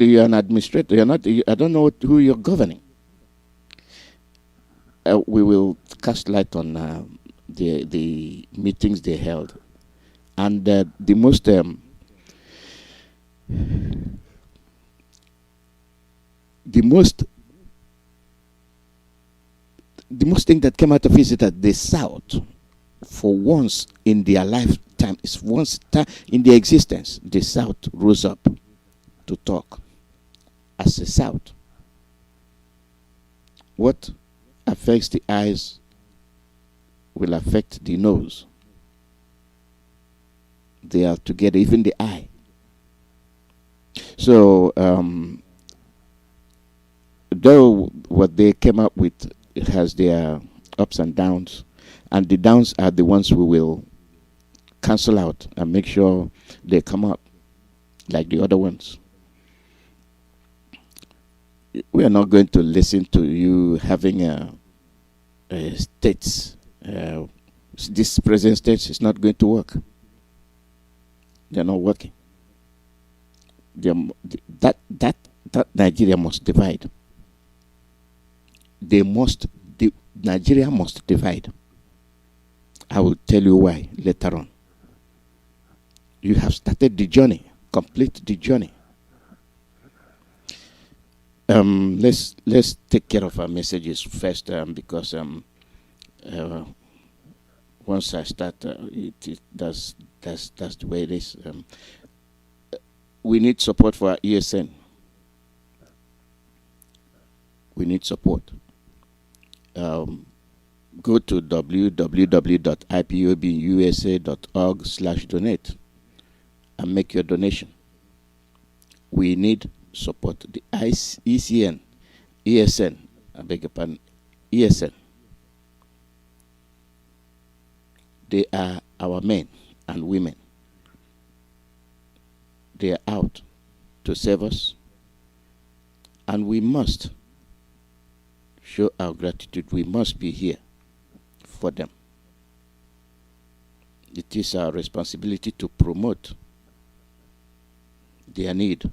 You're an administrator. You're not. I don't know who you're governing. We will cast light on the meetings they held, and the most thing that came out of it is that the South, for once in their lifetime, is once in their existence, the South rose up to talk as the South. What affects the eyes will affect the nose. They are together, even the eye. So, though what they came up with, it has their ups and downs, and the downs are the ones we will cancel out and make sure they come up like the other ones. We are not going to listen to you having states. This present state is not going to work. They're not working. That Nigeria must divide. Nigeria must divide. I will tell you why later on. You have started the journey. Complete the journey. Let's take care of our messages first, because once I start, that's the way it is. We need support for our ESN. We need support. Go to www.ipobusa.org/donate and make your donation. We need support. The ESN, I beg your pardon, ESN. They are our men and women. They are out to save us, and we must show our gratitude. We must be here for them. It is our responsibility to promote their need.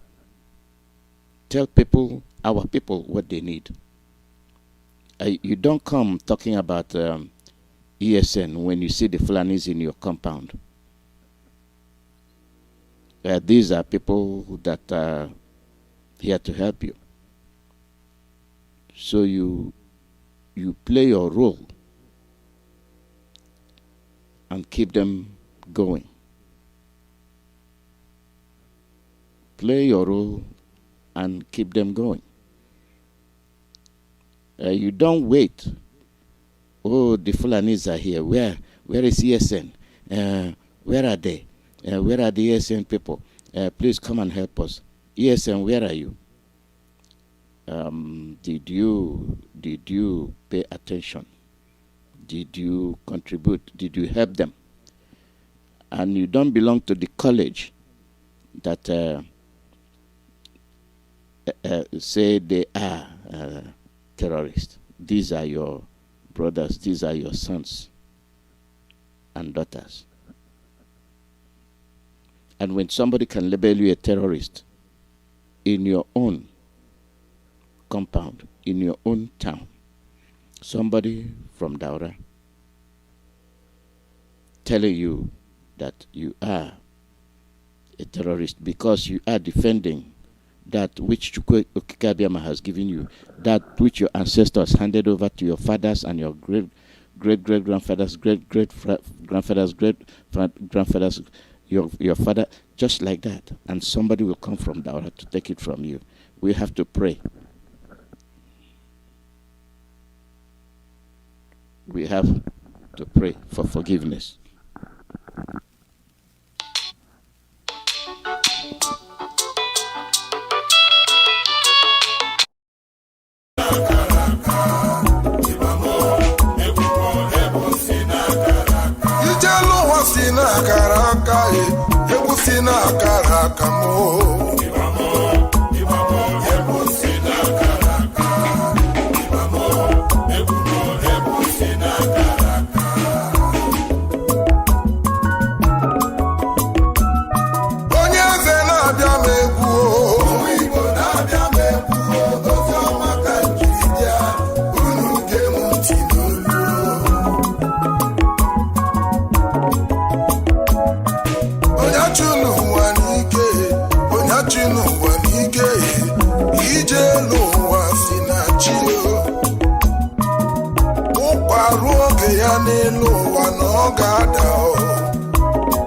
Tell people, our people, what they need. You don't come talking about ESN when you see the Fulanis in your compound. These are people that are here to help you. So you play your role and keep them going. Play your role and keep them going. You don't wait. Oh, the Fulanis are here. Where is ESN? Where are they? Where are the ESN people? Please come and help us. ESN, where are you? Did you pay attention? Did you contribute? Did you help them? And you don't belong to the college that say they are terrorists. These are your brothers. These are your sons and daughters. And when somebody can label you a terrorist in your own compound, in your own town, somebody from Daura telling you that you are a terrorist because you are defending that which Chukwuemeka has given you, that which your ancestors handed over to your fathers and your great-great-grandfathers, great-great-grandfathers, great-grandfathers, your father, just like that. And somebody will come from Daura to take it from you. We have to pray. We have to pray for forgiveness. n'ike ije n'ụwa si na chi ụkwarụ oge ya n'elu ụwa na ọ ga-ada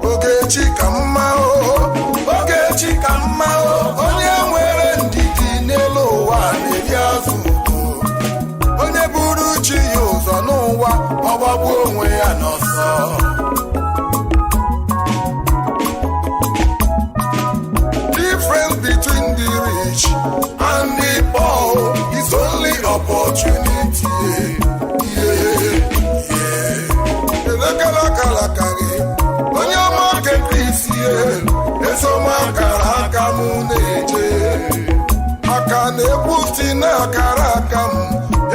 ogechi ka mma ogechi ka mma onye nwere ndidi n'elu ụwa na-eri azụ onye buru chi ya ụzọ n'ụwa ọgbagbu onwe ya n'ọsọ. Difference between the rich and the poor is only opportunity. Onye ọma nke Kristi eso m akara aka m na-eje aka na-egbusi n'akara aka m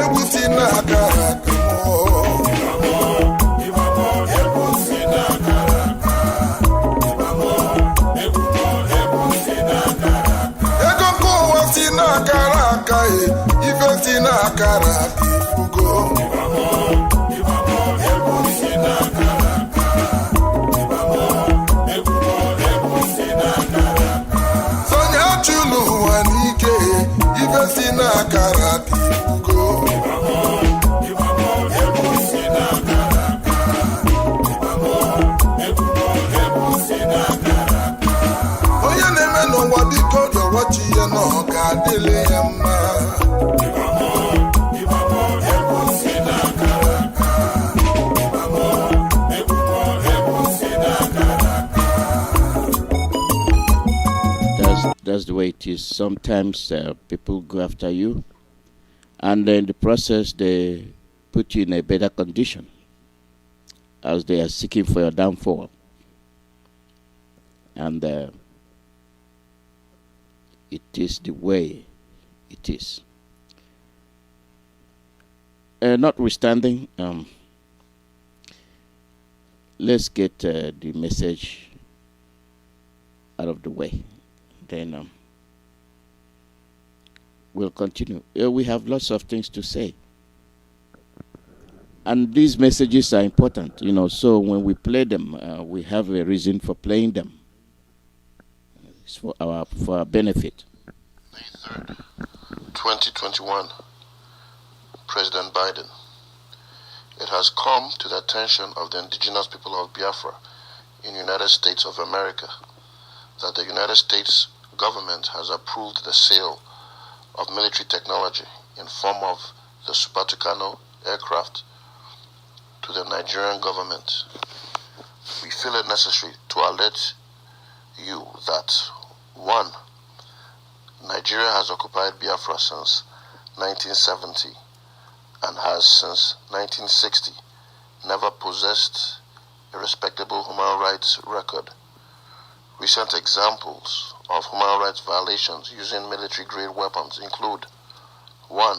egbusi n'akara aka m ego nke ụwa si n'akara aka ife si n'akara aka ifugo sonye achụlụ ụwa n'ike ife si n'akara aka ifugo onye na-eme n'ụwa biko rịọwachi ya na ọ ga-adịle ya mma. That's the way it is. Sometimes people go after you, and in the process they put you in a better condition as they are seeking for your downfall. And it is the way it is. Notwithstanding, let's get the message out of the way. Then we'll continue. We have lots of things to say. And these messages are important, so when we play them, we have a reason for playing them. It's for our benefit. May 3rd, 2021, President Biden. It has come to the attention of the indigenous people of Biafra in the United States of America that the United States government has approved the sale of military technology in form of the Super Tucano aircraft to the Nigerian government. We feel it necessary to alert you that 1. Nigeria has occupied Biafra since 1970 and has since 1960 never possessed a respectable human rights record. Recent examples of human rights violations using military-grade weapons include 1.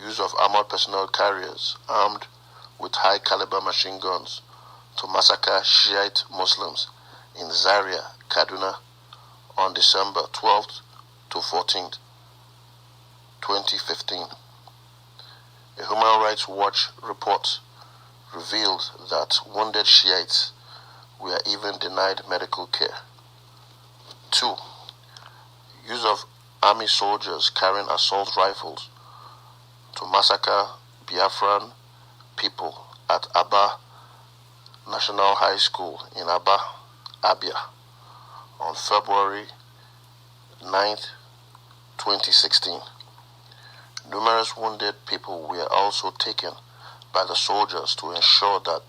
Use of armored personnel carriers armed with high-caliber machine guns to massacre Shiite Muslims in Zaria, Kaduna on December 12th to 14th, 2015. A Human Rights Watch report revealed that wounded Shiites were even denied medical care. 2. Use of army soldiers carrying assault rifles to massacre Biafran people at Aba National High School in Aba, Abia on February 9th, 2016. Numerous wounded people were also taken by the soldiers to ensure that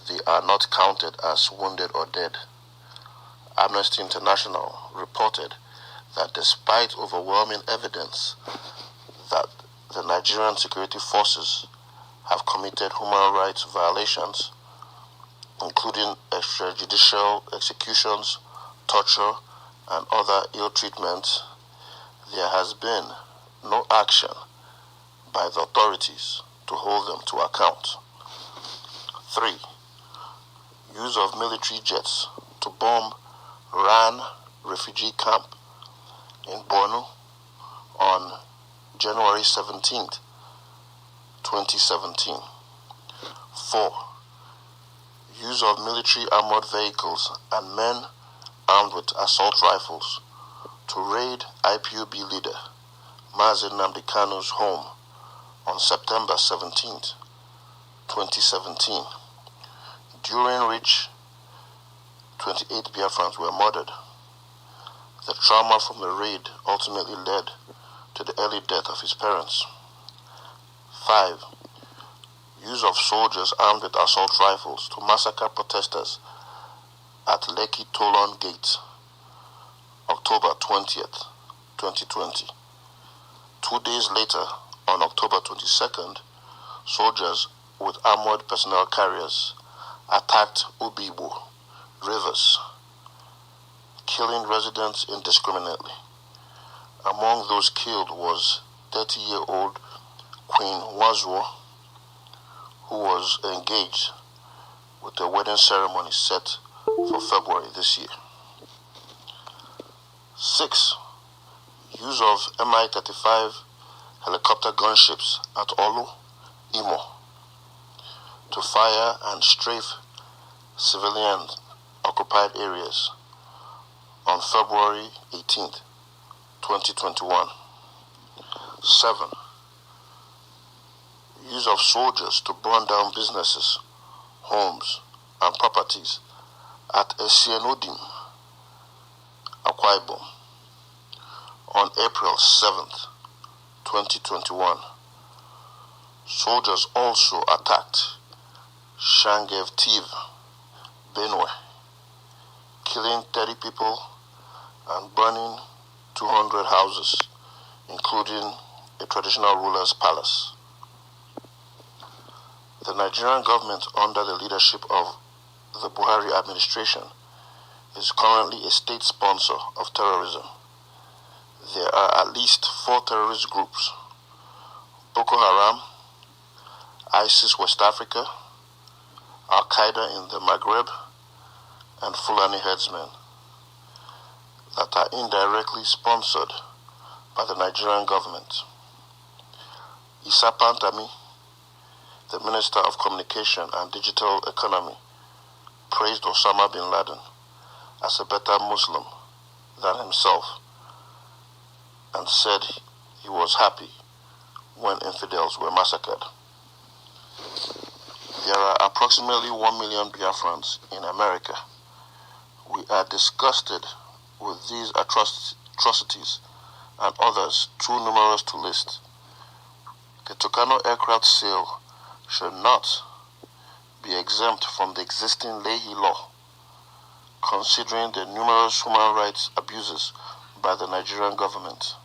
they are not counted as wounded or dead. Amnesty International reported that despite overwhelming evidence that the Nigerian security forces have committed human rights violations, including extrajudicial executions, torture, and other ill treatment, there has been no action by the authorities to hold them to account. 3. Use of military jets to bomb Ran refugee camp in Borno on January 17th, 2017. 4. Use of military armored vehicles and men armed with assault rifles to raid IPOB leader Mazi NNAMDI'S home on September 17, 2017, during which 28 Biafrans were murdered. The trauma from the raid ultimately led to the early death of his parents. 5. Use of soldiers armed with assault rifles to massacre protesters at Lekki Tollon Gate, October 20th, 2020. 2 days later, on October 22nd, soldiers with armored personnel carriers attacked Ubibu Rivers, killing residents indiscriminately. Among those killed was 30-year-old Queen Wazwo, who was engaged with a wedding ceremony set for February this year. 6. Use of Mi-35 helicopter gunships at Olu, Imo, to fire and strafe civilian occupied areas on February 18, 2021. 7. Use of soldiers to burn down businesses, homes, and properties at Esienodim, Akwa Ibom, on April 7, 2021. Soldiers also attacked Shangev Tiv, Benue, killing 30 people and burning 200 houses, including a traditional ruler's palace. The Nigerian government, under the leadership of the Buhari administration, is currently a state sponsor of terrorism. There are at least 4 terrorist groups: Boko Haram, ISIS West Africa, Al-Qaeda in the Maghreb, and Fulani headsmen that are indirectly sponsored by the Nigerian government. Issa Pantami, the Minister of Communication and Digital Economy, praised Osama bin Laden as a better Muslim than himself and said he was happy when infidels were massacred. There are approximately 1 million Biafrans in America. We are disgusted with these atrocities and others too numerous to list. The Tucano aircraft sale should not be exempt from the existing Leahy law, considering the numerous human rights abuses by the Nigerian government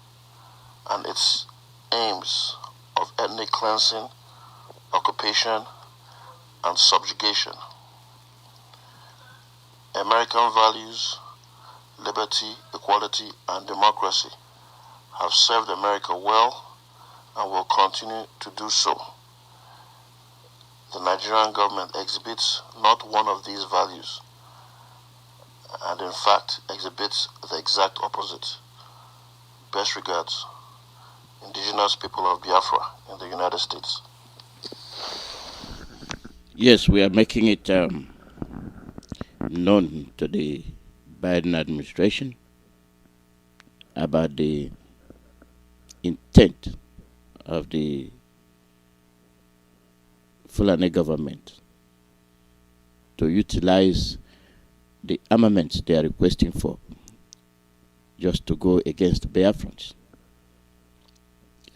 and its aims of ethnic cleansing, occupation, and subjugation. American values, liberty, equality, and democracy have served America well and will continue to do so. The Nigerian government exhibits not one of these values, and in fact exhibits the exact opposite. Best regards, indigenous people of Biafra in the United States. Yes, we are making it known to the Biden administration about the intent of the Fulani government to utilize the armaments they are requesting for just to go against Biafrans.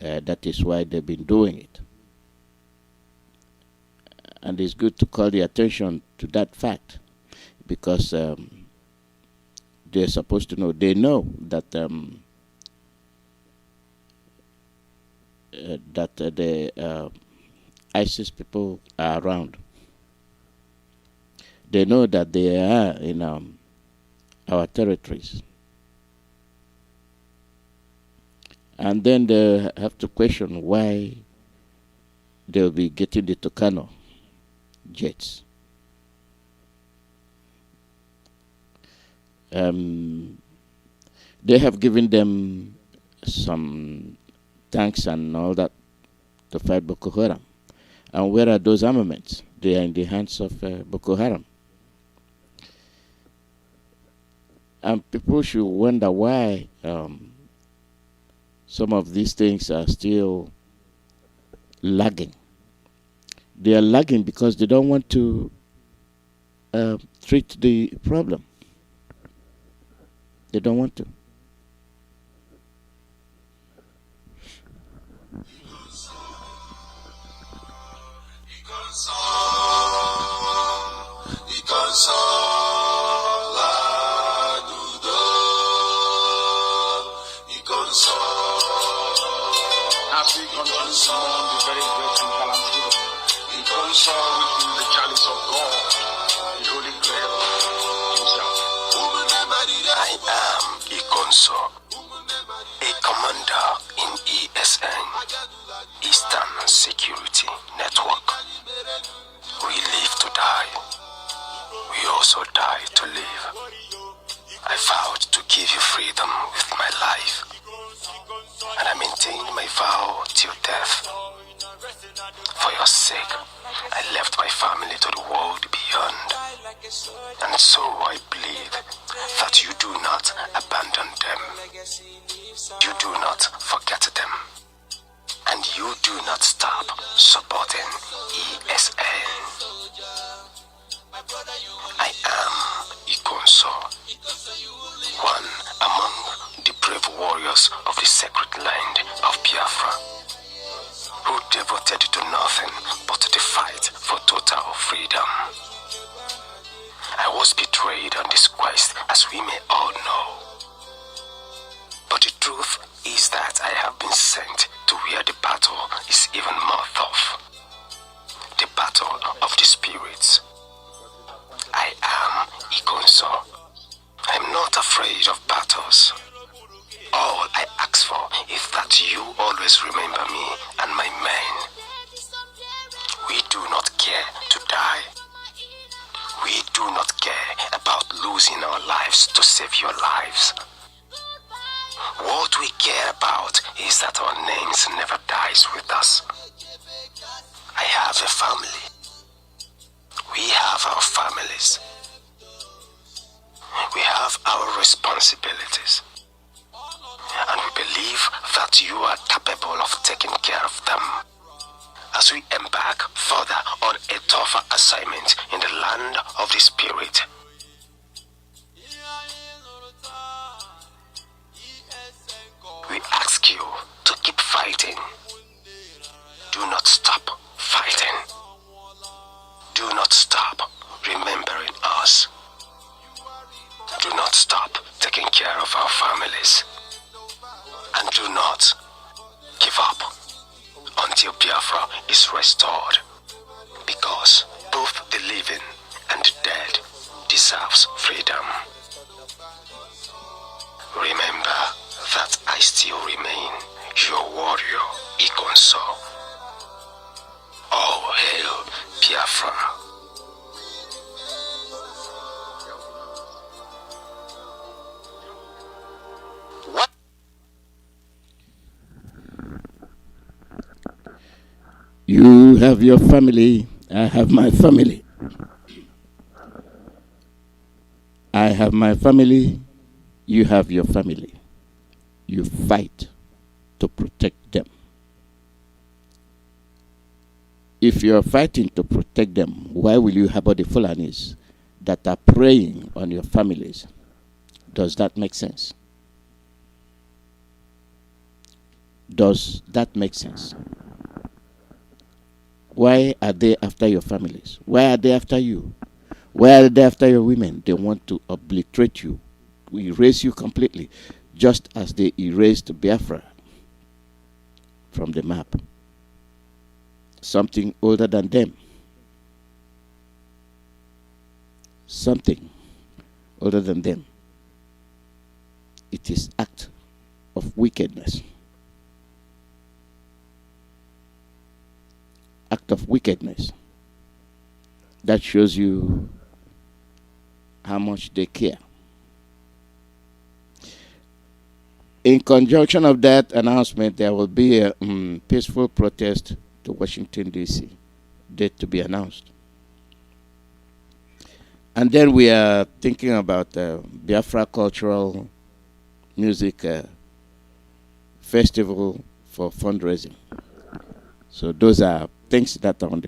That is why they've been doing it. And it's good to call the attention to that fact, because they're supposed to know. They know that the ISIS people are around. They know that they are in our territories. And then they have to question why they'll be getting the Tucano jets. They have given them some tanks and all that to fight Boko Haram. And where are those armaments? They are in the hands of Boko Haram. And people should wonder why some of these things are still lagging. They are lagging because they don't want to treat the problem. They don't want to. As we continue to mourn the very great and calamity, we console within the chalice of God, the Holy Grail himself. I am Ikonso, a commander in ESN, Eastern Security Network. We live to die. We also die to live. I vowed to give you freedom with my life, and I maintained my vow till death. For your sake, I left my family to the world beyond, and so I plead that you do not abandon them, you do not forget them, and you do not stop supporting ESN. I am Ikonso, one among the brave warriors of the sacred land of Biafra, who devoted to nothing but the fight for total freedom. I was betrayed on this quest, as we may all know. But the truth is that I have been sent to where the battle is even more tough. The battle of the spirits. I am Ikonso. I'm not afraid of battles. All I ask for is that you always remember me and my men. We do not care to die. We do not care about losing our lives to save your lives. What we care about is that our names never dies with us. I have a family. We have our families. We have our responsibilities. And we believe that you are capable of taking care of them. As we embark further on a tougher assignment in the land of the spirit. We ask you to keep fighting. Do not stop fighting. Do not stop remembering us. Do not stop taking care of our families. And do not give up until Biafra is restored. Because both the living and the dead deserves freedom. Remember that I still remain your warrior, Ikonso. All hail Biafra. What? You have your family, I have my family. I have my family, you have your family. You fight to protect them. If you are fighting to protect them, why will you harbor the Fulanis that are preying on your families? Does that make sense? Does that make sense? Why are they after your families? Why are they after you? Why are they after your women? They want to obliterate you, to erase you completely, just as they erased Biafra from the map. Something older than them. Something older than them. It is act of wickedness. Act of wickedness. That shows you how much they care. In conjunction of that announcement, there will be a peaceful protest to Washington, D.C., date to be announced. And then we are thinking about Biafra Cultural Music Festival for fundraising. So those are things that are on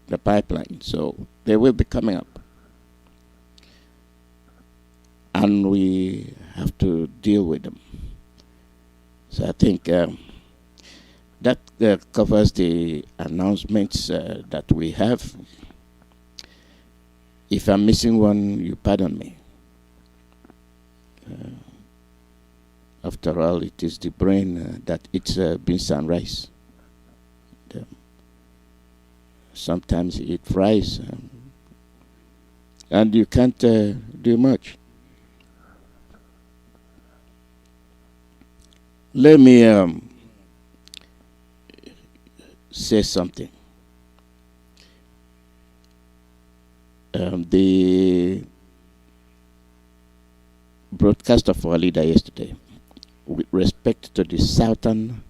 the pipeline. So they will be coming up. And we have to deal with them. So I think that covers the announcements that we have. If I'm missing one, you pardon me. After all, it is the brain that eats beans and rice. Sometimes you eat fries, and you can't do much. Let me say something. The broadcast of our leader yesterday, with respect to the southern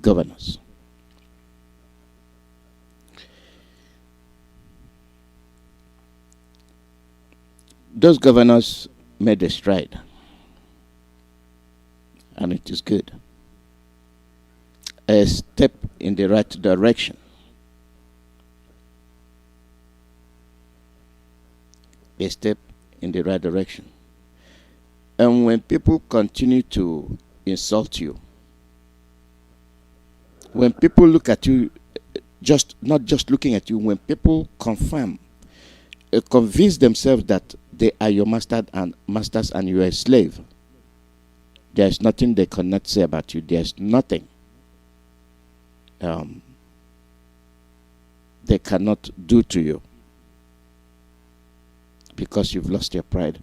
governors, those governors made a stride, and it is good. A step in the right direction. A step in the right direction. And when people continue to insult you, when people look at you, not just looking at you, when people convince themselves that they are your masters and you are a slave, there is nothing they cannot say about you. There is nothing they cannot do to you, because you've lost your pride.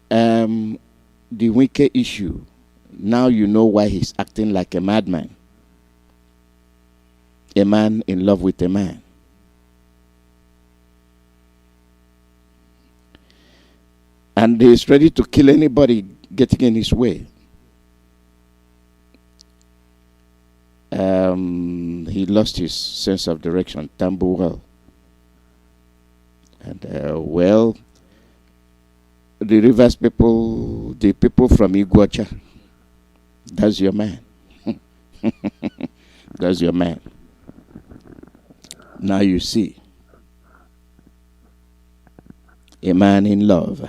The Wike issue, now you know why he's acting like a madman. A man in love with a man. And he's ready to kill anybody getting in his way. He lost his sense of direction, Tambuwal. And well, the Rivers people, the people from Iguacha, that's your man. That's your man. Now you see, a man in love.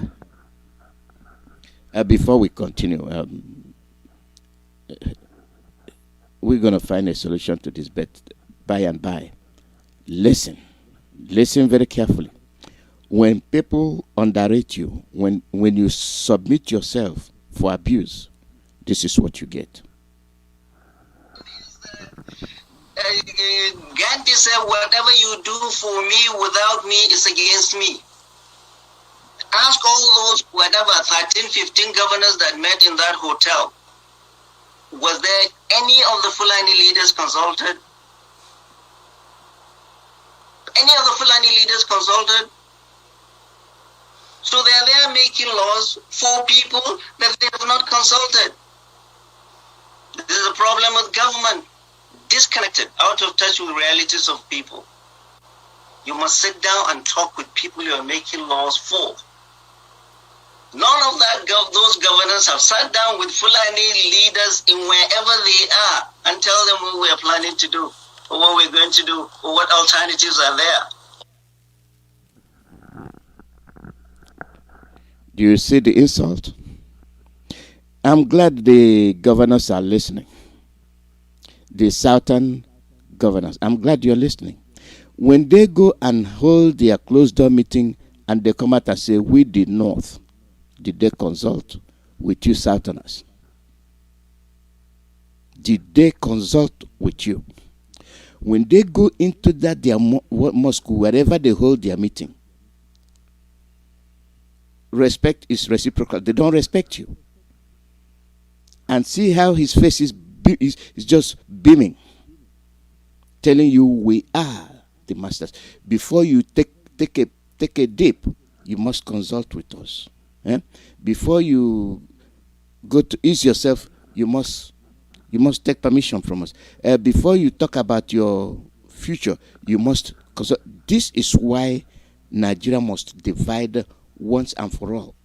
Before we continue, we're going to find a solution to this by and by. Listen very carefully. When people underrate you, when you submit yourself for abuse, this is what you get. Gandhi said, whatever you do for me without me is against me. Ask all those, 13, 15 governors that met in that hotel. Was there any of the Fulani leaders consulted? Any of the Fulani leaders consulted? So they are there making laws for people that they have not consulted. This is a problem with government. Disconnected, out of touch with realities of people. You must sit down and talk with people you are making laws for. None of those governors have sat down with Fulani leaders in wherever they are and tell them what we are planning to do, or what we're going to do, or what alternatives are there. Do you see the insult? I'm glad the governors are listening. The southern governors. I'm glad you're listening. When they go and hold their closed door meeting and they come out and say, we the North, did they consult with you southerners? Did they consult with you? When they go into that their mosque, wherever they hold their meeting, respect is reciprocal. They don't respect you. And see how his face is just beaming, telling you we are the masters. Before you take a dip, you must consult with us. Before you go to ease yourself, you must take permission from us. Before you talk about your future, you must consult. This is why Nigeria must divide once and for all.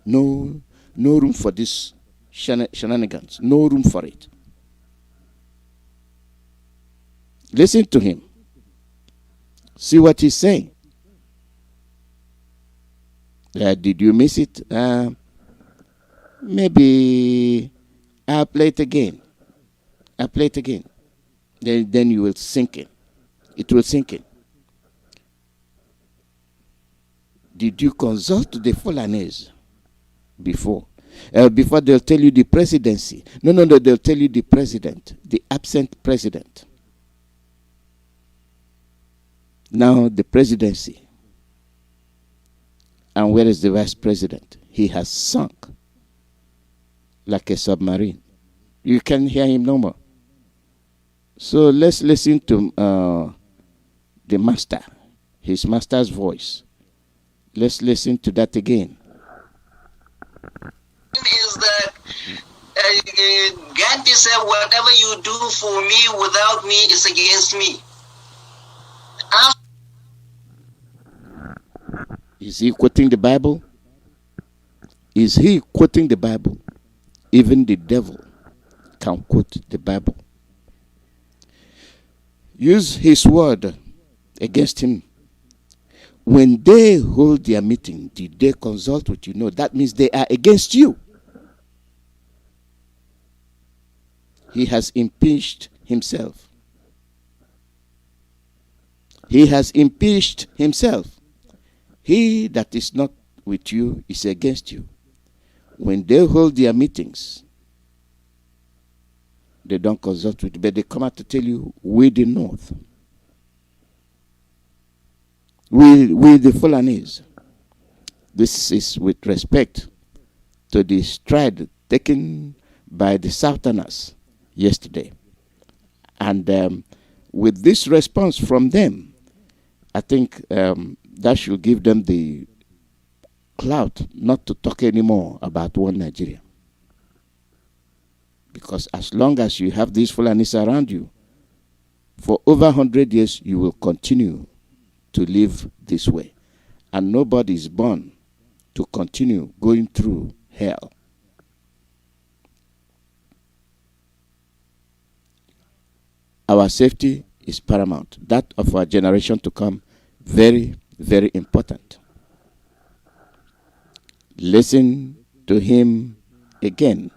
No room for this shenanigans. No room for it. Listen to him. See what he's saying. Did you miss it? Maybe I'll play it again. Then you will sink in. It will sink in. Did you consult the Fulanis before? Before they'll tell you the presidency. No, they'll tell you the president, the absent president. Now the presidency. And where is the vice president? He has sunk like a submarine. You can't hear him no more. So let's listen to the master, his master's voice. Let's listen to that again. Is that Gandhi said, whatever you do for me without me is against me. Is he quoting the Bible? Is he quoting the Bible? Even the devil can quote the Bible. Use his word against him. When they hold their meeting, did they consult with you? No, that means they are against you. He has impeached himself. He has impeached himself. He that is not with you is against you. When they hold their meetings, they don't consult with you, but they come out to tell you, we the North, we the Fulanis. This is with respect to the stride taken by the Southerners yesterday. And with this response from them, I think that should give them the clout not to talk anymore about one Nigeria. Because as long as you have these Fulanis around you, for over 100 years, you will continue to live this way. And nobody is born to continue going through hell. Our safety is paramount. That of our generation to come, very, very important. Listen to him again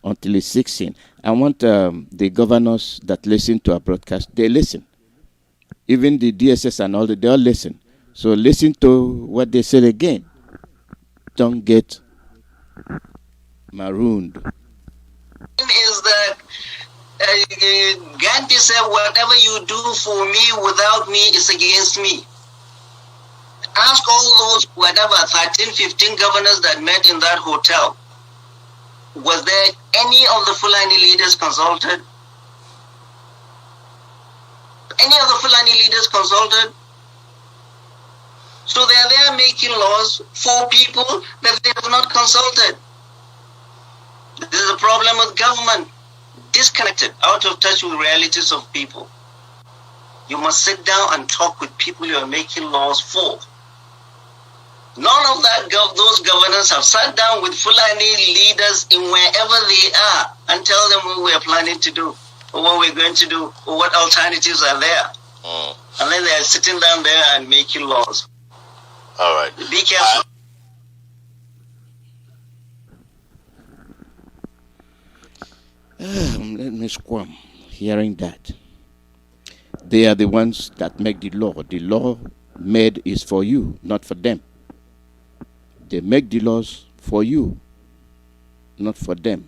until he's 16. I want the governors that listen to our broadcast, they listen. Even the DSS and all, they all listen. So listen to what they say again. Don't get marooned. Is that Gandhi said, whatever you do for me without me is against me. Ask all those, whatever, 13, 15 governors that met in that hotel. Was there any of the Fulani leaders consulted? Any of the Fulani leaders consulted? So they are there making laws for people that they have not consulted. This is a problem with government. Disconnected, out of touch with realities of people. You must sit down and talk with people you are making laws for. None of that those governors have sat down with Fulani leaders in wherever they are and tell them what we are planning to do, or what we're going to do, or what alternatives are there. And then they are sitting down there and making laws. All right. Be careful. Let me squirm hearing that. They are the ones that make the law. The law made is for you, not for them. They make the laws for you, not for them.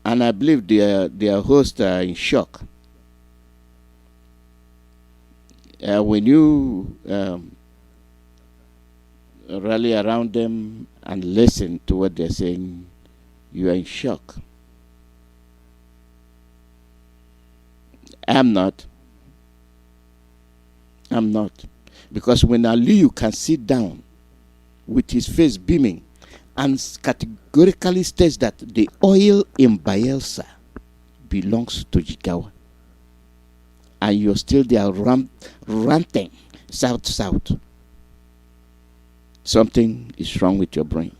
And I believe their hosts are in shock. When you rally around them and listen to what they're saying, you are in shock. I'm not. Because when Aliyu can sit down with his face beaming and categorically states that the oil in Bayelsa belongs to Jigawa, and you're still there ranting south, something is wrong with your brain.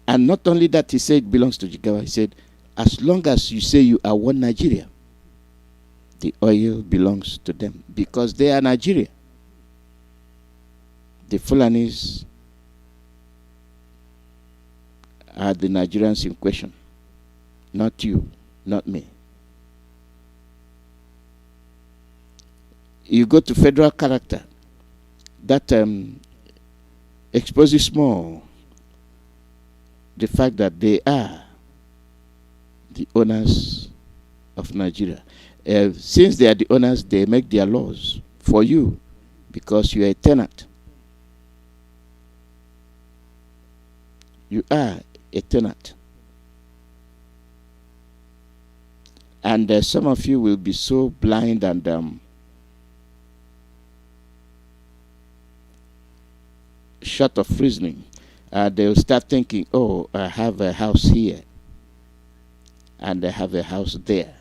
And not only that, he said it belongs to Jigawa. He said, as long as you say you are one Nigeria, the oil belongs to them because they are Nigeria. The Fulanis are the Nigerians in question, not you, not me. You go to federal character, that exposes more the fact that they are the owners of Nigeria. Since they are the owners, they make their laws for you because you are a tenant. You are a tenant. And some of you will be so blind and short of reasoning. They'll start thinking, oh, I have a house here and I have a house there.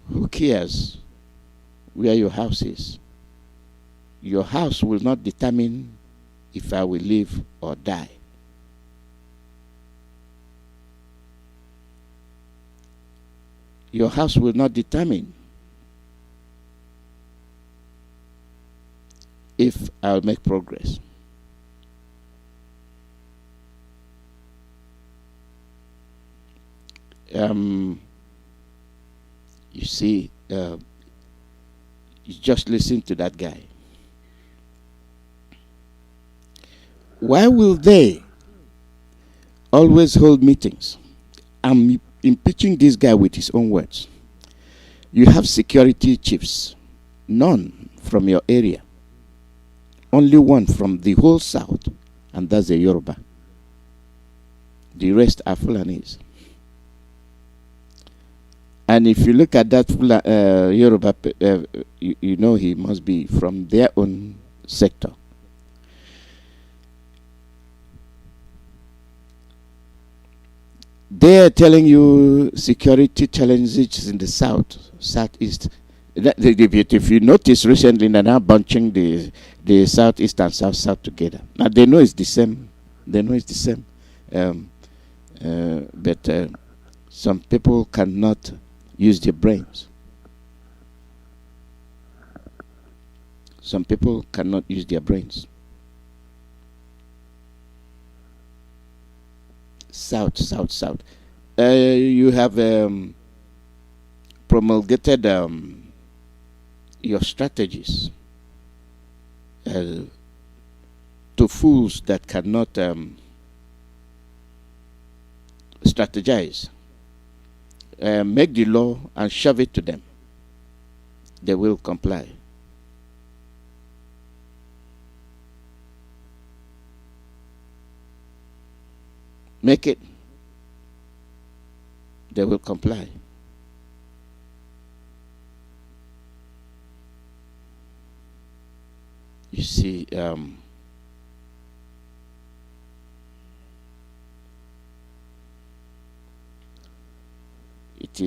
Who cares where your house is? Your house will not determine if I will live or die. Your house will not determine if I'll make progress. You see, you just listen to that guy. Why will they always hold meetings? I'm impeaching this guy with his own words. You have security chiefs, none from your area, only one from the whole south, and that's the Yoruba. The rest are Fulanis. And if you look at that Yoruba, you know he must be from their own sector. They are telling you security challenges in the south, southeast. If you notice recently, they're now bunching the southeast and south together. Now they know it's the same. They know it's the same. But some people cannot use their brains. Some people cannot use their brains. South. You have promulgated your strategies to fools that cannot strategize. Make the law and shove it to them. They will comply. Make it. They will comply. You see, it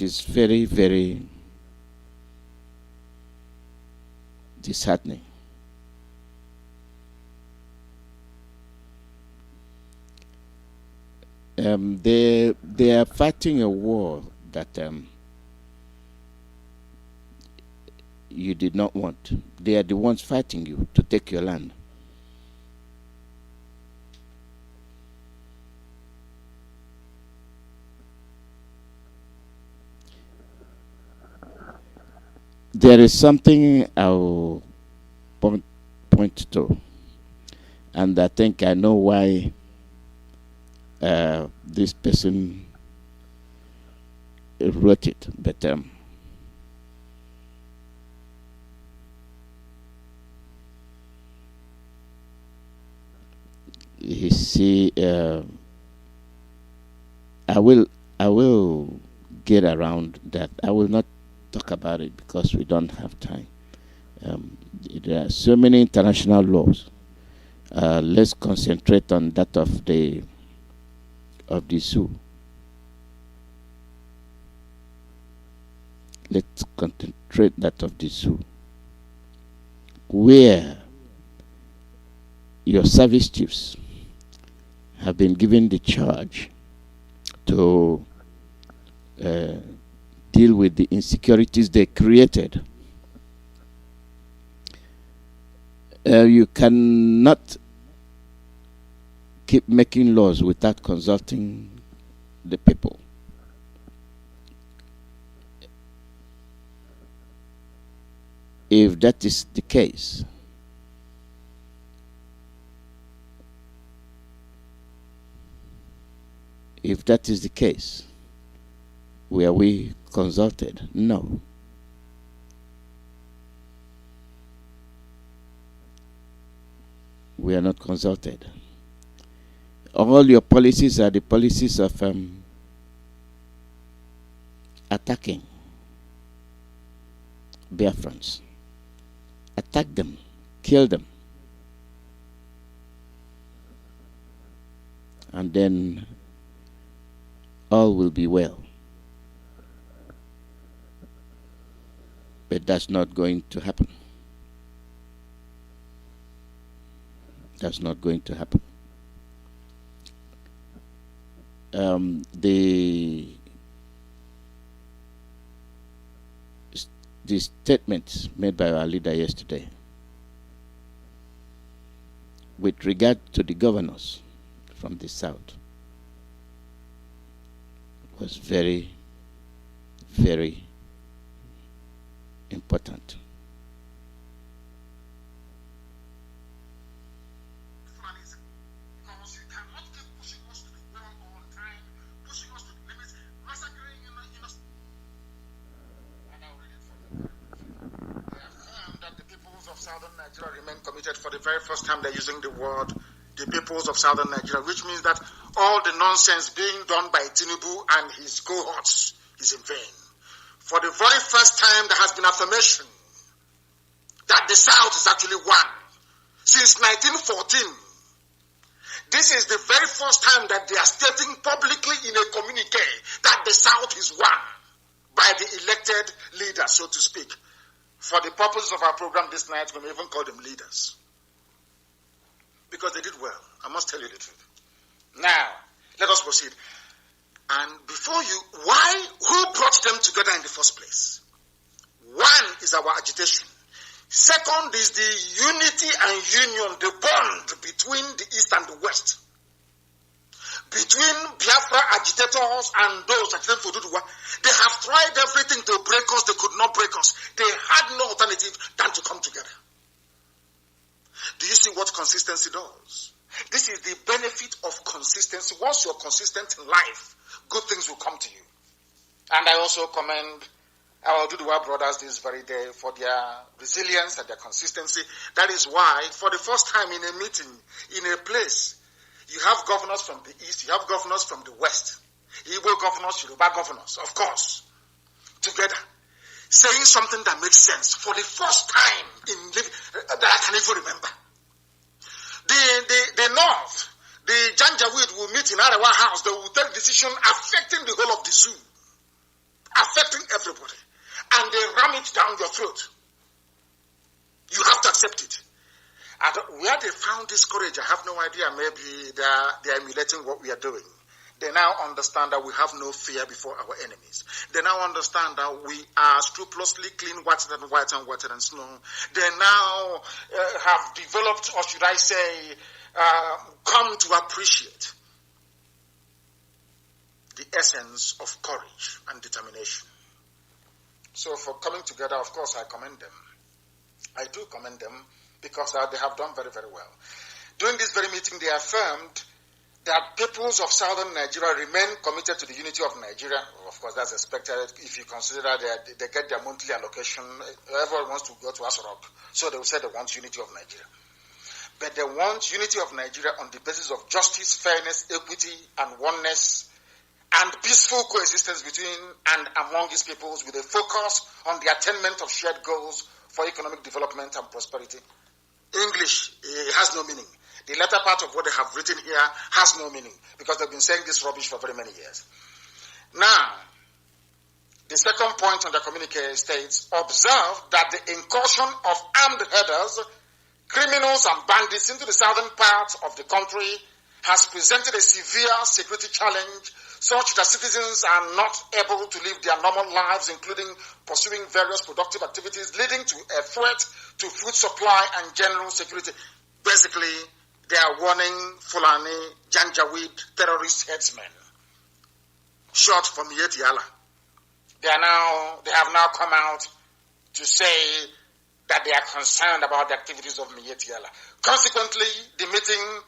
is very, very disheartening. They are fighting a war that you did not want. They are the ones fighting you to take your land. There is something I'll point to, and I think I know why this person wrote it, but you see, I will get around that. I will not talk about it because we don't have time. There are so many international laws. Let's concentrate on that of the zoo. Let's concentrate that of the zoo. where your service chiefs have been given the charge to deal with the insecurities they created. You cannot keep making laws without consulting the people. If that is the case, were we consulted? No. We are not consulted. All your policies are the policies of attacking Biafrans. Attack them, kill them, and then all will be well. But that's not going to happen. That's not going to happen. The statements made by our leader yesterday with regard to the governors from the south was very, very important. Remain committed. For the very first time, they're using the word the peoples of southern Nigeria, which means that all the nonsense being done by Tinubu and his cohorts is in vain. For the very first time, there has been affirmation that the South is actually one. Since 1914, this is the very first time that they are stating publicly in a communique that the South is one by the elected leaders, so to speak. For the purposes of our program this night, we may even call them leaders. Because they did well. I must tell you the truth. Now, let us proceed. And before you, who brought them together in the first place? One is our agitation. Second is the unity and union, the bond between the East and the West. Between Biafra agitators and those agitating for Duduwa, they have tried everything to break us, they could not break us. They had no alternative than to come together. Do you see what consistency does? This is the benefit of consistency. Once you're consistent in life, good things will come to you. And I also commend our Duduwa brothers this very day for their resilience and their consistency. That is why, for the first time in a meeting, in a place, you have governors from the East, you have governors from the West, Igbo governors, Yoruba governors, of course, together, saying something that makes sense for the first time that I can even remember. The North, the Janjaweed will meet in Arewa House, they will take decision affecting the whole of the zoo, affecting everybody, and they ram it down your throat. You have to accept it. And where they found this courage, I have no idea. Maybe they are emulating what we are doing. They now understand that we have no fear before our enemies. They now understand that we are scrupulously clean, whiter than snow. They now have developed, or should I say, come to appreciate the essence of courage and determination. So for coming together, of course, I commend them. I do commend them, because they have done very, very well. During this very meeting, they affirmed that peoples of southern Nigeria remain committed to the unity of Nigeria. Of course, that's expected if you consider that they get their monthly allocation. Everyone wants to go to Asorok, so they will say they want unity of Nigeria. But they want unity of Nigeria on the basis of justice, fairness, equity, and oneness, and peaceful coexistence between and among these peoples with a focus on the attainment of shared goals for economic development and prosperity. English has no meaning. The latter part of what they have written here has no meaning because they've been saying this rubbish for very many years. Now, The second point on the communique states, observe that the incursion of armed herders, criminals and bandits into the southern parts of the country has presented a severe security challenge such that citizens are not able to live their normal lives, including pursuing various productive activities, leading to a threat to food supply and general security. Basically, they are warning Fulani Janjaweed terrorist headsmen, short from Yetiala. They have now come out to say that they are concerned about the activities of Mietiala. Consequently, the meeting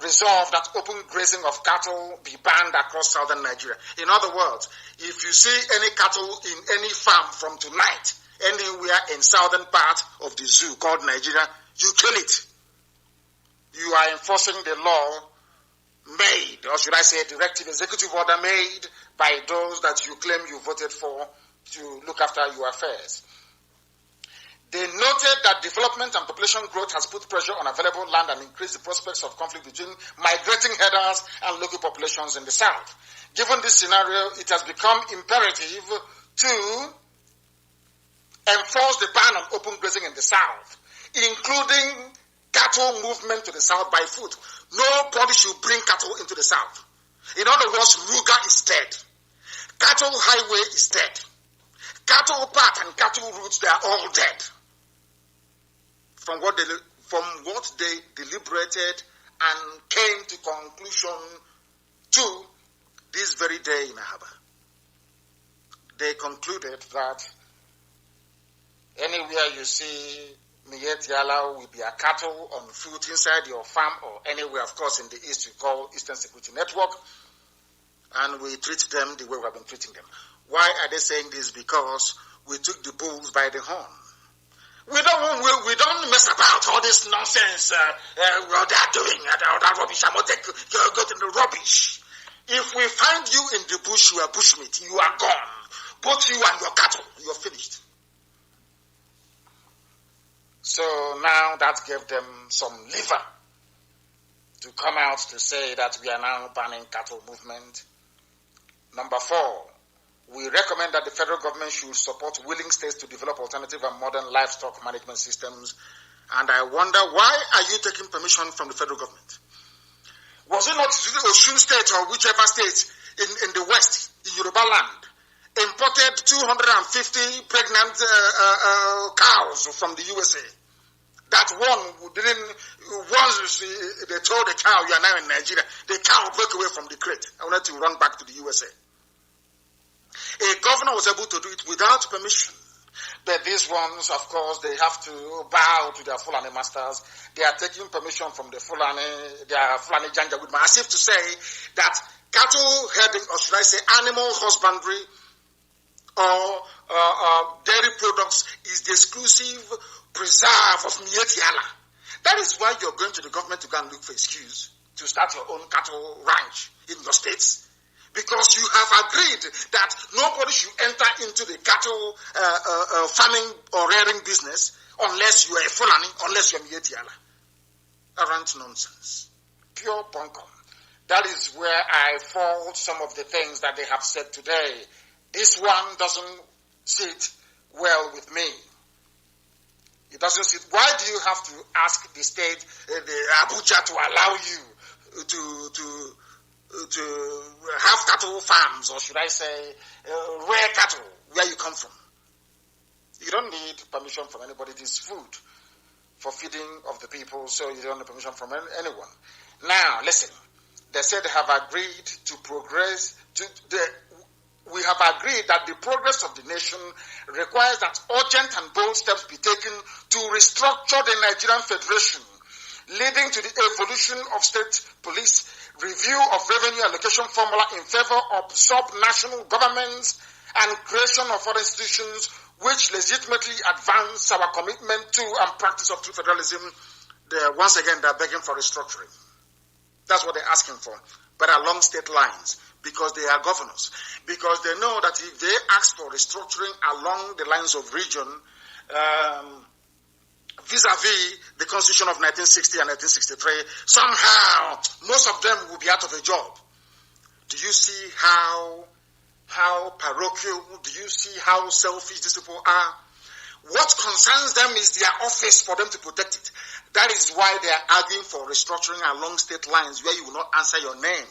resolved that open grazing of cattle be banned across southern Nigeria. In other words, if you see any cattle in any farm from tonight, anywhere in southern part of the zoo called Nigeria, you kill it. You are enforcing the law made, or should I say directive executive order made by those that you claim you voted for to look after your affairs. They noted that development and population growth has put pressure on available land and increased the prospects of conflict between migrating herders and local populations in the south. Given this scenario, it has become imperative to enforce the ban on open grazing in the south, including cattle movement to the south by foot. Nobody should bring cattle into the south. In other words, Ruga is dead. Cattle highway is dead. Cattle path and cattle routes, they are all dead. From what they deliberated and came to conclusion to this very day in Ahaba. They concluded that anywhere you see Mietiala will be a cattle on foot inside your farm or anywhere, of course, in the east we call Eastern Security Network, and we treat them the way we have been treating them. Why are they saying this? Because we took the bulls by the horn. We don't mess about all this nonsense what they are doing, that rubbish. I'm not go to the rubbish. If we find you in the bush, you are bushmeat, you are gone. Both you and your cattle, you're finished. So now that gave them some liver to come out to say that we are now banning cattle movement. Number 4, we recommend that the federal government should support willing states to develop alternative and modern livestock management systems. And I wonder, why are you taking permission from the federal government? Was it not Osun State or whichever state in the west, in Yoruba land, imported 250 pregnant cows from the USA? That one once they told the cow, you are now in Nigeria, the cow broke away from the crate. I wanted to run back to the USA. A governor was able to do it without permission. But these ones, of course, they have to bow to their Fulani masters. They are taking permission from the Fulani, their Fulani Janjaweed, as if to say that cattle herding, or should I say animal husbandry, or dairy products is the exclusive preserve of Mietiala. That is why you're going to the government to go and look for excuse to start your own cattle ranch in your states. Because you have agreed that nobody should enter into the cattle farming or rearing business unless you are a Fulani, unless you are Mietiala. Arrant nonsense. Pure bunkum. That is where I fault some of the things that they have said today. This one doesn't sit well with me. It doesn't sit. Why do you have to ask the state, the Abuja, to allow you to have cattle farms, or should I say, rare cattle, where you come from? You don't need permission from anybody. It is food for feeding of the people, so you don't need permission from anyone. Now, listen. They said they have agreed to progress. We have agreed that the progress of the nation requires that urgent and bold steps be taken to restructure the Nigerian Federation, leading to the evolution of state police, review of revenue allocation formula in favor of sub-national governments, and creation of other institutions which legitimately advance our commitment to and practice of true federalism. Once again, they're begging for restructuring. That's what they're asking for, but along state lines, because they are governors. Because they know that if they ask for restructuring along the lines of region, vis-a-vis the Constitution of 1960 and 1963, somehow most of them will be out of a job. Do you see how how parochial? Do you see how selfish these people are? What concerns them is their office for them to protect it. That is why they are arguing for restructuring along state lines where you will not answer your name.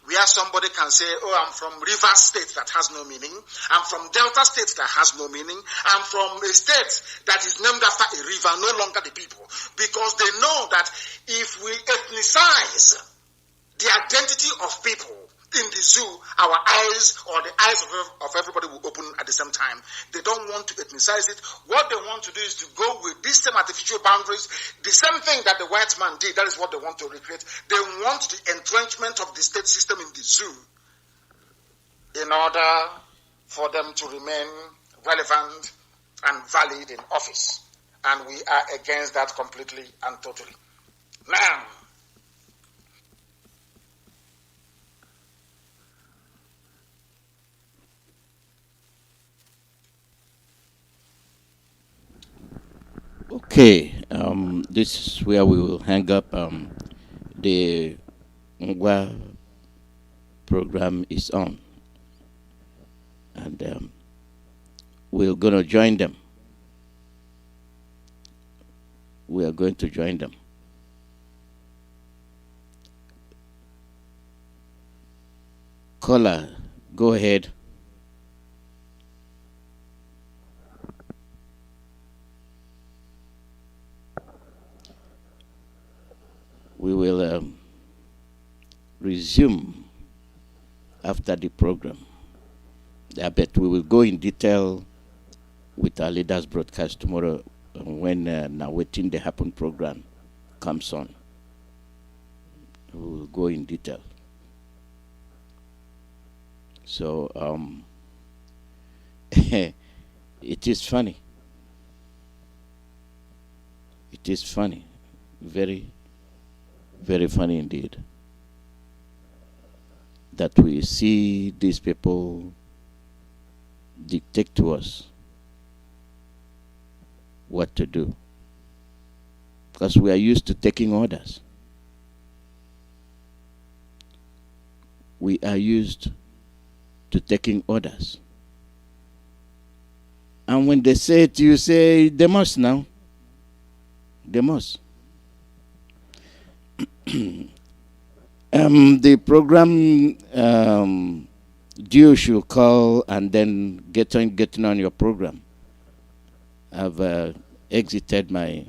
Where somebody can say, oh, I'm from River State, that has no meaning. I'm from Delta State, that has no meaning. I'm from a state that is named after a river, no longer the people. Because they know that if we ethnicize the identity of people in the zoo, our eyes or the eyes of everybody will open at the same time. They don't want to ethnicize it. What they want to do is to go with these same artificial boundaries, the same thing that the white man did. That is what they want to recreate. They want the entrenchment of the state system in the zoo in order for them to remain relevant and valid in office. And we are against that completely and totally. Now, Okay, this is where we will hang up. The Ngwa program is on, and we're going to join them. We are going to join them. Caller, go ahead. We will resume after the program. I bet we will go in detail with our leaders broadcast tomorrow when Now Waiting the Happen program comes on. We will go in detail. So it is funny. It is funny. Very, very funny indeed that we see these people dictate to us what to do, because we are used to taking orders. We are used to taking orders. And when they say it, you say, they must now. They must. The program due should call and then getting on your program. I've exited my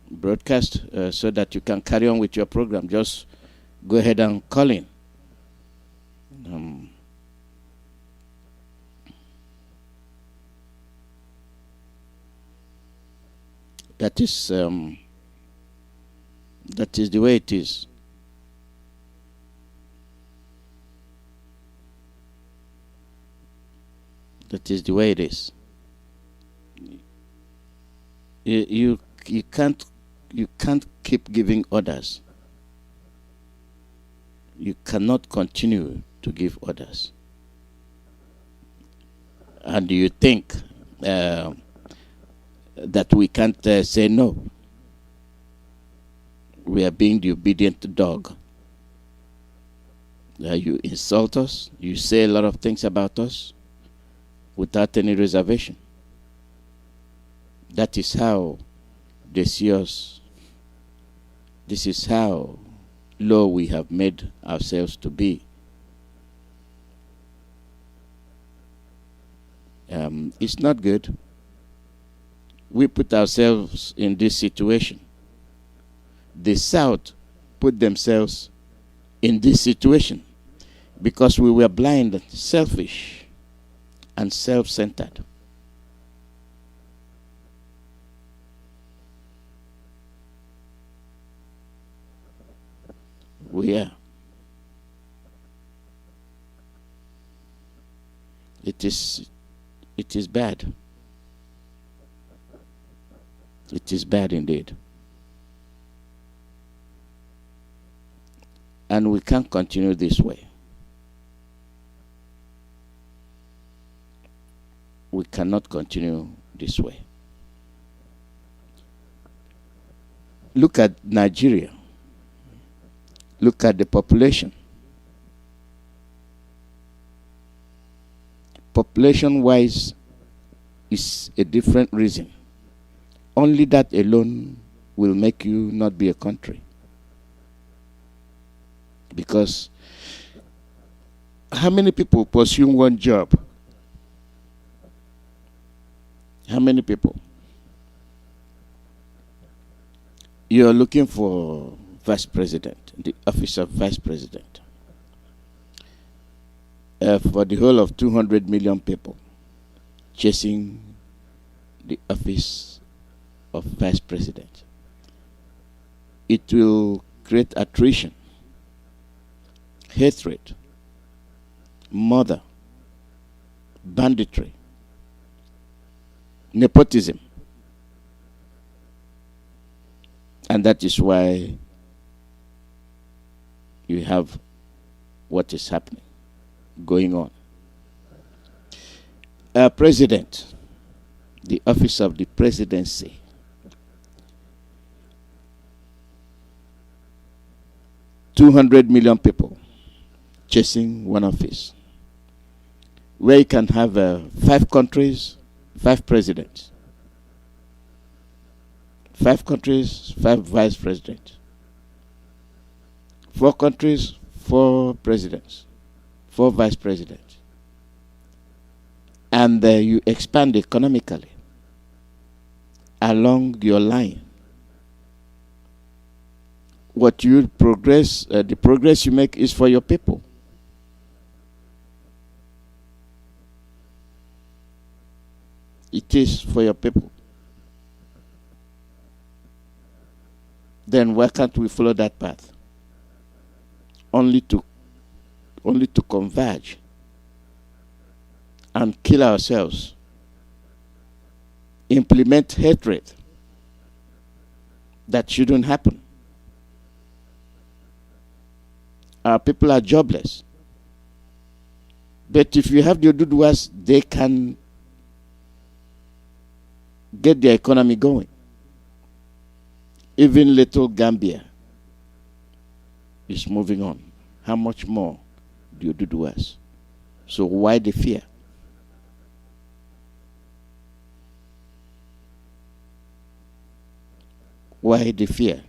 broadcast so that you can carry on with your program. Just go ahead and call in. That is the way it is. That is the way it is. You can't keep giving orders. You cannot continue to give orders. And you think that we can't say no. We are being the obedient dog. You insult us. You say a lot of things about us without any reservation. That is how they see us. This is how low we have made ourselves to be. It's not good. We put ourselves in this situation. The South put themselves in this situation because we were blind, selfish, and self-centered. We are. It is bad. It is bad indeed. And we can't continue this way. We cannot continue this way. Look at Nigeria. Look at the population. population-wise is a different reason. Only that alone will make you not be a country. Because how many people pursue one job? How many people? You're looking for vice president, the office of vice president, for the whole of 200 million people chasing the office of vice president. It will create attrition, hatred, murder, banditry, nepotism. And that is why you have what is happening, going on. President, the office of the presidency, $200 million people chasing one office, where you can have 5 countries, 5 presidents. 5 countries, 5 vice presidents. 4 countries, 4 presidents, 4 vice presidents. And you expand economically along your line. What you progress, the progress you make is for your people. It is for your people. Then why can't we follow that path? Only to converge and kill ourselves, implement hatred that shouldn't happen. Our people are jobless. But if you have the Oduduwas, they can get their economy going. Even little Gambia is moving on. How much more do you do to us? So why the fear? Why the fear?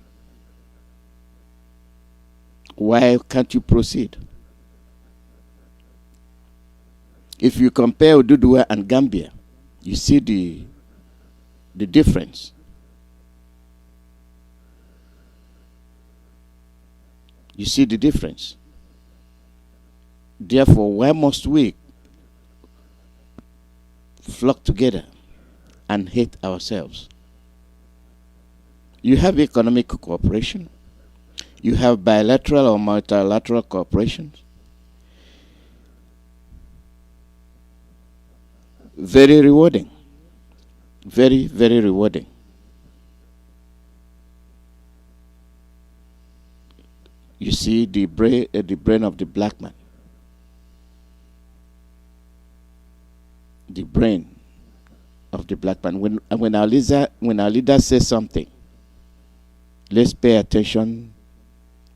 Why can't you proceed? If you compare Oduduwa and Gambia, you see the difference. You see the difference. Therefore, why must we flock together and hate ourselves? You have economic cooperation. You have bilateral or multilateral cooperation. Very rewarding. Very, very rewarding. You see the brain of the black man. The brain of the black man. When our leader says something, let's pay attention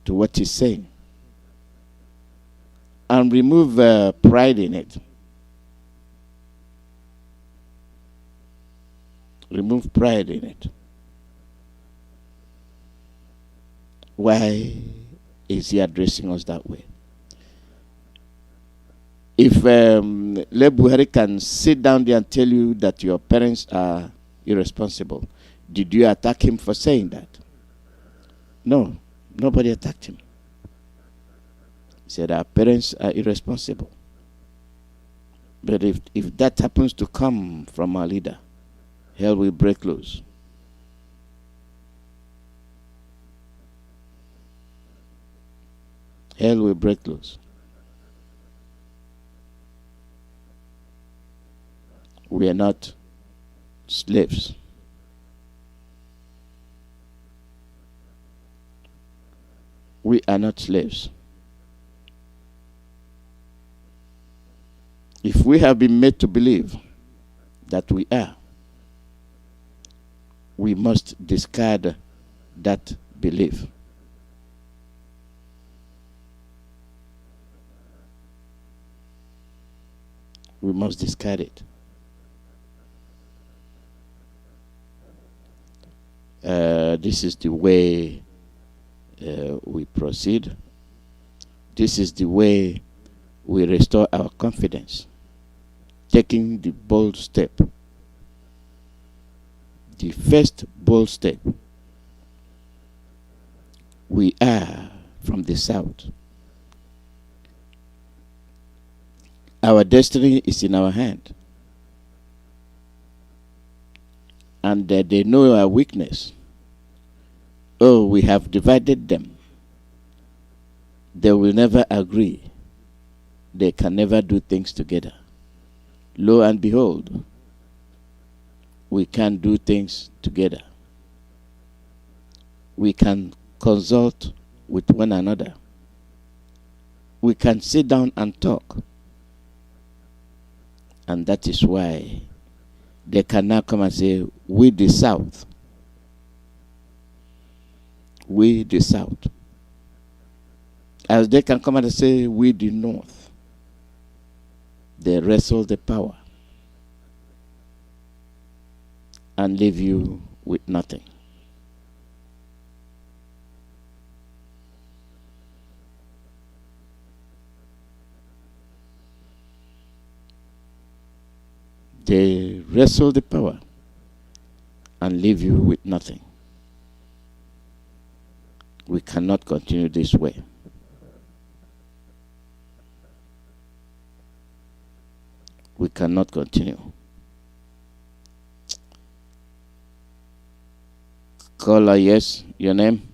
to what he's saying and remove pride in it. Remove pride in it. Why is he addressing us that way? If Buhari can sit down there and tell you that your parents are irresponsible, did you attack him for saying that? No, nobody attacked him. He said our parents are irresponsible. But if that happens to come from our leader, hell will break loose. Hell will break loose. We are not slaves. We are not slaves. If we have been made to believe that we are, we must discard that belief. We must discard it. This is the way we proceed. This is the way we restore our confidence. Taking the bold step. The first bold step. We are from the south. Our destiny is in our hand. And they know our weakness. Oh, we have divided them. They will never agree. They can never do things together. Lo and behold, we can do things together. We can consult with one another. We can sit down and talk. And that is why they can now come and say, we the South. We the South. As they can come and say, we the North. They wrestle the power and leave you with nothing. They wrestle the power and leave you with nothing. We cannot continue this way. We cannot continue. Caller, yes, your name?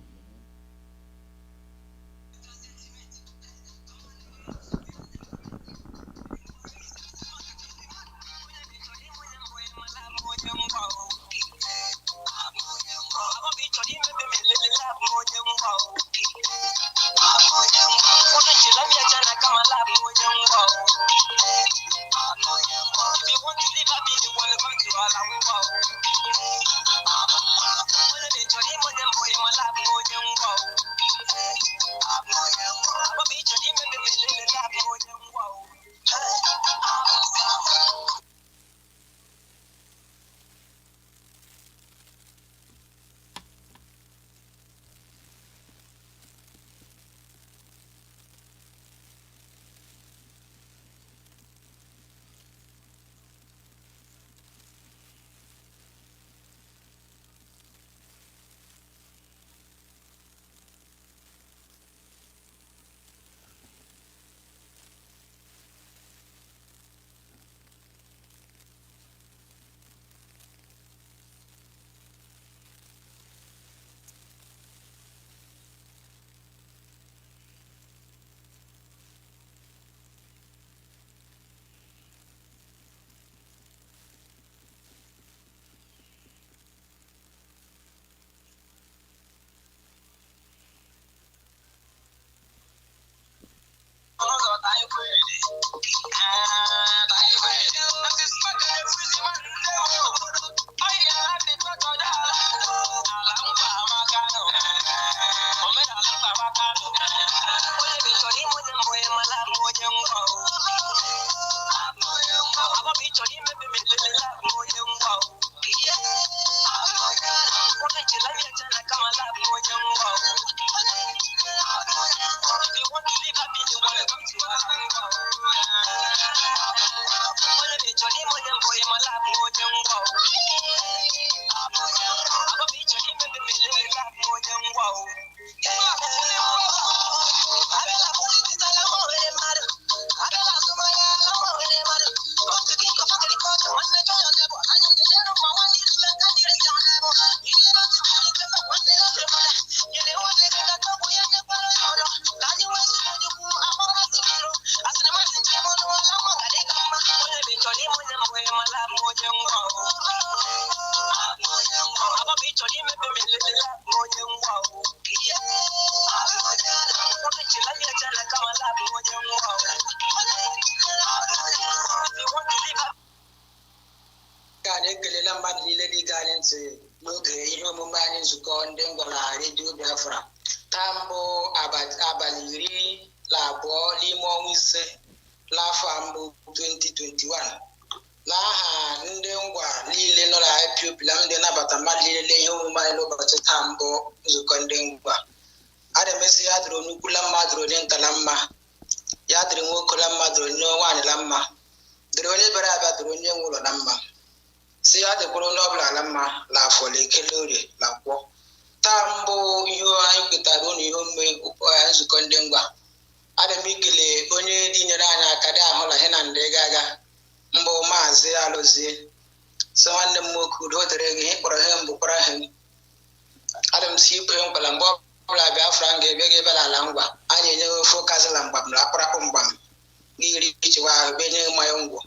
n'oge ihe omume anyị nzukọ ndị ngwara redio Biafra taa mbụ abalị 12 n'ime ọnwa ise n'afọ mbụ 2021 n'aha ndị ngwa niile nọ na IPOB na ndị nabata mmadụ niile ihe omume anyị n'ụbọchị taa mbụ nzukọ ndị ngwa. Ada m esi ya dịrị onye ukwu la mma, dịrị onye nta la mma, ya dịrị nwoke la mma, dịrị onye nwaanyị la mma, dịrị onye bịara abịa, dịrị onye nwe ụlọ la mma, si ya dịkwara onye ọbụla la mma la afọ la ekele orie la kwọ. Taa mbụ ihe anyị kwetara ụnụ ihe omume nzukọ ndị ngwa. Ada m ikele onye dị nyere anyị aka dị ahụ na ihe na ndị ga-aga mbụ Mazi Alozie, so nwanne m nwoke udo dịrị gị, ihe kpọrọ ihe mbụ kwara ihe. Ada m si ikpe nkwala mgbe ọbụla Biafra m ga-ebe gị ebe n'ala ngwa anyị enyeghị ofe ụkazị na mgbam na akpụrapụ mgbam gị iri ichewa ahụ be nye mmanya ngwọ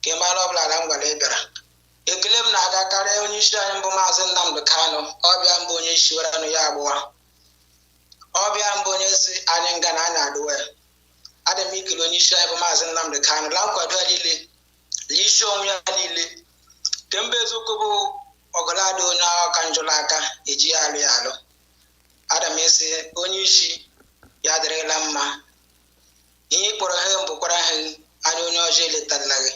ka mara ọbụla ala ngwala ị bịara. Ekele m na-aga karịa onye isi anyị mbụ Maazị Nnamdi Kanu, ọbịa mbụ onye isi were anụ ya agbụwa, ọbịa mbụ onye si anyị nga na anyị adụwe. Ada m ikele onye isi anyị bụ Maazị Nnamdi Kanu la nkwado ya niile na isi onwe ya niile kemgbe eziokwu bụ ọgọladị onye agha ka njụla aka eji ya alụ ya alụ. Ada m esi onye isi ya adịrịla mma, ihe kpọrọ ihe mbụkwara ha anya onye ọjọọ eletarịla gị.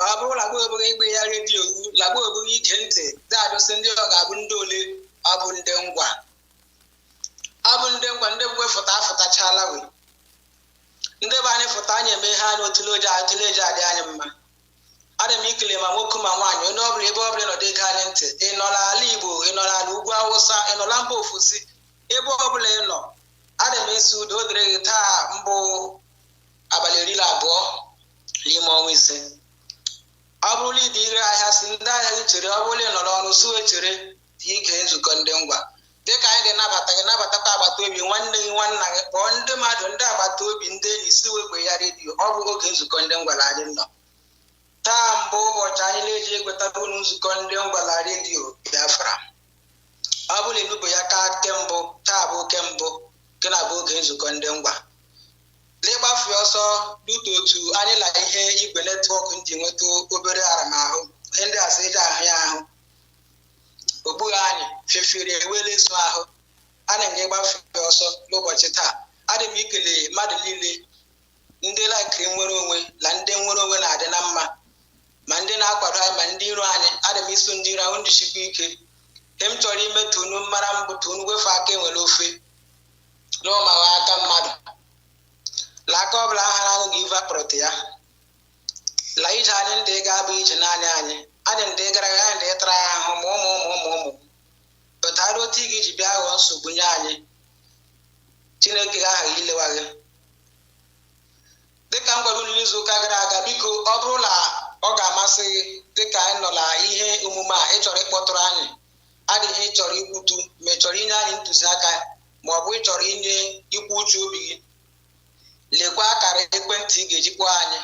Ọ bụrụ lagbo ebughị igbe ya redio lagbo ebughị ige ntị daadụsị ndị ọ ga-abụ ndị ole ọ bụ ndị ngwa, ọ bụ ndị ngwa ndị mgbe fụta afụtachala we ndị bụ anyị fụta anyị eme ha na otuleji adị anyị mma. Ada m ikele ma nwoke ma nwaanyị onye ọbụla ebe ọbụla nọdụ ego anyị ntị, ị nọ n'ala Igbo, ị nọ n'ala ugwu Awụsa, ị nọ na mba ofesi, ebe ọbụla ị nọ, ada m esi udo dịrị gị taa mbụ abalị 12 n'ime ọnwa ise. Ọ bụrụla ịdị ire ahịa si ndị ahịa gị chere, ọ bụrụla ị nọ n'ọrụ suwe chere dị ige nzukọ ndị ngwa. Dịka anyị dị nabata gị nabatakwa agbata obi nwanne gị nwanna gị, kpọọ ndị mmadụ ndị agbata obi ndị enyi si wegbe ya redio. Ọ bụ oge nzukọ ndị ngwala anyị nọ taa mbụ ụbọchị anyị na-eji egwetara ụlọ nzukọ ndị ngwala redio Biafra. Ọ bụla enubụ ya ka kembụ taa bụ kembụ nke na-abụ oge nzukọ ndị ngwa. N'ịgbafe ọsọ dute otu anyị la ihe igwe netwọk ji nweta obere aramahụ, ihe ndị asị eji ahụ ya ahụ ogbughị anyị fefere ewele so ahụ. Ana m ịgbafe ọsọ n'ụbọchị taa. Adị m ikele mmadụ niile ndị laikiri nwere onwe na ndị nwere onwe na-adị na mma, ma ndị na-akwado anyị ma ndị iro anyị. Adị m iso ndị iro ahụ ndị chikwa ike he m chọrọ ime tunu mara mbụ tunu wefe aka enwere ofe n'ọmaghị aka mmadụ la aka ọbụla ahara ahụ ga ive akpọrọta ya la ije anyị ndị ga-abụ ije naanị anyị adị ndị gara aga ndị tara ahụ ma ụmụ pụtara otu ị ga-eji bịa ghọọ nsogbu nye anyị. Chineke ga-aghaghị ilewa gị. Dịka m gwara unu n'izu ụka gara aga, biko ọ bụrụ na ọ ga-amasị gị dịka anyị nọ na ihe omume a, ị chọrọ ịkpọtụrụ anyị adịghị ị chọrọ ikwutu ma ị chọrọ inye anyị ntụziaka ma ọ bụ ị chọrọ inye ikwu uche obi gị, lekwa akara ekwentị ị ga-ejikwa anyị,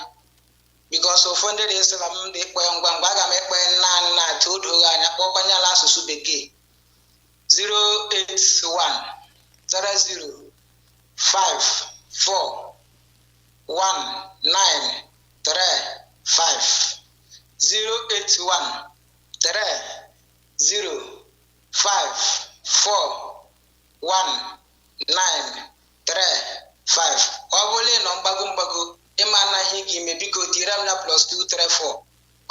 bikos ụfọdụ ndị na-esi na m dị ekpe ngwa ngwa aga m ekpe nna atụ odoghị anya kpọkwanye ala asụsụ bekee 08130541935 ọ bụla nọ mgbago ịma na ihe gị ime, biko tiri m na +234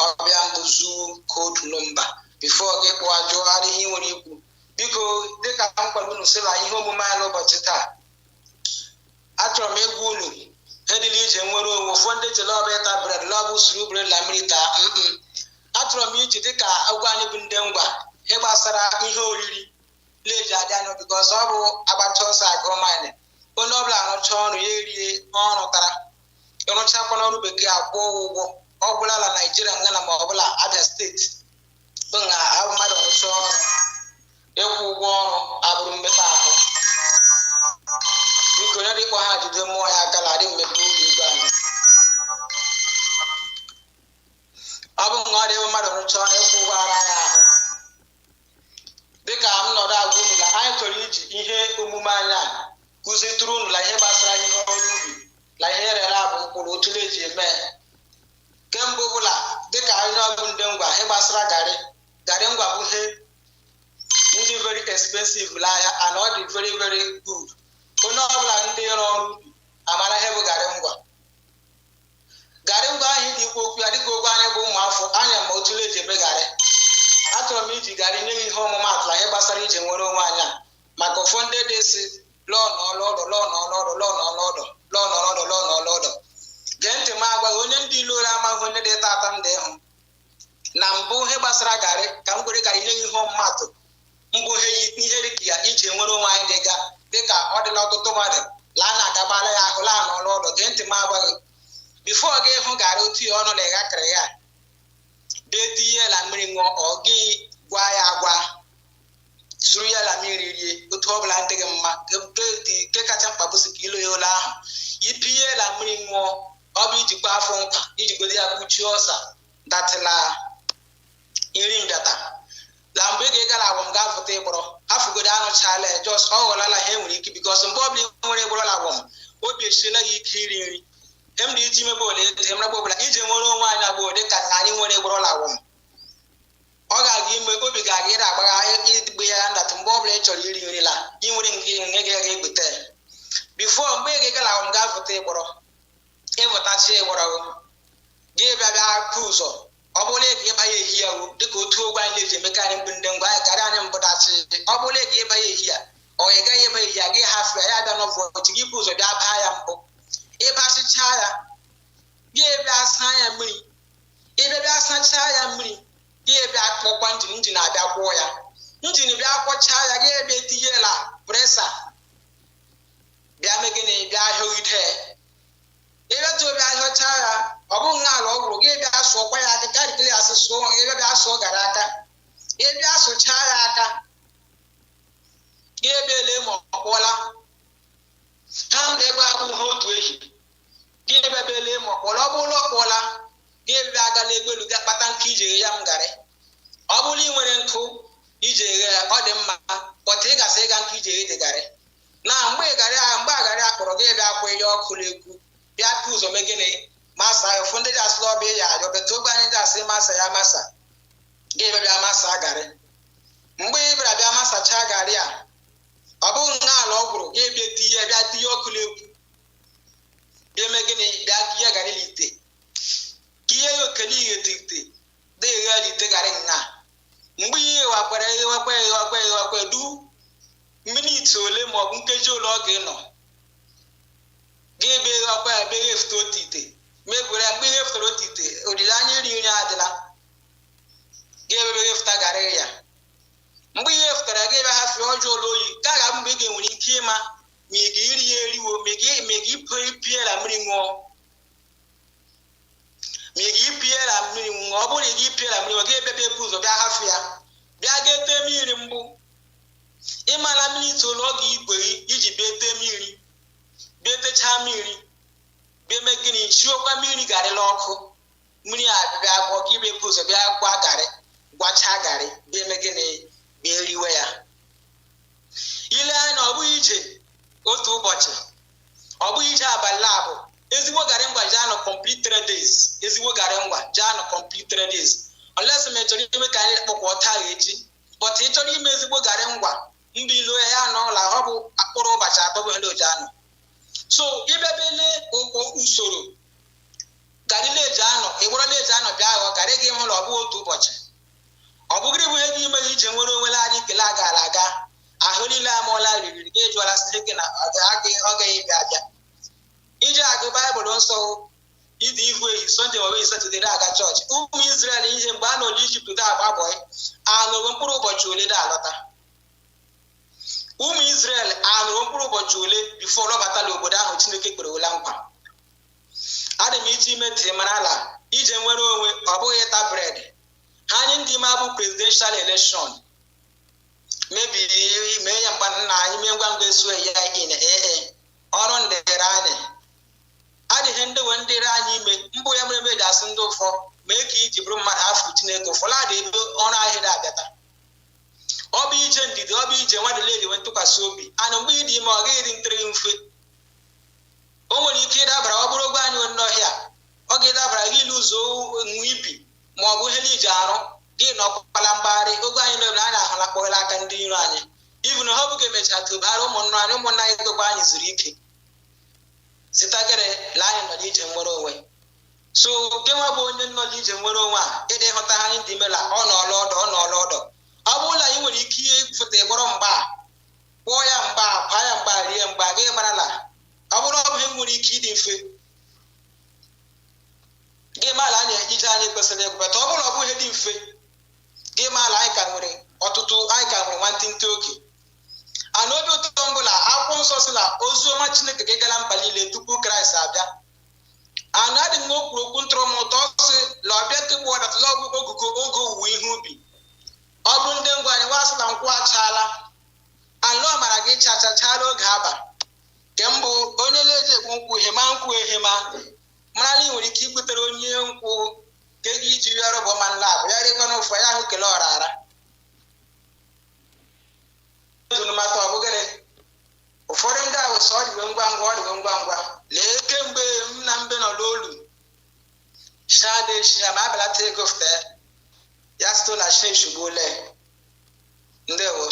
ọbịa mbụ zuu koodu nọmba bifo gị kpụọ jụgharị ihe nwere ikwu. Biko dịka m kwara unu sị na ihe omume anyị n'ụbọchị taa, achọrọ m egwu unu edịla ije nwere onwe. Ụfọdụ ndị chere ọba ịta bred lọbụ suru bred la mmiri taa achọrọ m iji dịka agwa anyị bụ ndị ngwa ihe gbasara ihe oriri leji adị anya, bikos ọ bụ agbacha ọsọ agụ mine onye ọbụla arụcha ọrụ ya erie ọrụ tara. ịrụchakwa n'ọrụ bekee akwụọ ụgwọ ọ bụla la Naịjirịa ngana ma ọ bụla Abia steeti bụ na mmadụ rụcha ọrụ ịkwụ ụgwọ ọrụ abụrụ mmepe ahụ biko onye dịkwa ha jide mmụọ ya aka na adị mmepe ụlọ igwe anyị ọ bụ na ọ dị mmadụ rụcha ọrụ ịkwụ ụgwọ ara ya ahụ dịka m nọdụ agwa unu na anyị chọrọ iji ihe omume anya kụzitụrụ unu na ihe gbasara ihe ọrụ ubi na ihe rere abụ mkpụrụ otu eji eme kemgbe ọbụla dịka onye ọbụ ndị ngwa ihe gbasara garị ngwa bụ ihe ndị very expensive n'ahịa and ọ dị very very good onye ọbụla ndị ọrụ ubi amara ihe bụ garị ngwa ahụ dị ikwu okwu ya dịka ogwe anyị bụ ụmụafọ anya ma otu eji eme garị achọrọ m iji garị nye ihe ọmụmatụ na ihe gbasara iji nwere onwe anya maka ụfọdụ ndị dị-esi lọọ n'ọlọdọ gee ntị m agwaghị onye ndị ilu ore amaghị onye dị tata ndị ịhụ na mbụ ihe gbasara garị ka m gwere garị nye ihe ọmụmatụ mbụ ihe dịka ya iji nwere onwe anyị dịga dịka ọ dị n'ọtụtụ mmadụ laa na-agagbara ya ahụ laa n'ọlọdọ gee ntị m agwaghị bifo gị ịhụ garị otu ya ọnụ na ịghakịrị ya dee tinye la mmiri ṅụọ ọ gị gwa ya agwa suru ya la mmiri rie otu ọbụla ndị gị mma nke kacha mkpa bụsị ka ilo ya ụlọ ahụ ipinye la mmiri ṅụọ ọ bụ ijikwa afọ nkwa ijigode ya kpuchie ọsa datịla iri mbịata la mgbe ị ga-egara agwọm ga-afụta ịgbọrọ afụgodo anụchala jos ọ ghọlala ha enwere ike bikọs mgbe ọbụla ị nwere ịgbọrọla agwọm obi esiela ya ike iri nri hem dị iti imebe ole hemragba ọbụla iji nwere onwe anyị agbụrụ dị ka na anyị nwere ịgbọrọla agwọm ọ ga-aga ime obi ga-aga ịra agbagha igbe ya ndatụ mgbe ọbụla ị chọrọ iri nri la ị nwere nke ga-aga egbute bifo mgbe ị ga-egara agwọm ga-afụta ịgbọrọ ịfụtachi ịgbọrọ gị bịa pụ ụzọ ọ bụla ị ga-ịba ya ehi ya dịka otu ogwe anyị na-eji emeka anyị mgbe ndị ngwa anyị karịa anyị mbụdachi ọ bụla ị ga-ịba ya ehi ya ọ ị gaghị ịba ehi ya gị hafụ ya bịa n'ọfụ otu gị pụ ụzọ bịa baa ya mbụ ịbasịchaa ya gị bịa saa ya mmiri ịbịa sachaa ya mmiri gị bịa kpọkwa njin abịa kwụọ ya njin bịa kwọchaa ya gị bịa etinyela presa bịa mee gịnị bịa hịọgide ịbịatụ bịa hịọchaa ya ọ bụ nha ala ọgwụrụ gị bịa sụọkwa ya aka karịkịrị asị sụọ bịa sụọ gara aka ịbịa sụchaa ya aka gị bịa ele ma ọ kpọla ha ndị ebe abụghị otu ehi gị ebe ele ma ọ kpọla ọ bụrụ ọkpọla gị ebe agala egbelu ga kpata nkụ iji eghe ya m garị ọ bụrụ ị nwere nkụ iji eghe ya ọ dị mma pọta ị gasị ịga nkụ iji eghe dị garị na mgbe agarị akpọrọ gị bịa kwụ ihe ọkụ na-ekwu bịa pụ ụzọ mee gịnị masa ya ụfụ ndị dị asị ọbịa ya ajọ beta ogbe anyị dị asị masa ya masa gị ebe bịa masa garị mgbe ị bịara bịa masachaa garị a ọ bụghị nha ala ọ gwụrụ gị bịa tinye ọkụ na-ekwu bịa eme gịnị bịa ihe garị n'ite ka ihe ya okele ihe ite dị eghe n'ite garị nha mgbe ihe ghewakwa du miniti ole maọbụ nkeji ole ọ ga-enọ gị ebe ghekwa ya bịa ghefute otu ite mebere ya mgbe ihe fere otu ite olileanya iri nri adịla gị ebe ghefụta garị ya mgbe ihe fụtara gị ebe ha fee ọjọọ ụlọ oyi ka ga mgbe ị ga-enwere ike ịma ma ị ga-iri ya eriwo ma ị ga-ipiela mmiri ṅụọ ọ bụrụ na ị ga-ipiela mmiri gị ebe bịa ụzọ bịa hafụ ya bịa ga-ete mmiri mbụ ịmala miniti ole ọ ga-igwe iji bịa ete mmiri bịa etechaa mmiri bịa eme gịnị chiokwa mmiri garịla ọkụ mmiri a bịa gwọ gị bịa ụzọ bịa gwa garị gwachaa garị bịa eme gịnị bịa eriwe ya ile anya ọ bụghị ije otu ụbọchị ọ bụghị ije abalị abụ ezigbo garị ngwa ji anọ complete 3 days ezigbo garị ngwa ji anọ complete 3 days unless ma chọrọ ime ka anyị kpọkwa ọta echi but ị chọrọ ime ezigbo garị ngwa mba ilo ya anọ ụlọ ọ bụ akpụrụ ụbọchị atọ bụ hele oji anọ so ibebele usoro garị leji anọ ịgbọrọ leji anọ bịa aghọ garị gị hụrụ ọ bụ otu ụbọchị ọ bụgịrị bụ ihe gị ime ije nwere onwere anyị kele agara aga ahụ niile amụọla riri gị ejụọla sileke na ọ gaghị bịa abịa iji agụ baịbụl nsọ ịdị ihu ehi sọnde maọbụ satọde na-aga chọọchị ụmụ Izrel ihe mgbe a nọ n'Ijipt da agba bọị anụrụ mkpụrụ ụbọchị ole da alọta ụmụ Izrel anụrụ mkpụrụ ụbọchị ole bifo lọbata n'obodo ahụ Chineke kwere ole nkwa adị m iji ime timarala ije nwere onwe ọ bụghị ịta bred ha anyị ndị ime abụ presidential election mebi mee ya mgba nna anyị mee ngwa ngwa esuo ya in ọrụ ndịrị anyị adịghị ndịrị anyị ime mbụ ya mere meji asị ndị ụfọ mee ka iji bụrụ mmadụ afọ Chineke ụfọdụ adị ebe ọrụ ahịrị abịata ọ bụ ije ndidi ọ bụ ije mmadụ na-enwe ntụkwasị obi ana mgbe ịdị ime ọ gaghị dị ntịrị mfe o nwere ike ịdabara ọ bụrụ ogbe anyị n'ọhịa ọ ga-edabara gị ilu ụzọ nwe ibi ma ọ bụ ihe iji arụ gị na ọkpala mgbagharị oge anyị nọbụla a na-ahụ lakpọghịla aka ndị iro anyị ibu na ha bụ ga-emecha tụbara ụmụnna anyị tokwa anyị zuru ike sitagịrị la anyị nọ n'ije nwere onwe so gị nwa bụ onye nọ n'ije nwere onwe a ịdị ịhụta ha anyị dị mela ọ nọọla ọdọ ọ bụrụ na ị nwere ike ihe foto ịgbọrọ mgba kwụọ ya mgba paa ya mgba rie mgba gị marala ọ bụrụ ọ bụghị nwere ike ịdị mfe gị maala anyị ije anyị kwesịrị ekwubata ọ bụrụ ọ bụghị dị mfe gị maala anyị ka nwere nwantịntị oge ana obi ụtọ mbụla akwụkwọ nsọ si na ozu ọma Chineke ga-egala mba niile tupu Kraịst abịa ana adị m okwu ntụrụ m ụtọ si la ọbịa kegbu ọdatala oge owuwe ihe ubi ọ bụrụ ndị ngwa anyị wasị na nkwụ achaala anụ ọmara gị chachachala oge aba kembụ onye na-eji ekwu nkwụ ehema mara na ị nwere ike igbutere onye nkwụ ka ego iji ya rọbọ ma nla abụ ya rịkwa n'ụfọ ya ahụ kele ọrara mata ọbụgịrị ụfọdụ ndị ahụ sọ ọdịwe ngwa ngwa lee kemgbe m na mbe nọ n'olu shade shia ma abịalata ego fute ya sito na shi nsogbu ole ndewo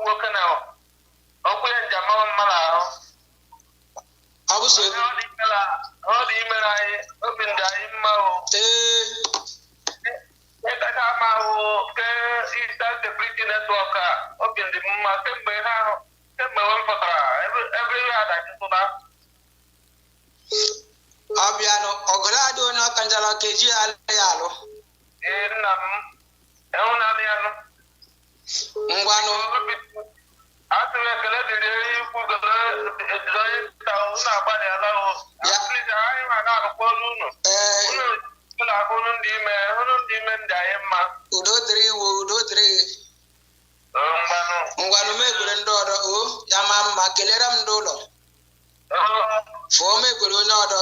nwoke na ọkụ ya njem mmanụ ahụ. Ọ bụ so. Ọ dị imere anyị obi ndị anyị mma o. Ịtacha ama ahụ ke Eastern Security Network a obi ndị mma kemgbe m pụtara ebe ihe adachi tụba. Ọbịanụ ọgụrụ adị onye ọka njala ka eji ya alụ. Nna m ịhụnanị ya nụ. Ngwanụ. Atụrụ ekele dịrị ikwu gọrọ ejiri onye nta ụnụ agbalịala o. Atụrụ anyị ma na-arụkwa ọrụ ụnụ. Ụlọ akụ ụnụ ndị ime ndị anyị mma. Udo dịrị iwu, udo dịrị gị. Ngwanụ m egbere ndị ọdọ o ya ma mma kelere m ndị ụlọ. Fụọ m egbere onye ọdọ.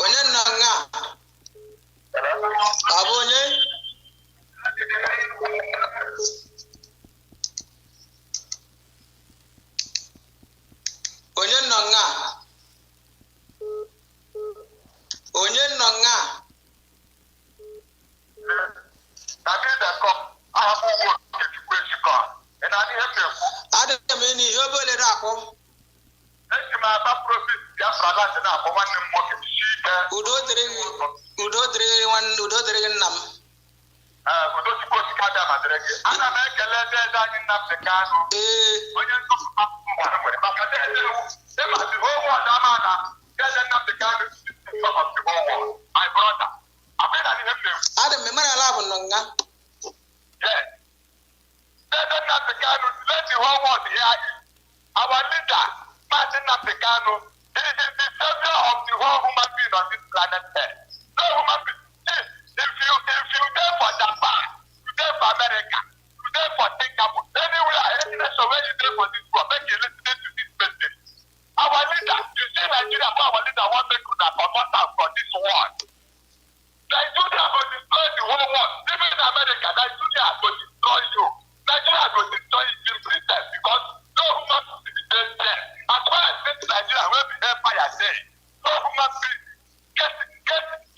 Onye nọ nga? Ọ bụ onye? Onye nọ nga? Onye nọ nga? Adịghị m enyi ihe obere na-akpọ. Udo dịrị gị nna m. Ana m ekele eze anyị Nnamdi Kanu. Onye ntụpụta nwere maka ịmazi owu ọdọ ama na eze Nnamdi Kanu my brother. Adị m mara ala bụ nọ nga. Eze Nnamdi Kanu, let the whole world hear you. Our leader, Mazi Chukwuemeka, he is the savior of the whole human being on this planet Earth. No human being. If you there for Japan, you there for America, you there for Singapore, anywhere, any nation where you there for this world, make you listening to this message. Our leader, you see Nigeria, our leader want to make us convert us from this world. Nigeria will destroy the whole world. Even in America, Nigeria will destroy you. Nigeria will destroy you in Britain because no human being is there. As far as this Nigeria will be empire there, no human being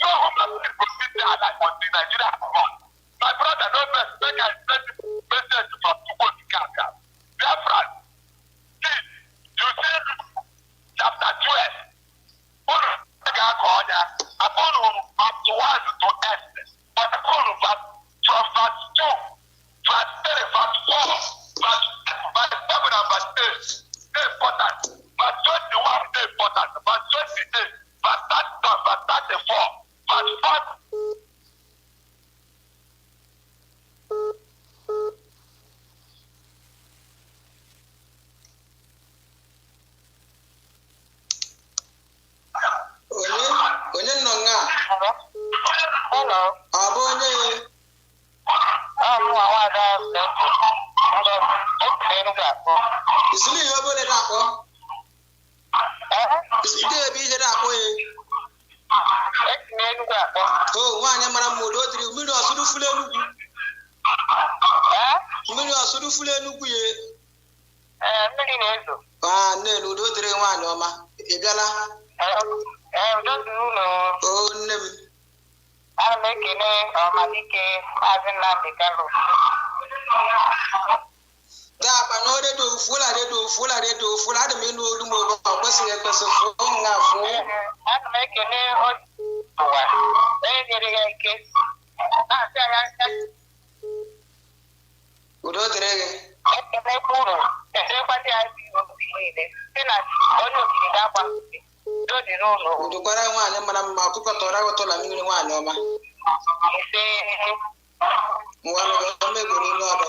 no human being will sit there like until Nigeria come. My brother, no mistake, I send message from Chukwuemeka. Biafra, see, you see chapter 12. Up to 1 to S, but from verse 2, verse 3, verse 4, verse 7 and verse 8, they're important. Verse 21, they're important. Verse 28, verse 34, verse 4. Onye nọ nga? Hello. Ọ bụ onye? Isili ihe obere na-akpọ? Isili ebe ihe na-akpọ ya? Nwaanyị mara mma udo dịrị mmiri ọsụrụ fụlụ Enugwu. Mmiri ọsụrụ fụlụ Enugwu ya? Mmiri na-ezo. Nne udo dịrị nwaanyị ọma. Ị bịala? Nne m. Ana m ekele ọmadike Mazi Nnamdi Kanu. Ga-akpa na redio fụla adị m ịnụ olu m ọ kwesịghị ekwesị fụọ nga afụ. Ana m ekele ụwa onye nyere ya ike na-asị anya udo dịrị gị. Ekele kwuru ezekwasị anyị obi niile si na onye okiri ga-agba udo dịrị ụlọ. Udokwara nwaanyị mara mma ọkụkọ tọrọ aghọtọla mmiri nwaanyị ọma. Ngwanụ ga megoro onye ọdọ.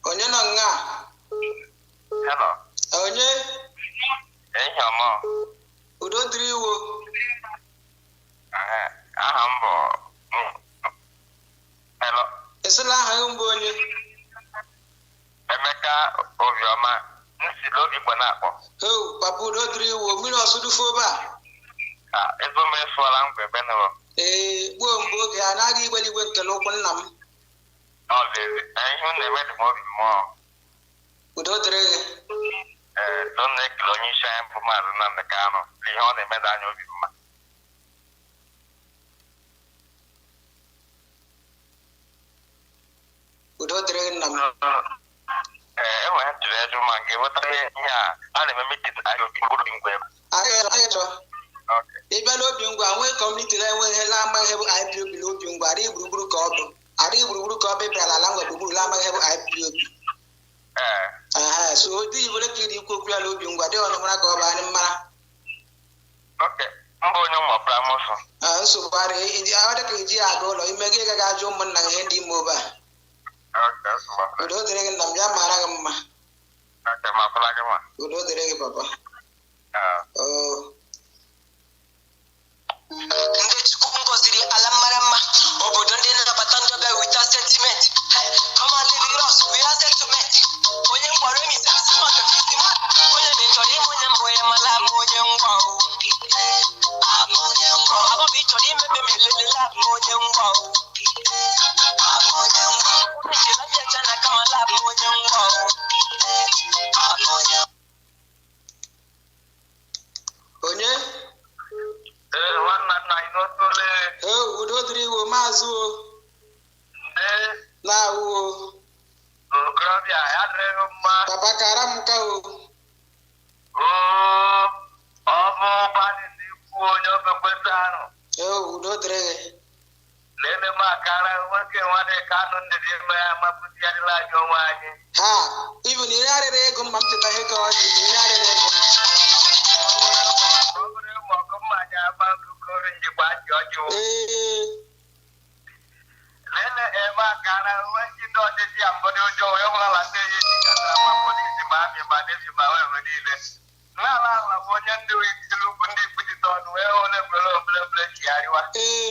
Onye nọ nga? Hello. Onye? Ehiọma. Udo dịrị iwo. Aha m bụ Hello. Esila aha gị mbụ onye? Emeka Obiọma nsi n'obi Igbo na-akpọ. Papa udo dịrị iwo mmiri ọsụdụfo ebe a? Ego m efuola ngwa ebe nụrụ. Gboo mgbe oge a na-aga igbeli igwe nkele ụkwụ nna m. Ọ dịrị ihe unu na-eme dị m obi mmụọ. Udo dịrị gị. So na-ekele onye isi anyị bụ Maazị Nnamdi Kanu ihe ọ na-emeda anyị obi mma. Udo dịrị gị nna m. Enwere ntụrụ eju ma nke wetara ihe a na-eme meeting anyị obi mkpụrụ dị ngwa ebe. Anyị chọọ. Ịbịa n'obi ngwa nwee kọmuniti na-enweghị ihe na-amaghị bụ IPOB n'obi ngwa adịghị gburugburu ka ọ bụ. Adịghị gburugburu ka ọ bụ bịara ala ngwa gburugburu na-amaghị bụ IPOB. So dị ibere ka ịdị ikwu okwu ya n'obi ngwa dị ọnụ mara ka ọ bụ anyị mara. Mba onye ụmụ pramosu. Nsogbu adịghị ọ dị ka iji ya aga ụlọ ime gị gaghị ajụ ụmụnna gị ihe ndị ime obe a. Udo dịrị gị nna m ya mara gị mma. Udo dịrị gị papa. Ndị Chukwu ngọziri ala mara mma obodo ndị na-anabata ndị ọbịa wita sentiment come and live with us we are sentiment onye mkpọrọ emisa onye na-echọrọ ime onye mbụ onye mala abụ onye ngwa abụbụ ịchọrọ imebe m elelela abụ onye ngwa echela nyecha na kamala abụ onye ngwa onye udo dịrị iwo maazị o na-ahụ papa kara m ka udo dịrị gị ha ibu na ihe arịrị ego mma m cheta ihe ka ọ dị na ihe arịrị ego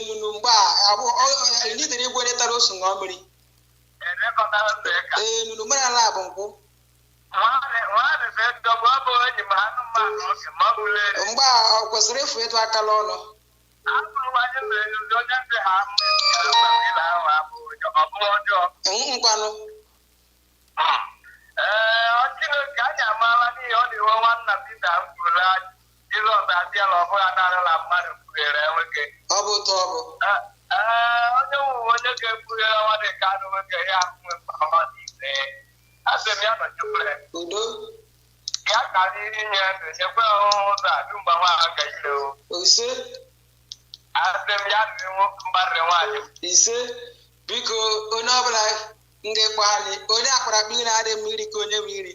nunu mgbe a nidere igwe letara osu ṅụọ mmiri nunu mere ala bụ nkwụ mgbe a ọ kwesịrị ịfụ etu akala ọnụ nkwanụ ọ bụ ụtọ ọ bụ onye nwụrụ onye ga-ekpughere nwadị ka anụ nwoke ya asị m ya nọchikwere udo ya karị inye ndụ nyekwe ụzọ adị mgbe nwaanyị gaire ise asị m ya dị nwoke mmadụ nwaanyị ise biko onye ọbụla ndị kpọ anyị onye akpara mmiri na-adị mmiri ka onye mmiri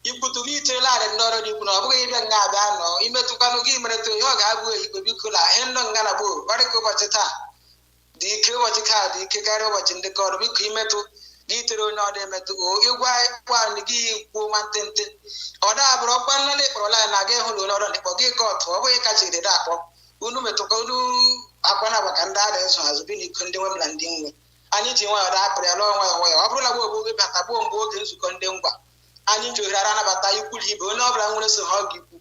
ikwutu gị iterela adị ndị ọrụ dị ikwu na ọ bụghị ịbịa nga abịa nọ imetụkwanụ gị mereta onye ọ ga-abụ ehikwe biko na ihe ndọ nga na gboo ọ dị ka ụbọchị taa dị ike ụbọchị ka dị ike karịa ụbọchị ndị ka ọrụ biko imetụ gị tere onye ọ dị emetụ ịgwa anyị gị kwuo nwantịntị ọ da-abụrụ ọkwa nnọla ịkpọrọla ya na aga ịhụla onye ọrụ dịkpọ gị ka ọtụ ọ bụghị kacha idede akpọ unu metụkwa unu akwa na maka ndị ada ịzụ azụ bi na iko ndị nwe m na ndị nwe anyị ji nwayọ dapụrụ ya lụọ nwayọ nwayọ ọ bụrụla gboo oge bata gboo mgbe oge nzukọ ndị ngwa anyị ji ohere ara anabata ikwulu ibe onye ọbụla nwere so ha ọ ga-ikwu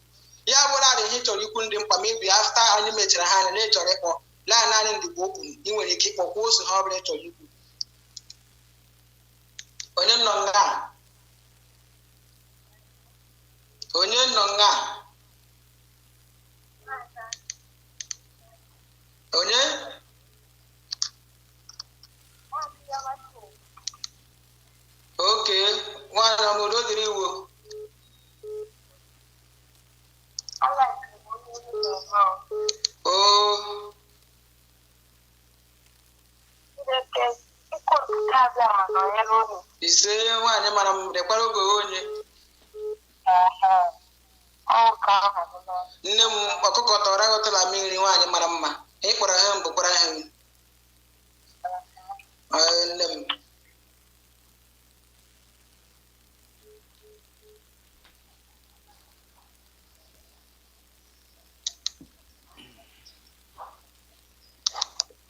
ya bụla dị ihe chọrọ ikwu ndị mkpa mebi afta anyị mechara ha anyị na-echọrọ ịkpọ lee naanị ndị bụ okwu ị nwere ike ịkpọkwa ose ha ọbụla ịchọrọ ikwu onye nọ nga onye nọ nga onye oke nwaanyị ọmụdo dịrị iwo ise nwaanyị mara m dekwara oge onye nne m ọkụkọ tọrọ aghọtala mmiri nwaanyị mara mma ịkpọrọ ha mbụ kwara ha nne m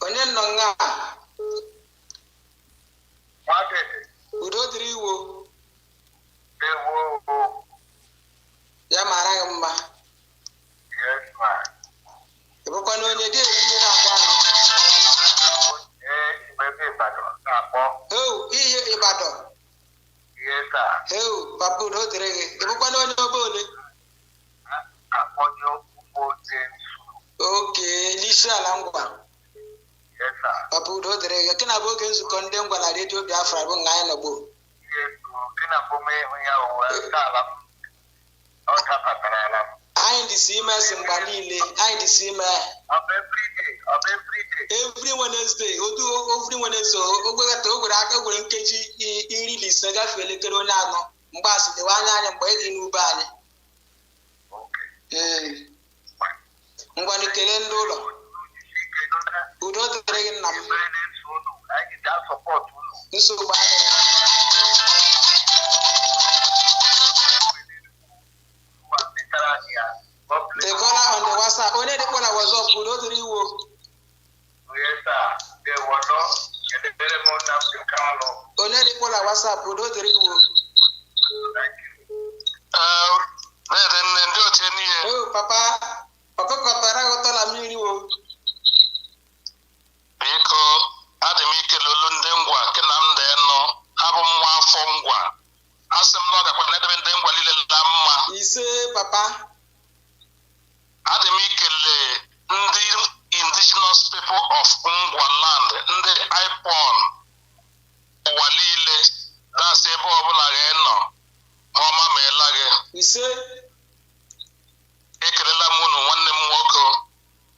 onye nọ nga udo dịrị iwo ya mara gị mma ị bụkwa na onye dị eri ihe na-akwa ahụ Heu, papa udo dịrị gị. Ị bụkwa na onye ọba ole? Oke, n'isi ala Ngwa. Papa udo dịrị gị. Gị na bụ oge nzukọ ndị Ngwa na redio Biafra bụ nga anyị nọgbo. Anyị dị si ime si mgba niile. Anyị dị si ime. Every Wednesday, every Wednesday, o gwere nkeji 15 gafee elekere onye anọ. Mgbe asị dịwa anyị mgbe ịdị n'ube anyị. Ngwanụ kelee ndị ụlọ. Udo dịrị gị nna m. Nsogbu adịghị. Degola on the WhatsApp. Onye dịkwa na WhatsApp udo dịrị iwo. Onye dịkwa na WhatsApp udo dịrị iwo. Oh, papa raghọtala mmiri wo. Biko, adị m ikele olu ndị Ngwa nke na m nọ abụ m nwa afọ Ngwa. Asị m na ọ gakwa n'edebe ndị Ngwa niile la mma. Ise papa. Adị m ikele ndị indigenous people of Ngwa land, ndị Ipob ụwa niile dasị ebe ọbụla gị nọ ọma ma ịla gị. Ise. Ekelela m unu nwanne m nwoke.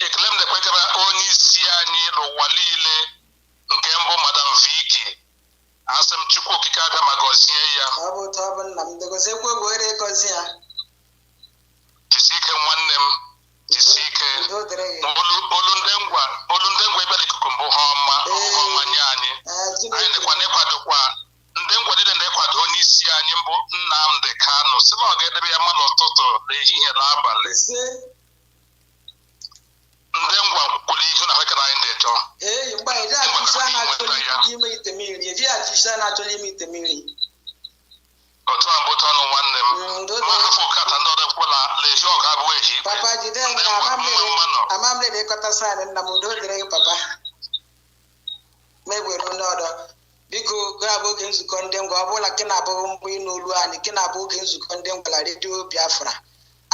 Ekele m na-ekwegara onye isi anyị n'ụwa niile nke mbụ Madam Viki. Asị m Chukwu okike aga ma gọzie ya. Ọ bụ ụtọ bụ nna m degozekwa bụ ere gọzie ya. Jisi ike nwanne m. Jisi ike. Olu ndị Ngwa ebe ikuku mbụ ha ọma nye anyị. Anyị dịkwa n'ịkwadokwa ndị Ngwa niile na-ịkwado onye isi anyị mbụ Nnamdi Kanu sị na ọ ga-edebe ya mmadụ ụtụtụ n'ehihie n'abalị. Ndị Ngwa kwuru ihu na hekara anyị na-echọ. Mgbe eji achịcha na-achọrọ ime itemiri, eji achịcha na-achọrọ ime itemiri. Otu a bụ otu ọnụ nwanne m. Ma hafụ kata ndị ọrụ ekwela lehi ọga bụ ehi. Papa jide na amamlede ịkọta saịrị nna m udo dịrị gị papa. Megwere onye ọdọ. Biko gaa bụ oge nzukọ ndị Ngwa ọ bụla ke na-abụghị mgbụ ịnụ olu anyị ke na-abụ oge nzukọ ndị Ngwa na redio Biafra.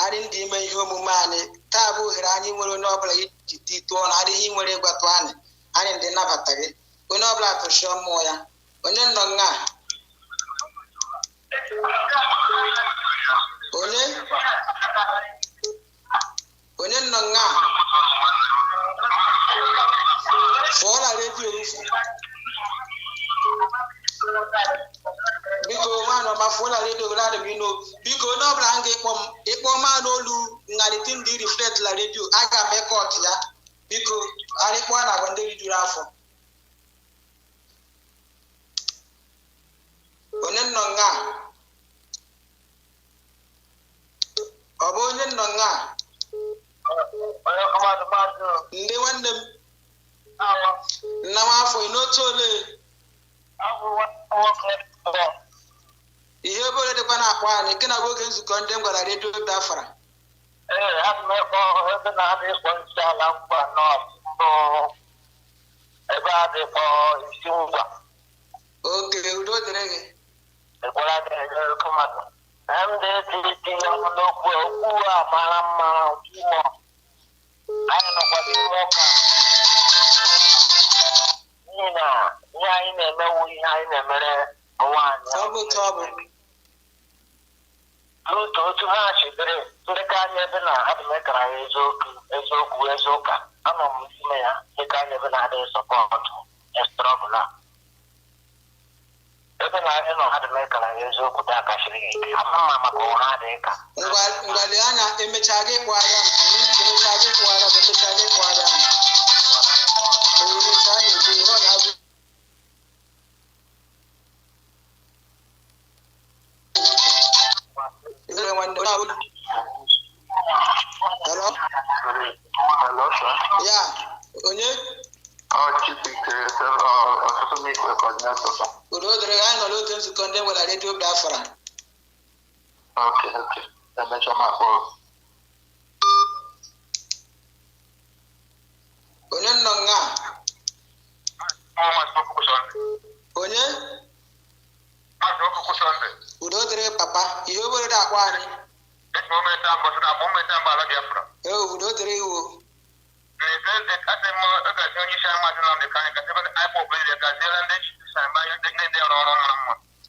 Adị ndị ime ihe omume anyị taa bụ ohere anyị nwere onye ọbụla iji titụọ na adịghị nwere ịgwatụ anyị ndị nabata gị onye ọbụla tụchie mmụọ ya onye nọ nga onye nọ nga fụọ na redio ufu biko nwaanyị ọma fụọ na redio gladị m ino biko onye ọbụla m ga-ịkpọ ma n'olu ngarịtị ndị reflect na redio aga m ekọt ya biko arịkpọ na agwa ndị rijuru afọ onye nọ nga ọ bụ onye nọ nga ndị nwanne m nna m afọ n'otu ole ihe obere dịkwa na-akpọ anyị nke na bụ oge nzukọ ndị Ngwa na redio Biafra abụ m ịkpọ ebe na-adị ịkpọ isi ala Ngwa n'ọbụ ebe a dịkpọ isi Ngwa. Oke, udo dịrị gị. Ekwela dịrị gị mmadụ. Na m na-etinye ọnụ n'okwu a mara mma ụmụ anyị nọkwa n'ime ụka n'ihi na ihe anyị na-emewu ihe anyị na-emere onwe anyị. Otu ha chidere ndị ka anyị ebe na adịmekara ya eziokwu anọ m n'ime ya dịka anyị ebe na-adịghị sọpọtụ estrọbụla ebe na anyị nọ adịmekara ya eziokwu dị akachiri ya ike ama mma maka ụra adịghị ka ngwale anya emechaa gị kpụgharịa m Hello, sir. Yeah, onye? Udo dịrị anyị nọ n'oge nzukọ ndị Ngwa na redio Biafra. Okay. Emecha ma akpọ. Onye nọ nga? Onye? Udo anyị. This moment I'm going to moment I'm going to Biafra. Udo dịrị iwu.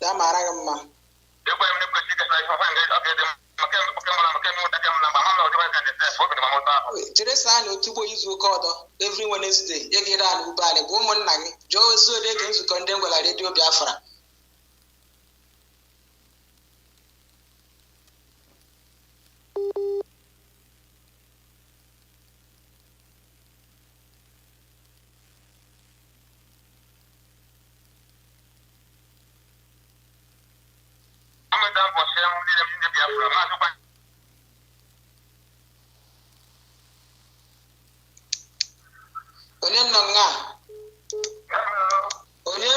Ya mara gị mma. Chere saa na otu ugbo izu ụka ọdọ every Wednesday egere anyị ụgbọala bụ ụmụnna gị jụọ esi ode ege nzukọ ndị ngwala redio Biafra. Onye nọ nga? Onye?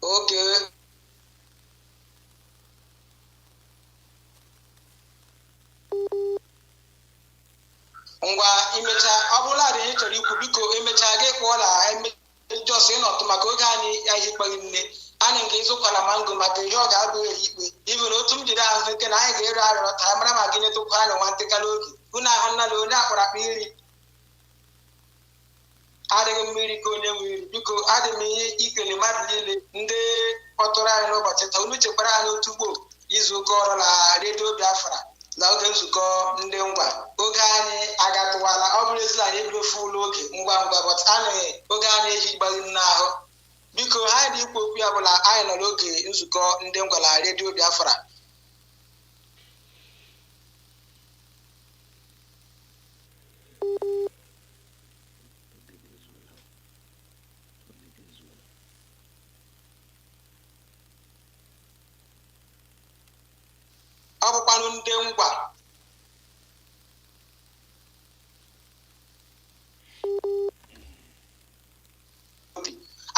Okay. Ngwa imecha ọ bụla dị ihe chọrọ ikwu biko emechaa gị kpọọ na jos ịnọtụ maka oge anyị ihe kpaghị nne anyị nke ịzụkwala mango maka ihe ọ ga-abụ ya ikpe ibu na otu m jiri ahụ nke na anyị ga-ere arịrọ ta mara ma gị nyetụkwa anyị nwa ntịkala oge unu ahụ nnala onye akpara akpa iri adịghị mmiri ka onye nwe iri biko adị m ihe ikele mmadụ niile ndị kpọtụrụ anyị n'ụbọchị taa unu chekwara anyị otu ugbo izu ụka ọrụ na redio Biafra na oge nzukọ ndị ngwa oge anyị agatụwala ọ bụrụ ezi anyị ebidofu ụlọ oge ngwa ngwa but anyị oge anyị eji gbaghị n'ahụ biko ha dị ikwu okwu ya bụla anyị nọ n'oge nzukọ ndị ngwa na redio Biafra. Ọ bụkwanụ ndị ngwa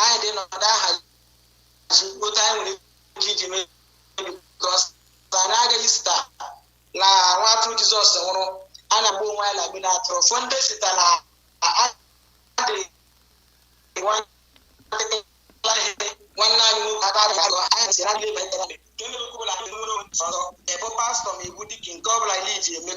anyị dị n'ọdụ ahazi otu anyị nwere ike iji mee bikos anyị agaghị sita na nwa atụrụ Jizọs nwụrụ a na-agba onwe anyị na mmiri atụrụ fọ ndị sita na adịghị nwanne anyị nwoke adịghị anyị si na ndị ebe ndara ebe pastọ ma egwu dịka nke ọbụla ile iji eme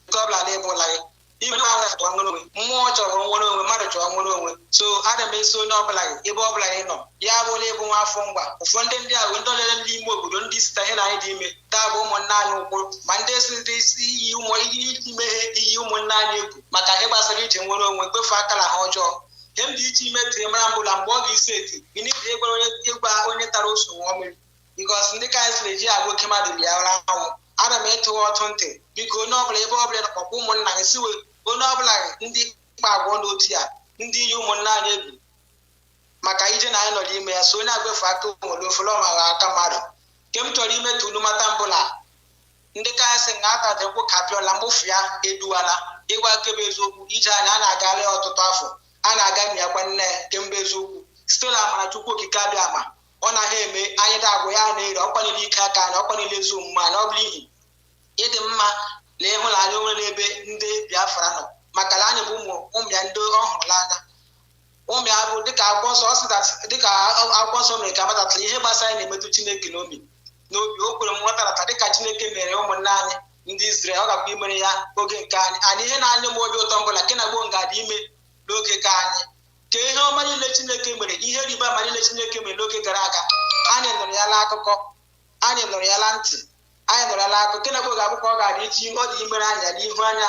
nke ọbụla na-ebụla gị ibe ahụ chọrọ nwere onwe mmụọ chọrọ nwere onwe mmadụ chọrọ nwere onwe so ada m esi onye ọbụla gị ebe ọbụla gị nọ ya bụla ịbụ nwa afọ ngwa ụfọdụ ndị ahụ ndị olele ndị ime obodo ndị site ihe na anyị dị ime taa bụ ụmụnne anyị ụkwụ ma ndị si isi imeghe iyi ụmụnne anyị egwu maka ihe gbasara iji nwere onwe kpefu akala ha ọjọọ ihe m dị iche ime tiri mara mbụla mgbe ọ ga-isi eti gịnị ịgwa onye tara osu ṅụọ mmiri bikos ndị ka anyị siri eji agwa oke mmadụ bịa ụra anwụ ana m etụwa ọtụ ntị biko onye ọbụla ebe ọbụla nọkpọkwa ụmụnna gị siwe onye ọbụla ndị mkpa agwọ n'otu ya ndị iyi ụmụnna anyị egwu maka ije na anyị nọ n'ime ya so onye agwefu aka nwere ofere ọmagha aka mmadụ nke m chọrọ ime tunu mata mbụla ndị ka anyị sị nga atadị nkwụ ka pịọla mgbofu ya eduwala ịgwa nkebe eziokwu ije anyị a na-agala ya ọtụtụ afọ a na-aga mịakwa nne ya kemgbe eziokwu site na amara Chukwu okike abịa ama ọ naghị eme anyị da-agwụ ya na-ere ọkwanile ike aka anyị ọkwanile ezi omume anyị ọ bụla ihi ịdị mma na ịhụnanya onwe n'ebe ndị Biafra nọ maka na anyị bụ ụmụ ya ndị ọhụrụ anya ụmụ ya bụ dịka akwụkwọ nsọ mere ka matatara ihe gbasara anyị na-emetụ Chineke n'obi o kwere m nwetarata dịka Chineke mere ụmụnne anyị ndị Izrel ọ gakwa imere ya oge nke anyị ihe na-anya m obi ụtọ mbụla nke na gboo ngadị ime n'oge ka anyị ka ihe ọma niile Chineke mere ihe riba ama niile Chineke mere n'oge gara aga anyị nụrụ ya n'akụkọ anyị nụrụ ya na ntị anyị nụrụ ya n'akụkọ nke na-egbo ga-abụkwa ọ ga-adị iji ọ dị imere anya n'ihu anya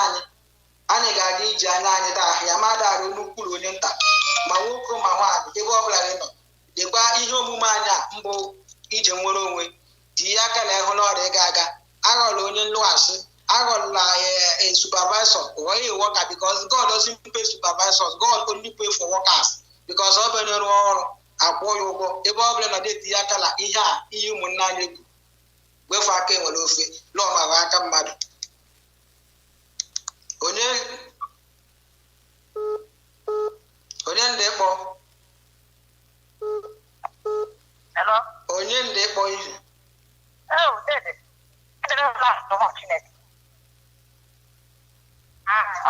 anyị ga-aga iji anya anyị daa ahụ ya ma daara onye ukwuru onye nta ma nwoke ma nwaanyị ebe ọbụla gị nọ dịkwa ihe omume anyị a mbụ ije nwere onwe tinye aka na ịhụ na ọrịa ga-aga aghọla onye nlụghachi aghọla a supervisor or a worker because God doesn't pay supervisors, God only pay for workers because ọ bụ onye rụọ ọrụ akwụọ ya ụgwọ ebe ọ bụla nọdụ etinye aka na ihe a ihe ụmụnne anyị egwu gwefe aka enwere ofe lụọ ma aka mmadụ onye ndị kpọ onye ndị kpọ ihe dede edere last ụmụ Chineke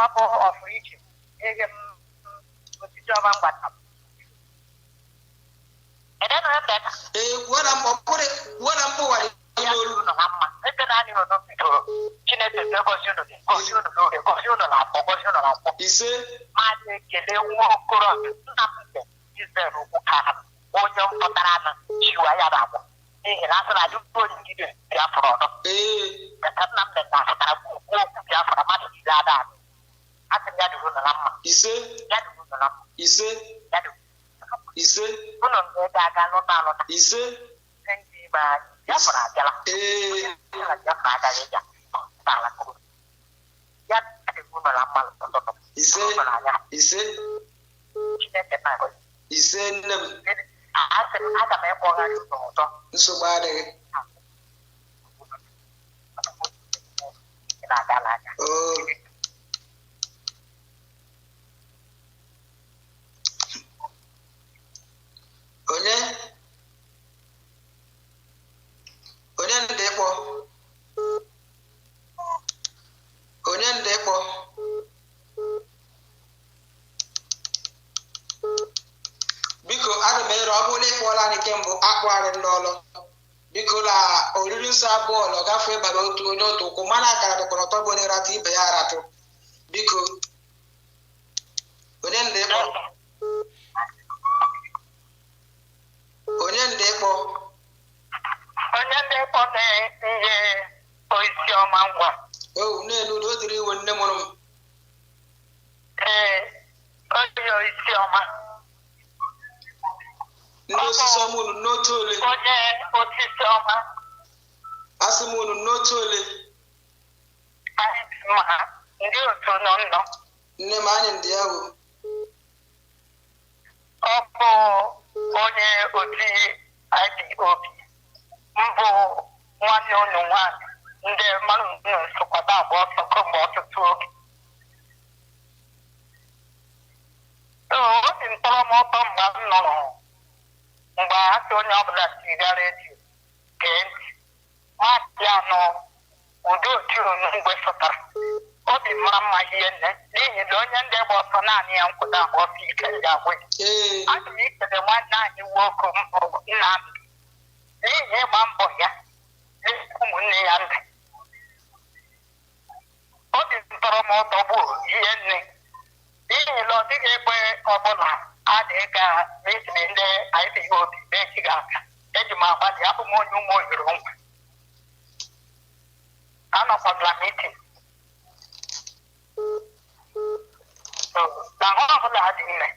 ọ bụ ọfụ iche ege m otiti ọma mgbata edere mbeka gwara m ọpụrụ gwara m pụwara n'olu nọ na mma ebe na anyị nọ bidoro Chineke gosi unu n'oge gosi unu na afọ gosi unu na afọ ise maazị ekele nwa okorobịa Nnamdi Israel ugwu ka onye mpụtara na chiwa ya na agbụ n'ihi na asịrị adị onye ngide Biafra ọdọ kata Nnamdi na-afụtara okwu Biafra mmadụ jiri ada adị asị m ya dịrị unu na mma ise ya dịrị unu na mma ise ya dịrị ise unu ga-ega aga lụta alụta ise ndị Igbo anyị Biafra abịala Biafra agaghị ịga ala kwuru ya dịrị unu na mma ụtụtụ ise ise Chineke na-agọzi ise nne m asị m aga m ịkpọgharị ụzọ ọzọ nsogbu adịghị na-aga n'anya onye ndị kpọ biko ana m ere ọ bụrụ ịkpọla anyị kemgbe akpụgharị n'ọlụ biko la oriri nsọ abụọ ọlọ gafee bara otu onye otu ụkwụ mana akara dịkwara ọtọ bụ onye ratụ ibe ya aratụ biko onye ndị kpọ onye ndị kpọ na-ihe oisi ọma ngwa n'elu o dịrị iwe nne mụrụ m onye oisi ọma ndị osisi ọma unu n'otu ole onye osisi ọma asị m unu n'otu ole ma ndị otu nọ nne m anyị ndị ahụ ọ bụ onye oti Ipob mbụ nwanne unu nwaanyị ndị mmadụ nsokwado abụọ sọkọ mgbe ọtụtụ oge obi ntọrọ m ụtọ mgbe m nọrọ mgbe asị onye ọbụla tiri redio gee ntị maazị anọ ụdị otu mgbe sụtara obi mara mma ihe nne n'ihi na onye ndị gba ọsọ naanị ya nkwụda agba ọsọ ike ga-agwụ aga m ikele nwanne anyị nwoke mbụ Nnamdi n'ihi ịgba mbọ ya ụmụnne ya ndị obi ntọrọ m ụtọ bụ ihe nne n'ihi na ọ dịghị ekpe ọbụla a na-ịga n'etiri ndị Ipob echi ga-aka eji m agbalị abụ m onye ụmụ oyiri ngwa anọkwala mitin na ahụ ọbụla dị ime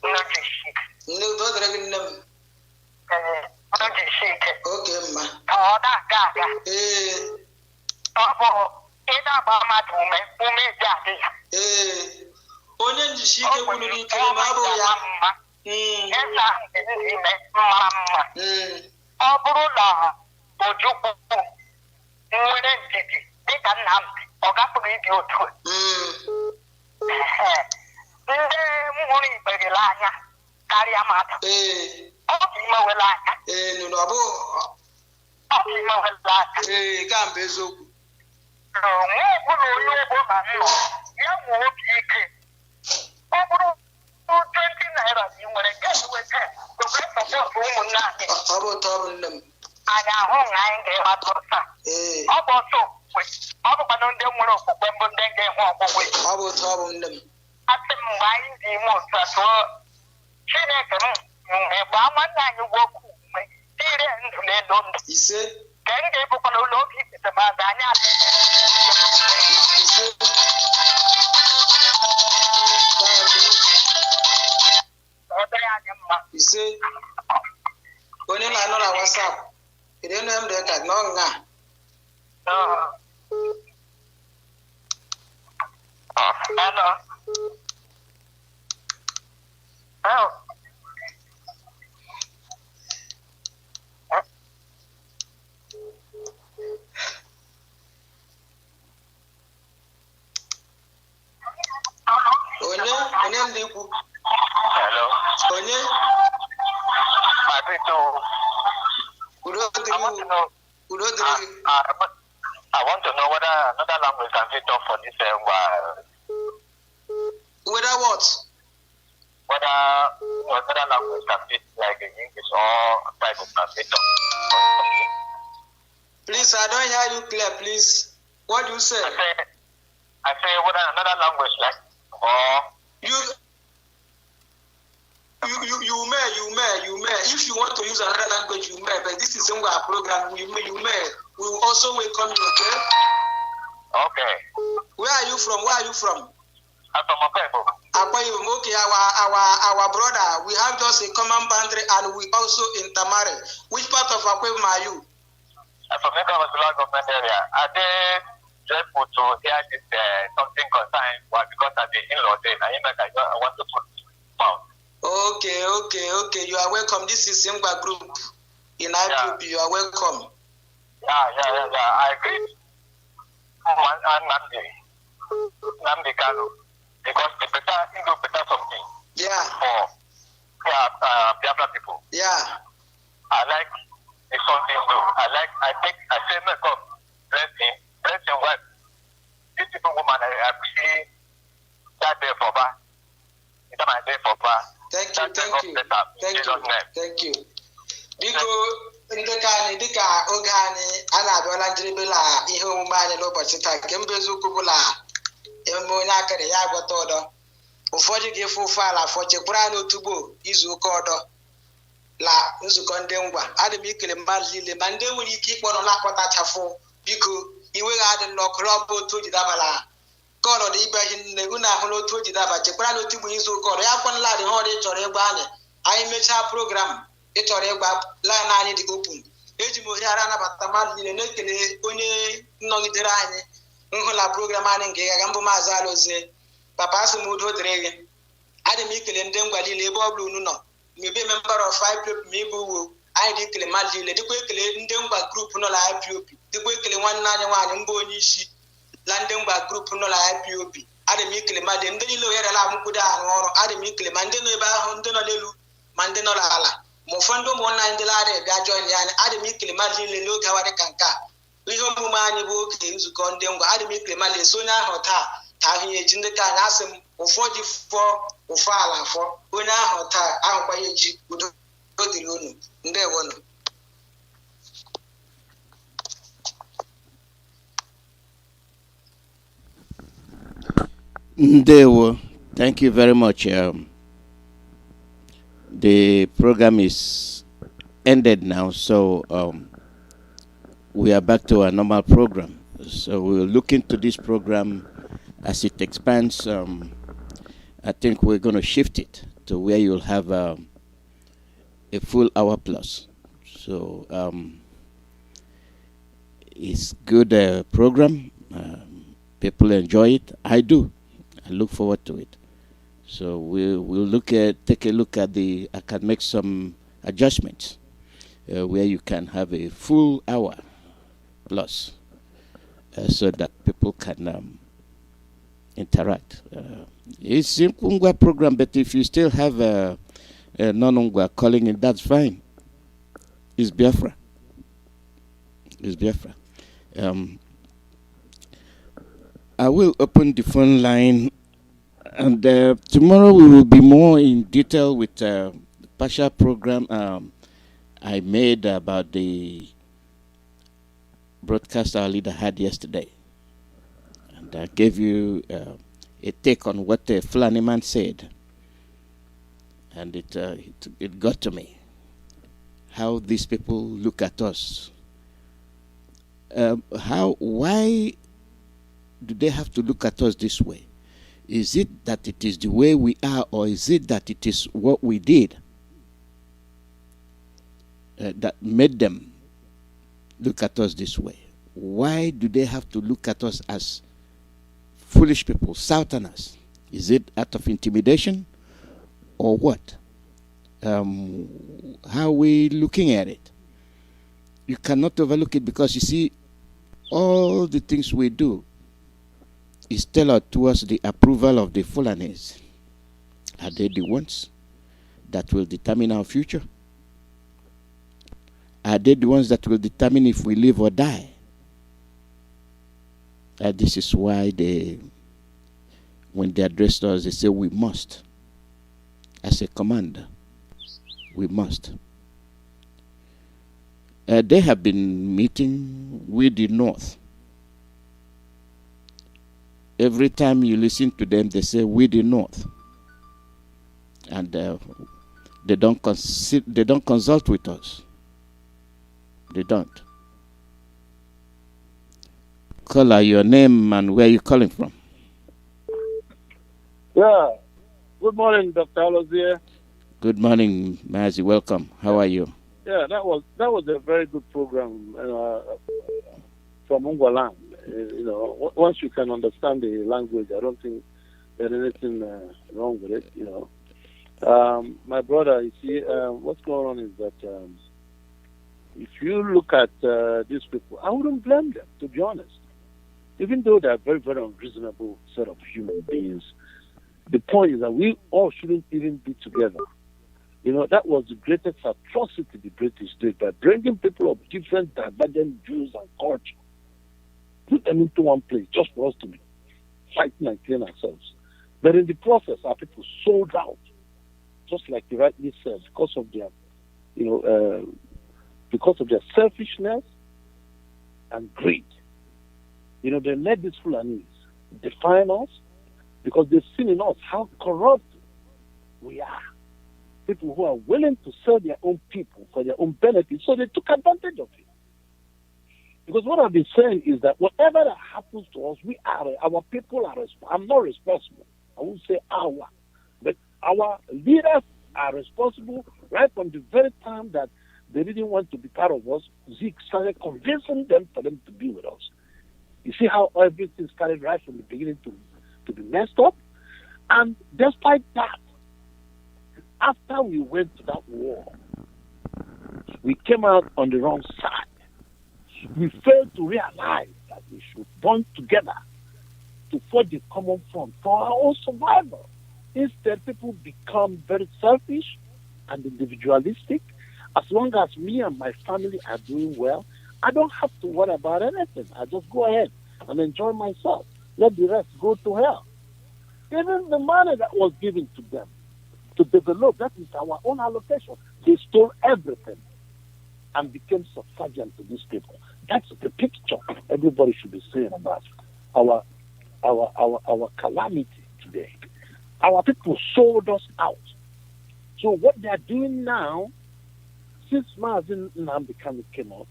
nnojisi nne udo dịrị gị nne m nnojisi ike oge mma ka ọ na-aga aga ọ bụ ịna agba mmadụ ume ji adị ya onye njisi ike kwuru ike ma ọ bụ ya mma ịsa ndị ime mara mma ọ bụrụ na Ojukwu nwere ndidi dịka Nnamdi ọ gapụrụ ịdị otu ndị hụrụ ikperele anya karịa mmadụ ọ bụ imewela anya ọ bụ imewela anya ka mbụ eziokwu nwa ọbụla onye ugbo na nnọ ya nwee obi ike ọ bụrụ 20 naira na ị nwere nke weta dobe sọpọtụ ụmụnne anyị ọ bụ ụtọ ọ bụ nne m anyị ahụ na anyị ga-ịgbata ọsa ọ bụ ọsọ okwukwe ọ bụkwana ndị nwere okwukwe mbụ ndị ga-enwe ọgwụgwe ọ bụ ụtọ ọ bụ nne m asị m mgbe anyị dị ime otu a tụọ Chineke m mgbe nwanne anyị nwoke ume ire ndụ n'elu ndụ ise ka m ga-ebụkwana ụlọ oge ikpete ma ga anyị ala ise obere anyị mma ise onye na-anọ na WhatsApp kedu onye m dị ka nọ nga hello onye ndị ikwu hello onye Mazi I want to know. I want to know whether another language can fit up for this. Whether what? Whether another language can fit like English or Bible can fit up. Please, I don't hear you clear. Please, what do you say? I say whether another language like or you may. If you want to use another language, you may. But this is in our program. You may. We will also welcome you. Okay. Okay. Where are you from? I'm from Ipob. Okay, our brother. We have just a common boundary, and we also intermarry. Which part of Ipob are you? I'm from the government area. Are they dreadful to hear this something concerned? Well, because I'm the in-law there, I want to put pound. Okay. You are welcome. This is Simba Group in IPP. You are welcome. Yeah. I agree. NNAMDI Kanu, because the better something. Yeah. For Biafra people. Yeah. I like the something do. I say make up, bless him well. This people woman I see that day for her. It's my day for her. Thank you. Biko ndị ka anyị dịka oge anyị a na-abịala njirimela ihe omume anyị n'ụbọchị taa nke mbụ eziokwu bụla emume onye akịrị ya agwọta ọdọ ụfọdụ ga-efe ofe ala afọ chekwara n'otugbo izu ụka ọdọ la nzukọ ndị ngwa adị m ikele mmadụ niile ma ndị nwere ike ịkpọrọ na-akpọtachafụ biko iwe ga adị n'ọkụrụ ọbụ otu o ji dabala ka ọnọdụ ibe ihe nne unu ahụ n'otu o ji daba chekwara n'otugbo izu ụka ọdọ ya kwanala adị ha ọrụ ịchọrọ ịgba anyị mechaa program ịchọrọ ịgba line anyị dị open eji m ohere anabata mmadụ niile na-ekele onye nnọgidere anyị nhụla program anyị nke gaga mbụ Mazi Alozie papa asị m udo dịrị gị adị m ikele ndị ngwa niile ebe ọ bụla unu nọ mebe member of IPOB ma ịbụ uwo anyị dị ikele mmadụ niile dịkwa ekele ndị ngwa grup nọ na IPOB dịkwa ekele nwanne anyị nwaanyị mbụ onye isi la ndị ngwa grup nọ na IPOB adị m ikele mmadụ ndị niile ohere ala amụkwudo arụ ọrụ adị m ikele ma ndị nọ ebe ahụ ndị nọ n'elu ma ndị nọ n'ala ma ụfọdụ ụmụnna anyị ndị lara bịa join anyị adị m ikele mmadụ niile n'oge awa dị ka nke a ihe omume anyị bụ oge nzukọ ndị ngwa adị m ikele mmadụ esi onye ahụ taa ahụ ya eji ndị ka anyị asị m ụfọdụ fọ ụfọ ala afọ onye ahụ taa ahụkwa ya eji udo dịrị unu ndewonu. Ndewo, thank you very much. The program is ended now, so we are back to our normal program. So we'll look into this program as it expands. I think we're going to shift it to where you'll have a full hour plus. So it's good program. People enjoy it. I do. I look forward to it. So we'll take a look at I can make some adjustments where you can have a full hour plus so that people can interact. It's a Ungwa program, but if you still have a non-Ungwa calling it, that's fine. It's Biafra. I will open the phone line, and tomorrow we will be more in detail with the partial program I made about the broadcast our leader had yesterday. And I gave you a take on what the Fulani man said. And it got to me, how these people look at us. Why do they have to look at us this way? Is it that it is the way we are, or is it that it is what we did that made them look at us this way? Why do they have to look at us as foolish people, Southerners? Is it out of intimidation or what? How are we looking at it? You cannot overlook it, because you see, all the things we do is tailored towards the approval of the Fulanis. Are they the ones that will determine our future? Are they the ones that will determine if we live or die? This is why when they address us, they say we must. As a commander, we must. They have been meeting with the North. Every time you listen to them, they say we the North, and they don't consult with us. They don't. Caller, your name and where you calling from? Yeah. Good morning, Dr. Alozie. Good morning, Mazi. Welcome. How are you? Yeah, that was a very good program from Ungwalan. Once you can understand the language, I don't think there's anything wrong with it. My brother, you see, what's going on is that if you look at these people, I wouldn't blame them, to be honest. Even though they're very, very unreasonable set of human beings, the point is that we all shouldn't even be together. That was the greatest atrocity the British did by bringing people of different divergent views and culture, put them into one place just for us to be fighting and killing ourselves. But in the process, our people sold out, just like you rightly said, because of their, because of their selfishness and greed. They let these Fulanis define us because they've seen in us how corrupt we are. People who are willing to sell their own people for their own benefit, so they took advantage of it. Because what I've been saying is that whatever that happens to us, our people are responsible. I'm not responsible. I won't say our, but our leaders are responsible right from the very time that they didn't want to be part of us. Zeke started convincing them for them to be with us. You see how everything started right from the beginning to be messed up? And despite that, after we went to that war, we came out on the wrong side. We failed to realize that we should bond together to forge a common front for our own survival. Instead, people become very selfish and individualistic. As long as me and my family are doing well, I don't have to worry about anything. I just go ahead and enjoy myself. Let the rest go to hell. Even the money that was given to them to develop, that is our own allocation. They stole everything and became subservient to these people. That's the picture everybody should be saying about our calamity today. Our people sold us out. So what they are doing now, since Mazi NNAMDI'S came up,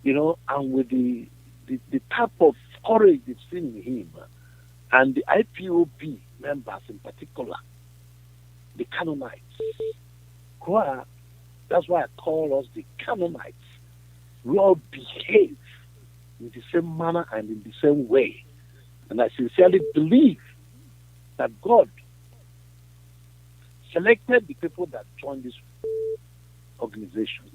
and with the type of courage they've seen in him, and the IPOB members in particular, the Canaanites, that's why I call us the Canaanites. We all behave in the same manner and in the same way. And I sincerely believe that God selected the people that joined this organization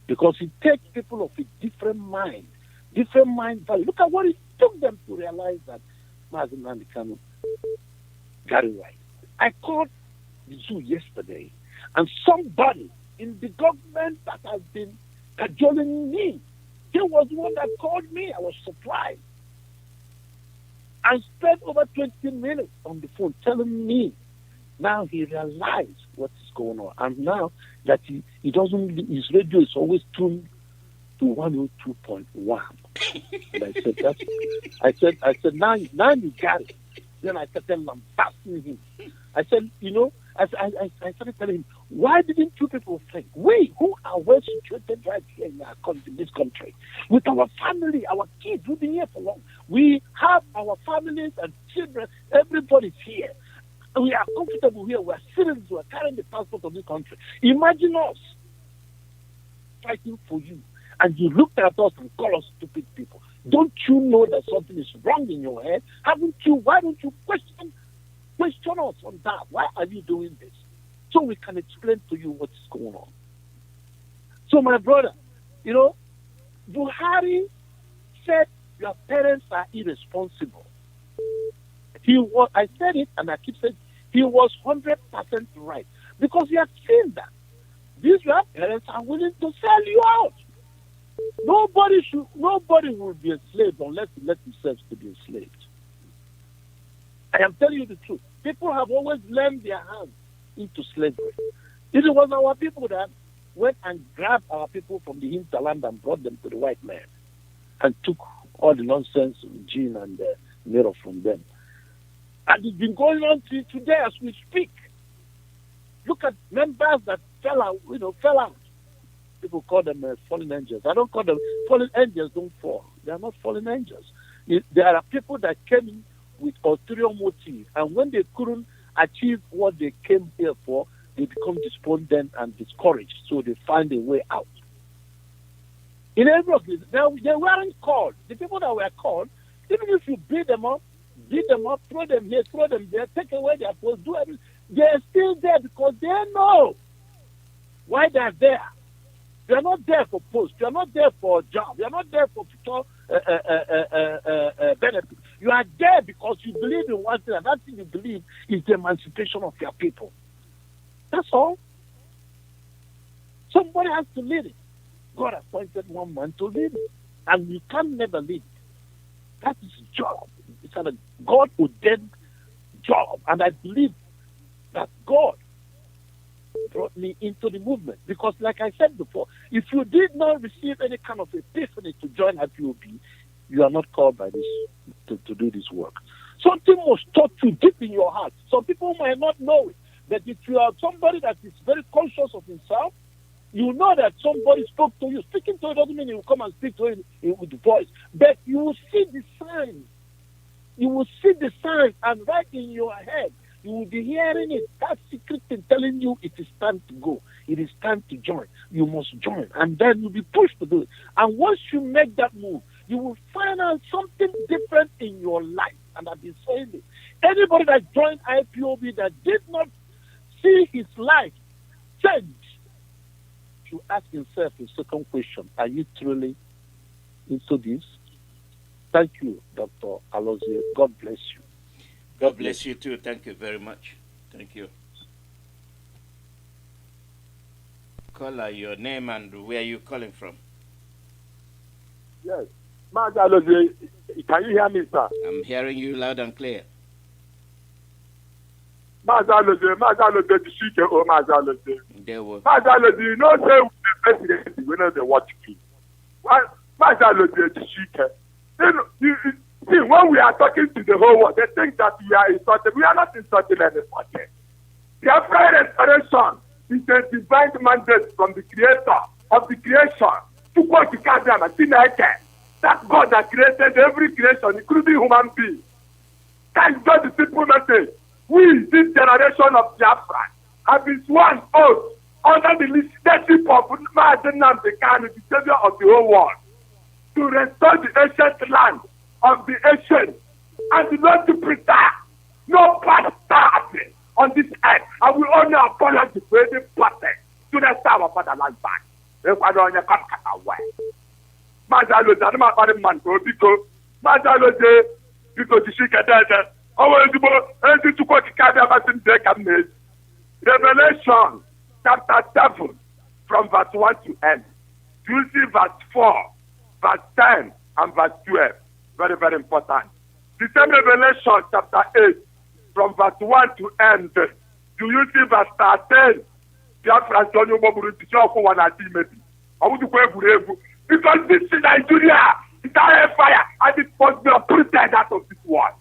because it takes people of a different mind value. Look at what it took them to realize that Mazi NNAMDI'S got it right. I called the zoo yesterday, and somebody in the government that has been cajoling me, he was the one that called me. I was surprised. And spent over 20 minutes on the phone telling me now he realized what is going on. And now that he doesn't, his radio is always tuned to 102.1. And I said, now you got it. Then I started lambasting him. I said, I started telling him, why didn't you people think, we who are well situated right here in this country, with our family, our kids, we've been here for long. We have our families and children, everybody's here. We are comfortable here, we are citizens, we are carrying the passport of this country. Imagine us fighting for you, and you looked at us and call us stupid people. Don't you know that something is wrong in your head? Why don't you question us on that? Why are you doing this? So we can explain to you what is going on. So my brother, Buhari said your parents are irresponsible. I said it and I keep saying he was 100% right because he had seen that These your parents are willing to sell you out. Nobody will be a slave unless he lets himself to be enslaved. I am telling you the truth. People have always lent their hands into slavery. It was our people that went and grabbed our people from the hinterland and brought them to the white man and took all the nonsense, gene and mirror from them. And it's been going on till today as we speak. Look at members that fell out. People call them fallen angels. I don't call them fallen angels. Don't fall. They are not fallen angels. There are people that came in with ulterior motive, and when they couldn't achieve what they came here for, they become despondent and discouraged. So they find a way out. In every of this, they weren't called. The people that were called, even if you beat them up, throw them here, throw them there, take away their post, do everything, they're still there because they know why they're there. You're not there for post. You're not there for a job. You're not there for benefit. You are there because you believe in one thing, and that thing you believe is the emancipation of your people. That's all. Somebody has to lead it. God appointed one man to lead it, and you can never lead it. That is his job. It's a God-ordained job, and I believe that God brought me into the movement because, like I said before, if you did not receive any kind of epiphany to join IPOB, you are not called by this to do this work. Something was taught you deep in your heart. Some people might not know it, but if you are somebody that is very conscious of himself, you know that somebody spoke to you. Speaking to you doesn't mean you will come and speak to him with the voice, but you will see the signs. You will see the signs, and right in your head, you will be hearing it. That secret thing telling you it is time to go. It is time to join. You must join. And then you'll be pushed to do it. And once you make that move, you will find out something different in your life. And I've been saying it. Anybody that joined IPOB that did not see his life change should ask himself a second question. Are you truly into this? Thank you, Dr. Alozie. God bless you. God bless you too. Thank you very much. Thank you. Caller, your name and where you calling from? Yes. Mazi Alozie, can you hear me, sir? I'm hearing you loud and clear. Mazi Alozie, Chike, oh, Mazi Alozie. Mazi Alozie, you know, say with the president, we know the watch key. Mazi Alozie, Chike. See, when we are talking to the whole world, they think that we are insulting. We are not insulting anybody. The African restoration is a divine mandate from the creator of the creation. That God that created every creation, including human beings. That is just the simple message. We, this generation of Biafra, have been sworn oath under the leadership of Mazi NNAMDI'S, the savior of the whole world, to restore the ancient land of the ancient and not to prepare no bastard on this earth. I will only apologize for any bastard to restore our fatherland back. If I don't come away. Mazi Alozie, I'm not a man for because Mazi Alozie, because the Chike dead. Always to quote the Revelation chapter 7 from verse 1 to end. You see verse 4, verse 10, and verse 12. Very, very important. The same Revelation chapter 8 from verse 1 to end. Do you see verse 13? Biafra Johnny Moburu to show for 1 maybe. I would go because this is Nigeria. It's a fire and it must be uprooted out of this world.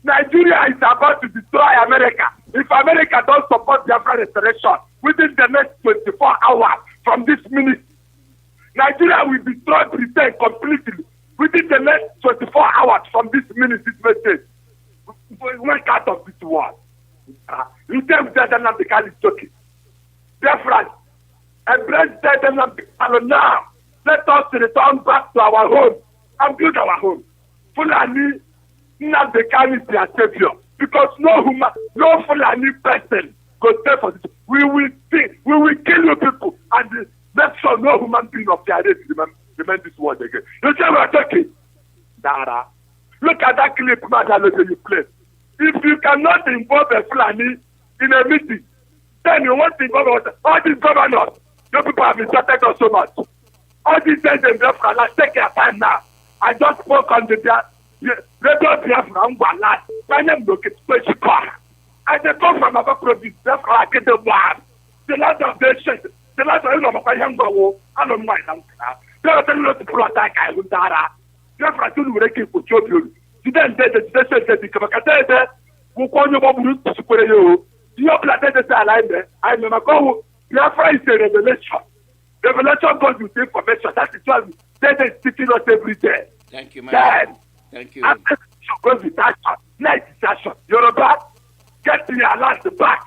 Nigeria is about to destroy America. If America don't support Biafra restoration within the next 24 hours from this minute, Nigeria will destroy Britain completely within the next 24 hours from this minute, this message. Wake out of this world. You tell me that NNAMDI'S is joking. Biafra, embrace that NNAMDI'S now. Let us return back to our home and build our home. Fulani, NNAMDI'S is their savior. Because no Fulani person could stay for this. We will kill you people and make sure no human being of their race remain this world again. You say we are talking? Dara. Look at that clip, Mazi Alozie, you play. If you cannot involve a Fulani in a meeting, Then you want the government, all these governors, you people have insulted us so much. All these days in Biafra, let's take your time now. I just spoke on the radio Biafra, my name is Lokit. I just come from our province, Biafra, I get the one. The land of the shit, the land of my young girl, I don't mind. There are telling us to pull attack, I would die. Biafra, you will keep with you. You then did the station that become a catheter, who call you what to support you. You are planted the alignment. I never go. Biafra is a revelation. Revelation goes with information. That is why they are teaching us every day. Thank you, man. Then, thank you. Action goes with action. Night is action. Yoruba, get to your last back.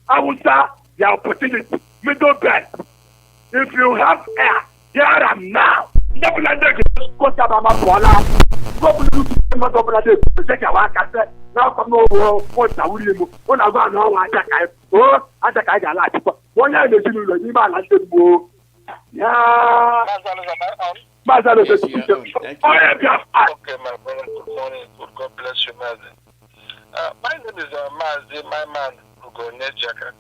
Hausa, your opportunity. Middle belt. If you have air, here I am now. Double go to Mama Bola. Go to Mother take a walk at that. Now come over, what's a William? When I go now, I take I like. One year, the Zulu, I like to go. Yeah. Okay, my brother, good morning. God bless you, Mazi. My name is Mazi, my man, Chukwuemeka.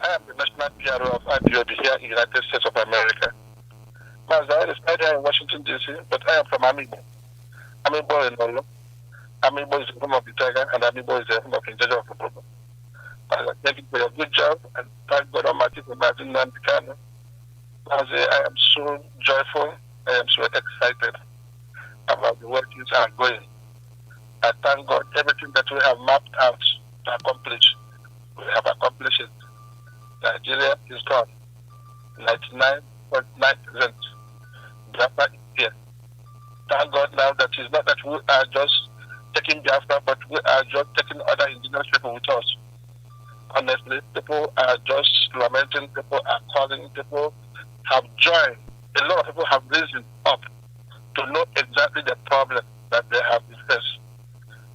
I am the national PRO of Ipob here in the United States of America. Mazi, I reside here in Washington, D.C., but I am from Amibo. Amibo in Olo. Amibo is the home of the tiger, and Amibo is the home of the judge of the problem. Thank you for your good job, and thank God Almighty for Mazi NNAMDI'S. Mazi, I am so joyful. I am so excited about the way things are going. I thank God everything that we have mapped out to accomplish, we have accomplished it. Nigeria is gone. 99.9%. Biafra is here. Thank God now that it's not that we are just taking Biafra, but we are just taking other indigenous people with us. Honestly, people are just lamenting, people are calling, people have joined. A lot of people have risen up to know exactly the problem that they have faced.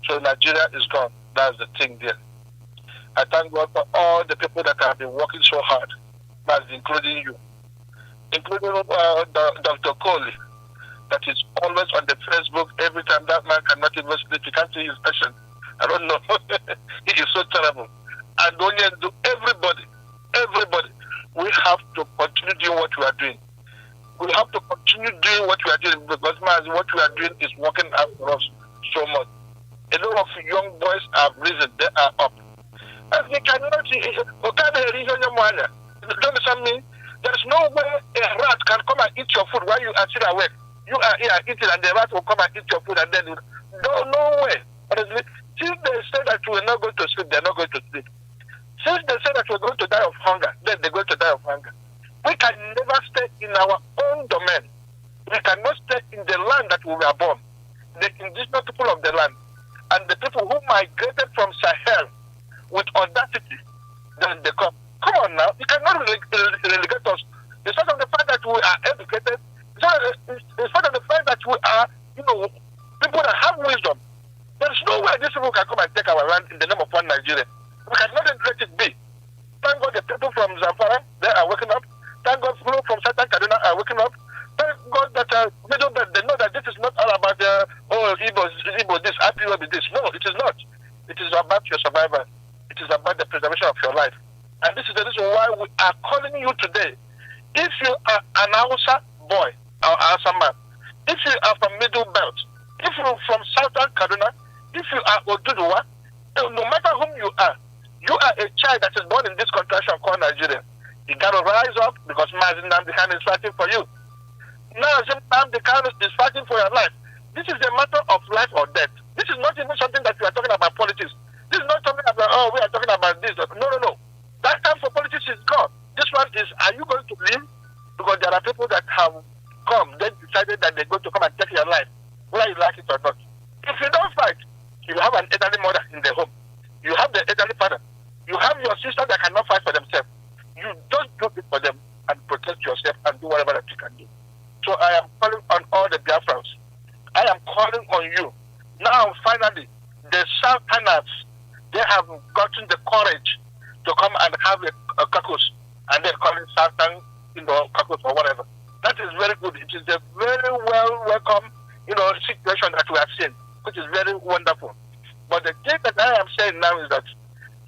So Nigeria is gone. That's the thing there. I thank God for all the people that have been working so hard, including you, including Dr. Coley, that is always on the Facebook every time. That man cannot even sleep. He can't see his patient. I don't know. He is so terrible. And everybody, we have to continue doing what we are doing. We have to continue doing what we are doing because what we are doing is working out for us so much. A lot of young boys have risen, they are up. And they cannot understand me. There is no way a rat can come and eat your food while you are still awake. You are here eating and the rat will come and eat your food and then no way. Honestly, since they say that we are not going to sleep, they are not going to sleep. Since they say that we are going to die of hunger, then they are going to die of hunger. We can never stay in our own domain. We cannot stay in the land that we were born. The indigenous people of the land and the people who migrated from Sahel with audacity, then they come. Come on now, you cannot relegate us. Instead of the fact that we are educated, instead of the fact that we are, people that have wisdom, there is no way these people can come and take our land in the name of one Nigeria. We cannot let it be. Thank God the people from Zamfara, they are waking up. Thank God people from Southern Kaduna are waking up. Thank God that they know that this is not all about Igbo this, Ipob this. No, it is not. It is about your survival. It is about the preservation of your life. And this is the reason why we are calling you today. If you are an Hausa boy or Hausa man, if you are from Middle Belt, if you are from Southern Kaduna, if you are Oduduwa, no matter whom you are a child that is born in this contraction called Nigeria. You got to rise up because Mazi NNAMDI'S is fighting for you. Now NNAMDI'S is fighting for your life. This is a matter of life or death. This is not even something that we are talking about politics. This is not something about, we are talking about this. No. That time for politics is gone. This one is, are you going to live? Because there are people that have come, then decided that they're going to come and take your life, whether you like it or not. If you don't fight, you have an elderly mother in the home. You have the elderly father. You have your sister that cannot fight for themselves. You don't do it for them and protect yourself and do whatever that you can do. So I am calling on all the Biafrans. I am calling on you. Now, finally, the Southerners, they have gotten the courage to come and have a caucus, and they're calling Southern, caucus or whatever. That is very good. It is a very welcome, situation that we have seen, which is very wonderful. But the thing that I am saying now is that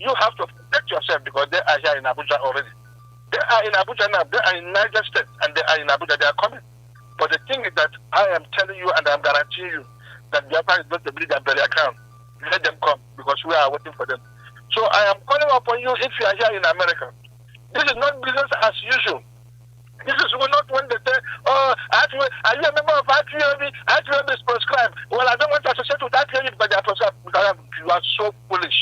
you have to protect yourself because they are here in Abuja already. They are in Abuja now. They are in Niger State and they are in Abuja. They are coming. But the thing is that I am telling you and I am guaranteeing you that Biafra is going to be their burial ground. Let them come because we are waiting for them. So I am calling upon you if you are here in America. This is not business as usual. This is not when they say, oh, are you a member of IPOB? IPOB is prescribed. Well, I don't want to associate with IPOB because they are prescribed. Because you are so foolish.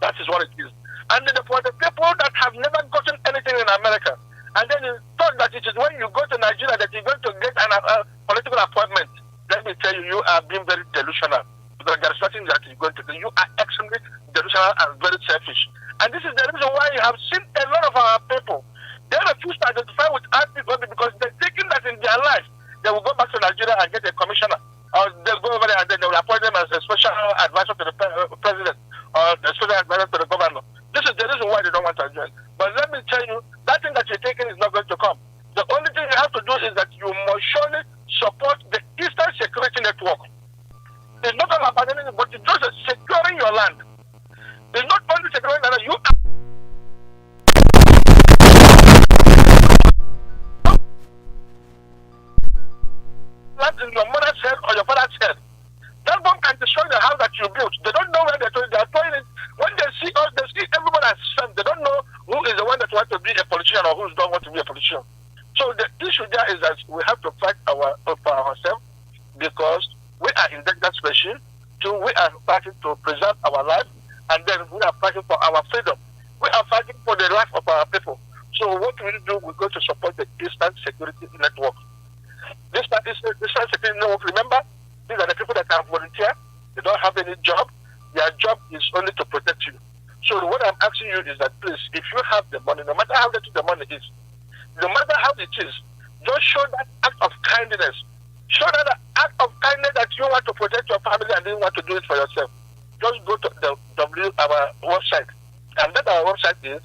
That is what it is. And then for the people that have never gotten anything in America, and then you thought that it is when you go to Nigeria that you're going to get a political appointment, let me tell you, you are being very delusional. Because there is nothing that you're going to do. You are extremely delusional and very selfish. And this is the reason why you have seen a lot of our people. They refuse to identify with IPOB because they're thinking that in their life they will go back to Nigeria and get a commissioner. Or they'll go over there and then they will appoint them as a special advisor to the president or a special advisor to the governor. This is the reason why they don't want to join. But let me tell you, that thing that you're taking is not going to come. The only thing you have to do is that you must surely support the Eastern Security Network. It's not all about anything, but it's just securing your land. It's not only securing your land. You land in your mother's head or your father's head. That bomb can destroy the house that you built. They don't know where they're throwing it. When they see us, they see everybody as friends. They don't know who is the one that wants to be a politician or who don't want to be a politician. So the issue there is that we have to fight for ourselves because we are endangered species. Two, we are fighting to preserve our life, and then we are fighting for our freedom. We are fighting for the life of our people. So what we do, we're going to support the Eastern Security Network. This Eastern Security Network, remember, these are the people that can volunteer. They don't have any job. Their job is only to protect you. So what I'm asking you is that please, if you have the money, no matter how little the money is, no matter how it is, just show that act of kindness. Show that act of kindness that you want to protect your family and you want to do it for yourself. Just go to our website. And that our website is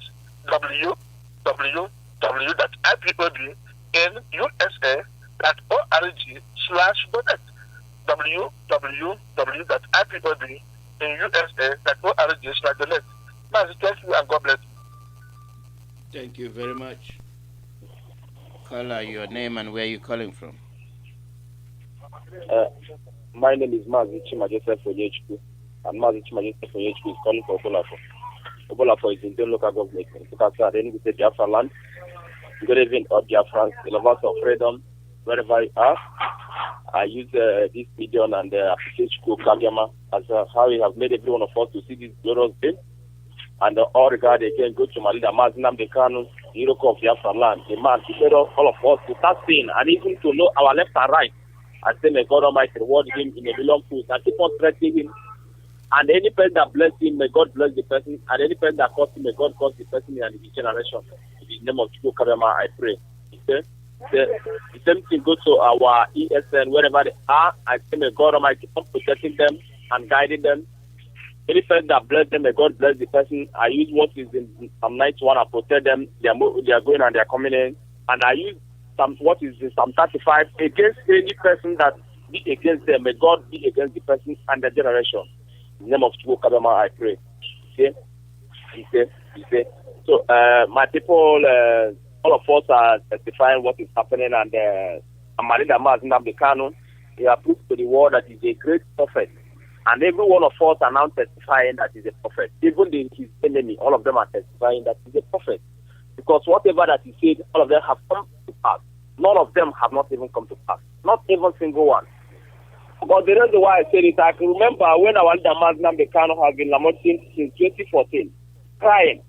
www.ipobnusa.org/donate. www.ipobnusa.org/donate. Mazi, thank you and God bless you. Thank you very much. Caller, your name and where you calling from? My name is Mazi Chukwuemeka and Mazi Chukwuemeka is calling for Obolafo. Obolafo is in the local government in Sukasa, then we say Biafra land. Good evening, all Biafrans, the lovers of freedom, wherever you are. I use this medium and appreciate Chukwuemeka as how he has made every one of us to see this glorious day. And all regard again, go to my leader, Mazi Chukwuemeka, the hero of Biafra land, the man to made all of us to start seeing and even to know our left and right. I say, may God Almighty reward him in a million fools and keep on threatening him. And any person that bless him, may God bless the person. And any person that curse him, may God curse the person in the generation. In the name of Chukwuemeka, I pray. The same thing goes to our ESN, wherever they are. I say, may God Almighty keep on protecting them and guiding them. Any person that bless them, may God bless the person. I use what is in Psalm 91 and protect them. They are going and they are coming in. And I use what is in Psalm 35 against any person that be against them. May God be against the person and the generation. In the name of Chukwuemeka, I pray. He said. So, my people, all of us are testifying what is happening, and Mazi Chukwuemeka Alozie, he has proved to the world that he is a great prophet. And every one of us are now testifying that he is a prophet. Even his enemy, all of them are testifying that he is a prophet. Because whatever that he said, all of them have come to pass. None of them have not even come to pass. Not even single one. But the reason why I said it, I can remember when our leader Mazi Chukwuemeka Alozie has been lamenting since 2014, crying,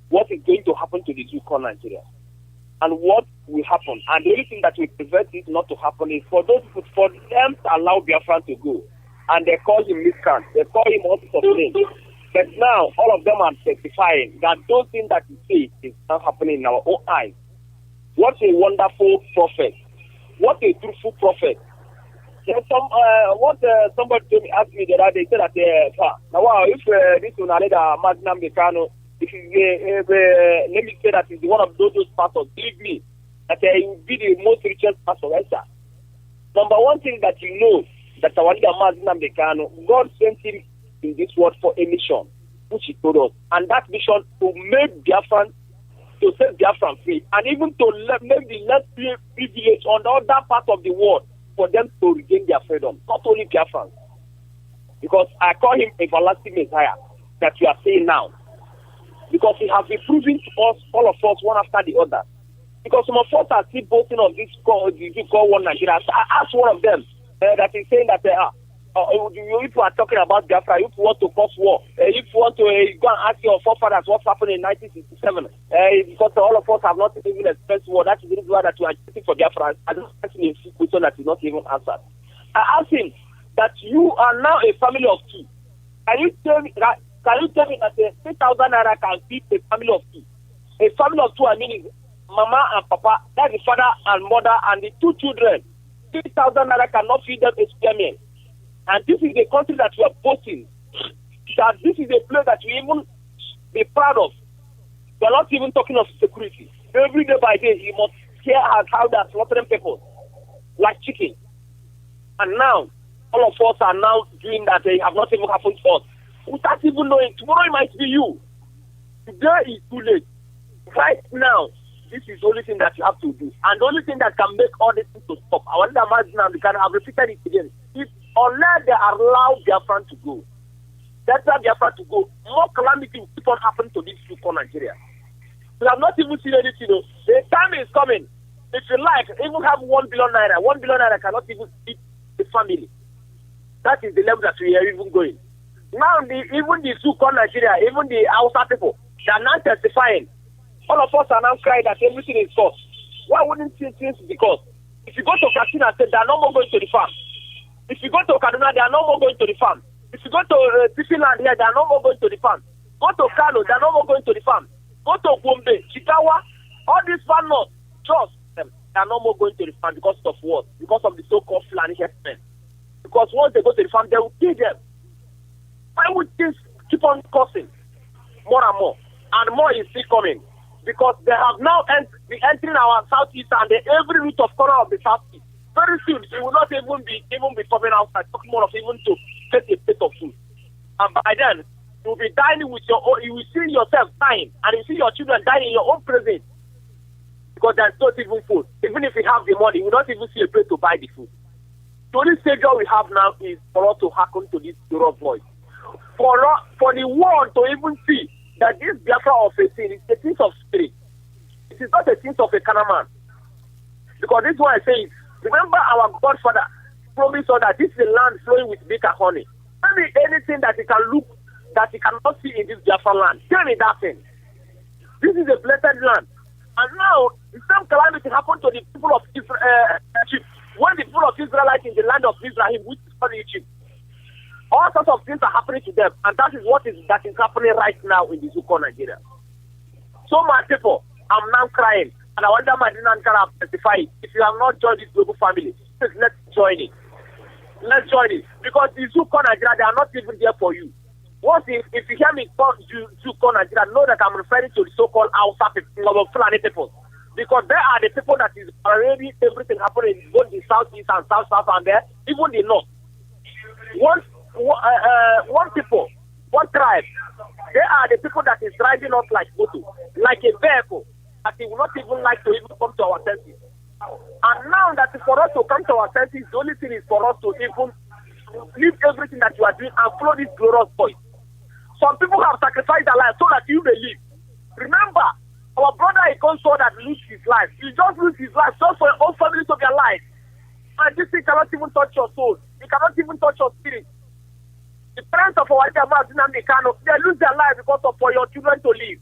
what is going to happen to the Jew called Nigeria? And what will happen? And the only thing that will prevent it not to happen is for them to allow Biafra to go. And they call him miscreant. They call him all sorts of names. But now, all of them are testifying that those things that he says is not happening in our own eyes. What a wonderful prophet. What a truthful prophet. Somebody told me, asked me the other day, said that, now, wow, if this one are Mazi Chukwuemeka Alozie, let me say that he's one of those pastors, believe me, that he will be the most richest pastor, right, sir? Number one thing that you know, that our leader Mazi Chukwuemeka Alozie, God sent him in this world for a mission. which he told us, and that mission to make Biafran, to set Biafran free, and even to make the less privileged on the other part of the world for them to regain their freedom, not only Biafrans. Because I call him everlasting Messiah that we are saying now. Because he has been proving to us, all of us, one after the other. Because some of us are still boasting of this call one Nigeria. I asked one of them that is saying that if you are talking about Biafra, if you want to cause war, if you want to go and ask your forefathers what happened in 1967, because all of us have not even experienced war, that is the reason why that you are asking for Biafra. I don't ask him a question that is not even answered. I asked him that you are now a family of two. Can you tell me that 3,000 naira can feed a family of two? A family of two, I mean, is mama and papa, that's the father and mother and the two children. 3,000 naira cannot feed them a square meal. And this is the country that we are boasting. That this is a place that we even be proud of. We are not even talking of security. Every day by day, you must hear how they are slaughtering people like chicken. And now, all of us are now doing that. They have not even happened to us. Without even knowing, tomorrow it might be you. Today is too late. Right now, this is the only thing that you have to do. And the only thing that can make all this thing to stop. I want to imagine now, because I've repeated it again. Unless they allow Biafra to go, more calamity will keep on happening to these people in Nigeria. We have not even seen anything. The time is coming. If you like, even have 1 billion naira. 1 billion naira cannot even feed the family. That is the level that we are even going. Now, even the so-called Nigeria, even the Hausa people, they are not testifying. All of us are now crying that everything is cost. Why wouldn't things be cost? If you go to Katsina, they are no more going to the farm. If you go to Kaduna, they are no more going to the farm. If you go to Tifiland here, they are no more going to the farm. Go to Kano, they are no more going to the farm. Go to Gombe, Chikawa, all these farmers, trust them, they are no more going to the farm because of what? Because of the so-called Fulani herdsmen. Because once they go to the farm, they will kill them. Why would this keep on costing more and more? And more is still coming. Because they have now been entering our southeast and every route of corner of the southeast. Very soon, you will not even be coming outside, talking more of even to get a plate of food. And by then, you will be dining with your own, you will see yourself dying, and you see your children dying in your own presence. Because there's not even food. Even if you have the money, you will not even see a place to buy the food. The only savior we have now is for us to hearken to this Europe voice. For the world to even see that this Biafra of a sin is a thing of spirit. It is not a thing of a carnal man. Because this is what I say is, remember our Godfather promised us that this is a land flowing with milk and honey. Tell me anything that he can look, that he cannot see in this Biafra land. Tell me that thing. This is a blessed land. And now, the same calamity happened to the people of Israel. When the people of Israelites in the land of Israel, which is called Egypt, all sorts of things are happening to them. And that is that is happening right now in the Zuko, Nigeria. So my people, I'm now crying. And I wonder my dinner can testify. If you have not joined this global family, please let's join it. Let's join it. Because the Zuko Nigeria, they are not even there for you. Once if you hear me call Zuko Nigeria, know that I'm referring to the so-called Hausa people, Fulani people. Because they are the people that is already everything happening in both the southeast and south and there, even the north. One people, one tribe, they are the people that is driving us like motor, like a vehicle. That they will not even like to even come to our senses. And now that for us to come to our senses, the only thing is for us to even leave everything that you are doing and follow this glorious voice. Some people have sacrificed their life so that you may live. Remember, our brother Ikonso that lose his life. He just lose his life just for your own family to be alive. And this thing cannot even touch your soul. It cannot even touch your spirit. The parents of our Mazi Chukwuemeka, they lose their life because of for your children to live.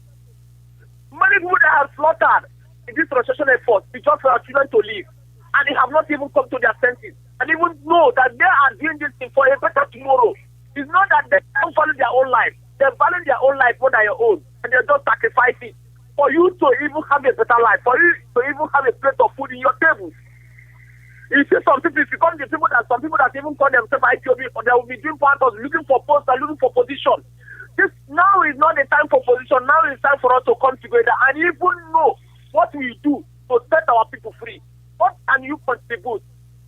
Many people that have slaughtered in this restoration effort is just for our children to live. And they have not even come to their senses. And even know that they are doing this thing for a better tomorrow. It's not that they don't value their own life. They value their own life more than your own. And they just sacrifice it for you to even have a better life. For you to even have a plate of food in your table. You see some people, if you come to some people that even call themselves IPOB, or they will be doing partners, looking for posts, looking for position. This now is not the time for position. Now is time for us to come together and even know what we do to set our people free. What can you contribute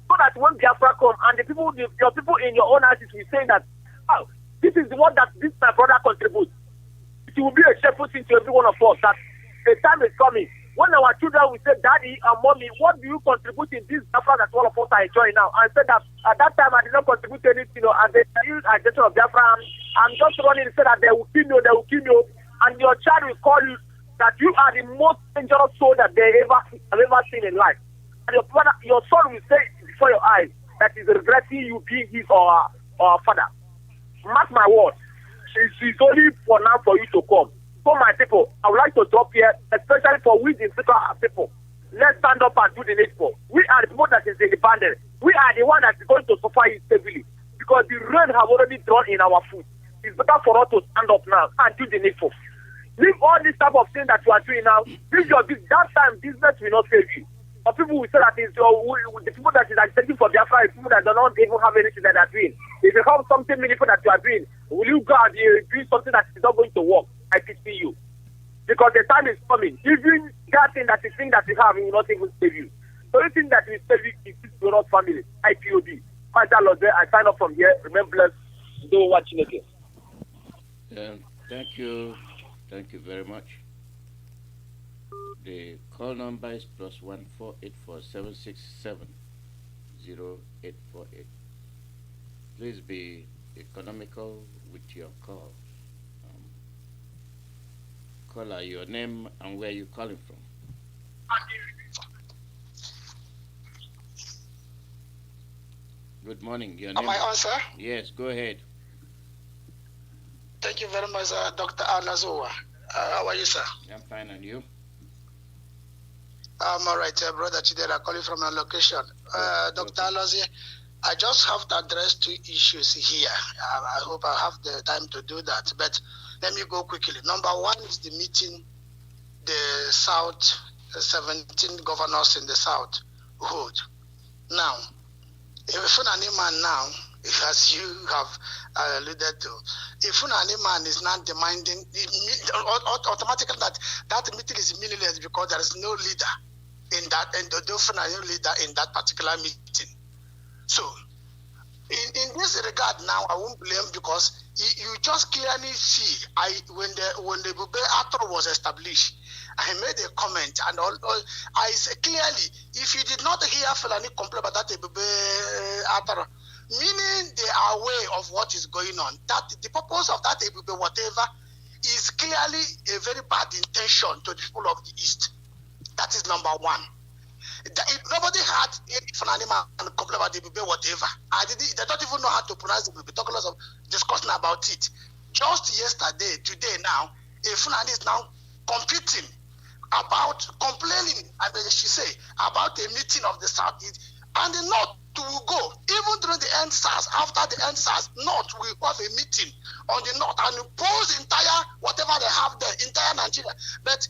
so that when Biafra come and the people, your people in your own houses will say that, oh, this is what that this my brother contributes. will be a shameful thing to every one of us that a time is coming when our children will say, Daddy and Mommy, what do you contribute in this Biafra that all of us are enjoying now? And said that at that time I did not contribute anything, and they use identity of Biafra. I'm just running and say that they will kill you, and your child will call you that you are the most dangerous soul that they have ever seen in life. And your son will say before your eyes that he's regretting you being his or father. Mark my word, it's only for now for you to come. So my people, I would like to drop here, especially for we the people. Let's stand up and do the needful. We are the people that is independent. We are the one that is going to suffer heavily because the rain have already drawn in our food. It's better for us to stand up now and do the needful. Leave all this type of thing that you are doing now. Leave your business. That time business will not save you. But people will say that it's the people that is accepting for Biafra, people that do not even have anything that they are doing. If you have something meaningful that you are doing, will you go and do something that is not going to work? I pity you. Because the time is coming. Even that thing that you think that you have will not even save you. The only thing that will save you is this Glorious family, Ipob. Mazi Alozie, I sign up from here. Remember, blessed. Do watching again. Thank you. Thank you very much. The call number is +1 484 767 0848. Please be economical with your call. Caller, your name and where you're calling from. Good morning. Your name. Am I on, sir? Yes, go ahead. Thank you very much, Dr. Alozie. How are you, sir? I'm fine, and you? I'm all right, brother. Today I'm calling from a location. Dr. Alozie, I just have to address two issues here. I hope I have the time to do that, but let me go quickly. Number one is the meeting the South, 17 governors in the South hold. Now, if an man now, as you have alluded to, if an man is not demanding, automatically that meeting is meaningless because there is no leader in that, and no leader in that particular meeting. So, in this regard now, I won't blame because you just clearly see, when the Bube Atro was established, I made a comment and I say clearly, if you did not hear Fulani complain about that Bube Atro, meaning they are aware of what is going on, that the purpose of that Bube whatever is clearly a very bad intention to the people of the East. That is number one. Nobody had any Fulani man complain about the Bube whatever. They don't even know how to pronounce the Bube, talking of discussing about it. Just yesterday, today now, a Fulani is now competing about complaining, I mean, she say, about a meeting of the South, and the North will go. Even during the NSAS, after the NSAS, North will have a meeting on the North and impose entire, whatever they have there, entire Nigeria. But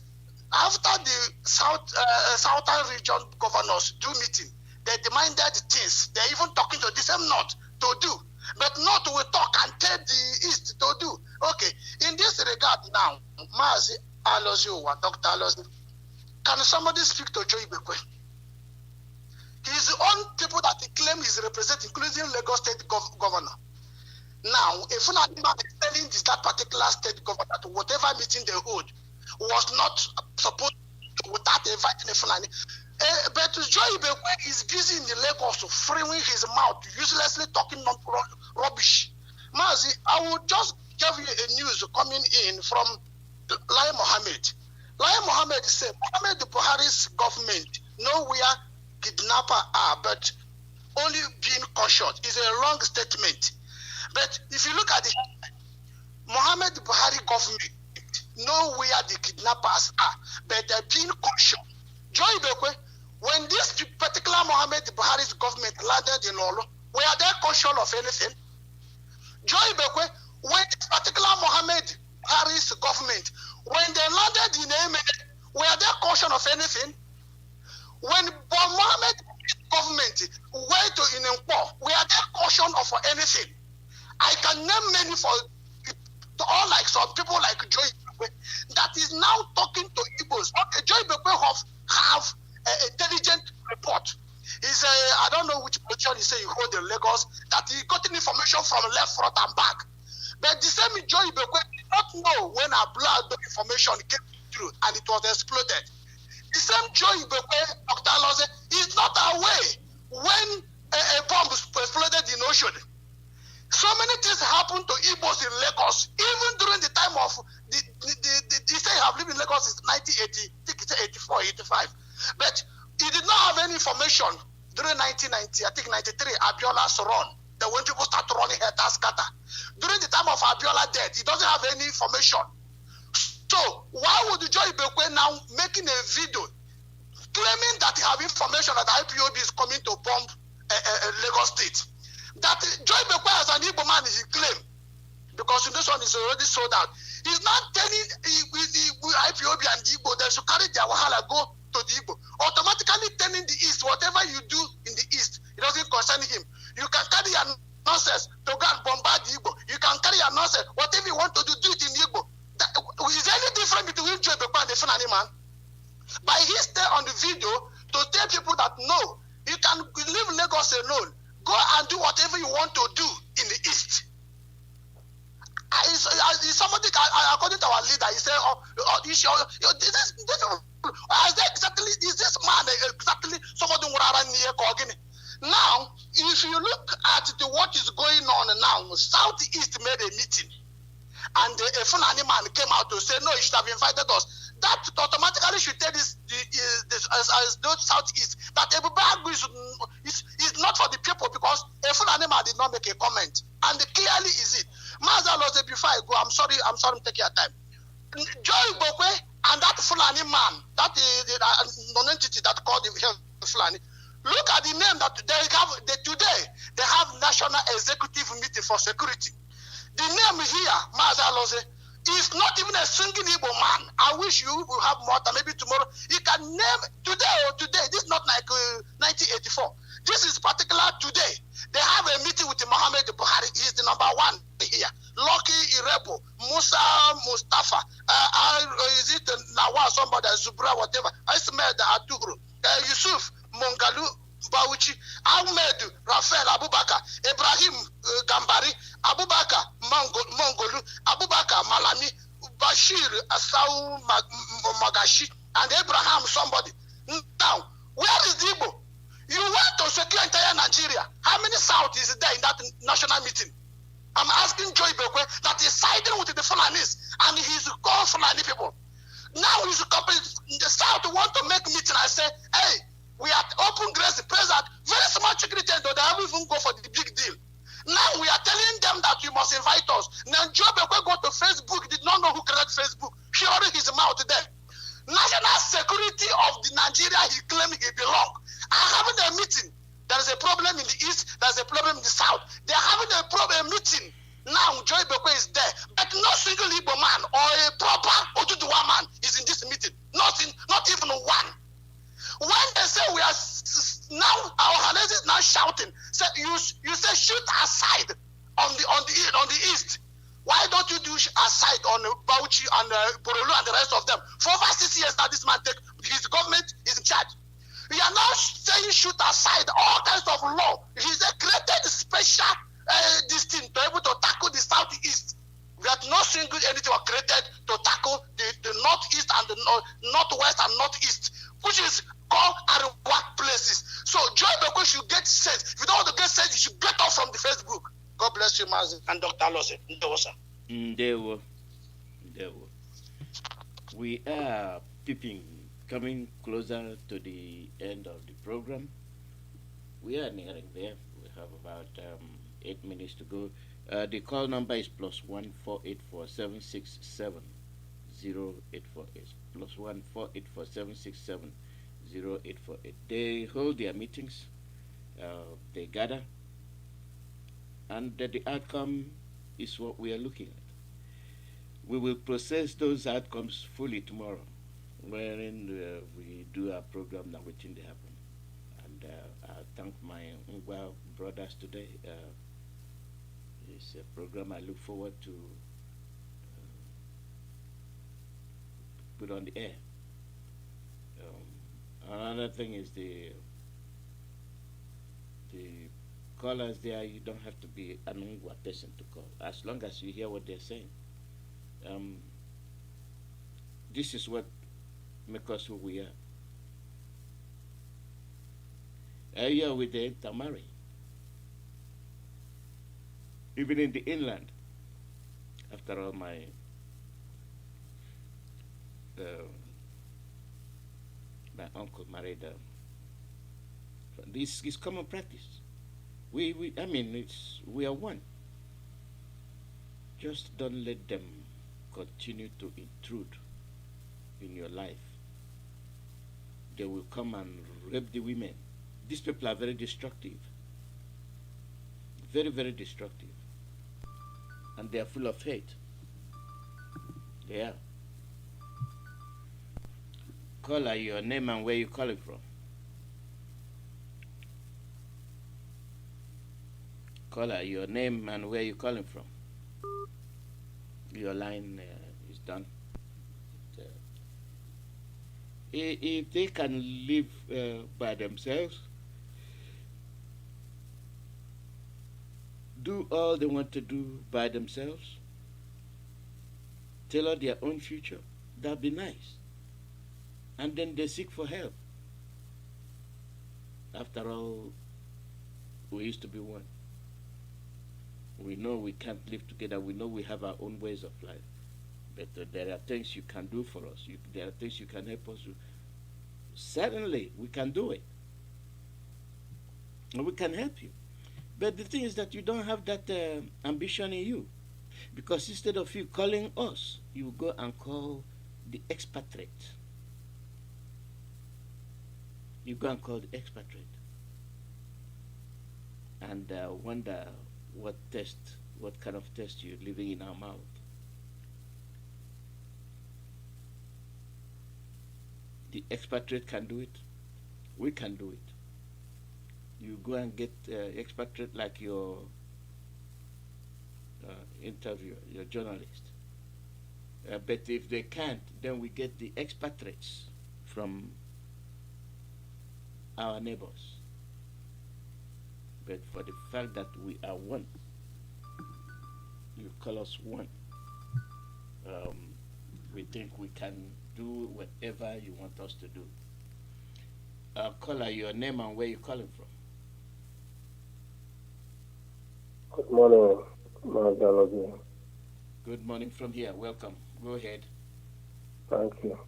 after the Southern region governors do meeting, they demanded things. They're even talking to the same North to do. But North will talk and tell the East to do. Okay, in this regard now, Mazi Alozie, Dr. Alozie, can somebody speak to Joe Ibekwe? He's the only people that he claims he's representing, including Lagos State Governor. Now, if an man is telling that particular state governor to whatever meeting they hold was not supposed to, without inviting a Fulani. But Joe Ibekwe is busy in the Lagos freeing his mouth, uselessly talking rubbish. Mazi, I will just give you a news coming in from Lai Mohammed. Lai Mohammed said, Mohammed Buhari's government know where kidnappers are, but only being cautious is a wrong statement. But if you look at the Mohammed Buhari government, know where the kidnappers are, but they're being cautious. Joe Ibekwe, when this particular Mohammed Buhari's government landed in Olo, were they cautious of anything? Joe Ibekwe, when this particular Mohammed Buhari's government, when they landed in Yemen, were they cautious of anything? When Mohammed government went to Inenpo, were they cautious of anything? I can name many for all like some people like Joe Ibekwe that is now talking to Igbos. Okay, Joe Ibekwe have an intelligent report. He's I don't know which position he say he hold in Lagos, that he got information from left, front, and back. But the same Joe Ibekwe did not know when a blood information came through and it was exploded. The same Joe Ibekwe, Dr. Alozie, is not aware when a bomb exploded in Ocean. So many things happened to Igbos in Lagos, even during the time of they say have lived in Lagos since 1980, I think it's 84, 85. But he did not have any information during 1990, I think 93, Abiola's run. Then when people start running head and scatter. During the time of Abiola death, he doesn't have any information. So why would Joe Ibekwe now making a video claiming that he have information that IPOB is coming to bomb Lagos State? That Joe Ibekwe as an Igbo man, he claim, because this one is already sold out. He's not telling IPOB and the Igbo they should carry their wahala go to the Igbo. Automatically telling the East, whatever you do in the East, it doesn't concern him. You can carry your nonsense to go and bombard the Igbo. You can carry your nonsense, whatever you want to do it in the Igbo. Is there any difference between Joe Ibekwe and the Fulani man? By his stay on the video to tell people that no, you can leave Lagos alone. Go and do whatever you want to do in the East. Somebody, according to our leader, he said, is this man exactly somebody near? Now, if you look at what is going on now, Southeast made a meeting, and a Fulani man came out to say, no, you should have invited us. That automatically should tell this Southeast that Ebubagui is not for the people, because a Fulani man did not make a comment, and clearly is it. Mazi Alozie, before I go, I'm sorry, take your time. Joe Ibekwe and that Fulani man, that non-entity that called him Fulani, look at the name that today they have National Executive Meeting for Security. The name here, Mazi Alozie, is not even a single Igbo man. I wish you will have more time, maybe tomorrow. You can name today. This is not like 1984. This is particular today. They have a meeting with Mohammed Buhari. He is the number one here. Lucky Irebo, Musa Mustafa, is it Nawal, somebody, Zubra, whatever, Ismail Adugru, Yusuf Mongalu Bauchi, Ahmed Rafael Abubakar, Ibrahim Gambari, Abubakar Mongolu, Abubakar Malami, Bashir Asau Magashi, and Abraham somebody. Now, where is the Igbo? You want to secure entire Nigeria. How many South is there in that national meeting? I'm asking Joe Ibekwe that he's siding with the Fulanis and he's called Fulani people. Now he's the South want to make meeting and say, hey, we are open grace the president, very small security, though they haven't even go for the big deal. Now we are telling them that you must invite us. Now Joe Ibekwe go to Facebook, did not know who created Facebook. He already his mouth there. National security of the Nigeria he claimed he belong. I'm having a meeting. There is a problem in the East, there is a problem in the South. They are having a meeting. Now Joe Ibekwe is there, but no single Igbo man or a proper Oduduwa man is in this meeting. Not even one. When they say we are now, our Halazi is now shouting, say you say shoot aside on the East. Why don't you do aside on Bauchi and Borolu and the rest of them? For over 6 years now, this man his government is in charge. We are now saying shoot aside all kinds of law. He's created special this thing to be able to tackle the Southeast. We have not single anything was created to tackle the Northeast and the Northwest and Northeast, which is called Arewa places. So Joe Ibekwe should get sense. If you don't want to get sense, you should get off from the Facebook. God bless you, Mazi and Dr. Alozie. Ndewo. We are coming closer to the end of the program. We are nearing there. We have about 8 minutes to go. The call number is +1 484 767 0848. +1 484 767 0848. They hold their meetings. They gather. And the outcome is what we are looking at. We will process those outcomes fully tomorrow, wherein we do our program now waiting to happen. And I thank my Ngwa brothers today. It's a program I look forward to put on the air. Another thing is the callers there, you don't have to be an Ngwa person to call, as long as you hear what they're saying. This is what makes us who we are. Here with the intermarry. Even in the inland. After all, my uncle married. This is common practice. We we are one. Just don't let them continue to intrude in your life. They will come and rape the women. These people are very destructive. Very, very destructive. And they are full of hate. They are. Caller, your name and where you calling from. Caller, your name and where you calling from. Your line is done. If they can live by themselves, do all they want to do by themselves, tailor their own future, that'd be nice. And then they seek for help. After all, we used to be one. We know we can't live together. We know we have our own ways of life. But there are things you can do for us. There are things you can help us do. Certainly, we can do it. And we can help you. But the thing is that you don't have that ambition in you. Because instead of you calling us, you go and call the expatriate. You go and call the expatriate. And wonder what kind of test you're leaving in our mouth. The expatriate can do it. We can do it. You go and get expatriate like your interviewer, your journalist. But if they can't, then we get the expatriates from our neighbors. But for the fact that we are one, you call us one. We think we can do whatever you want us to do. Caller, your name and where you calling from. Good morning, Mazi Alozie. Good morning from here. Welcome. Go ahead. Thank you.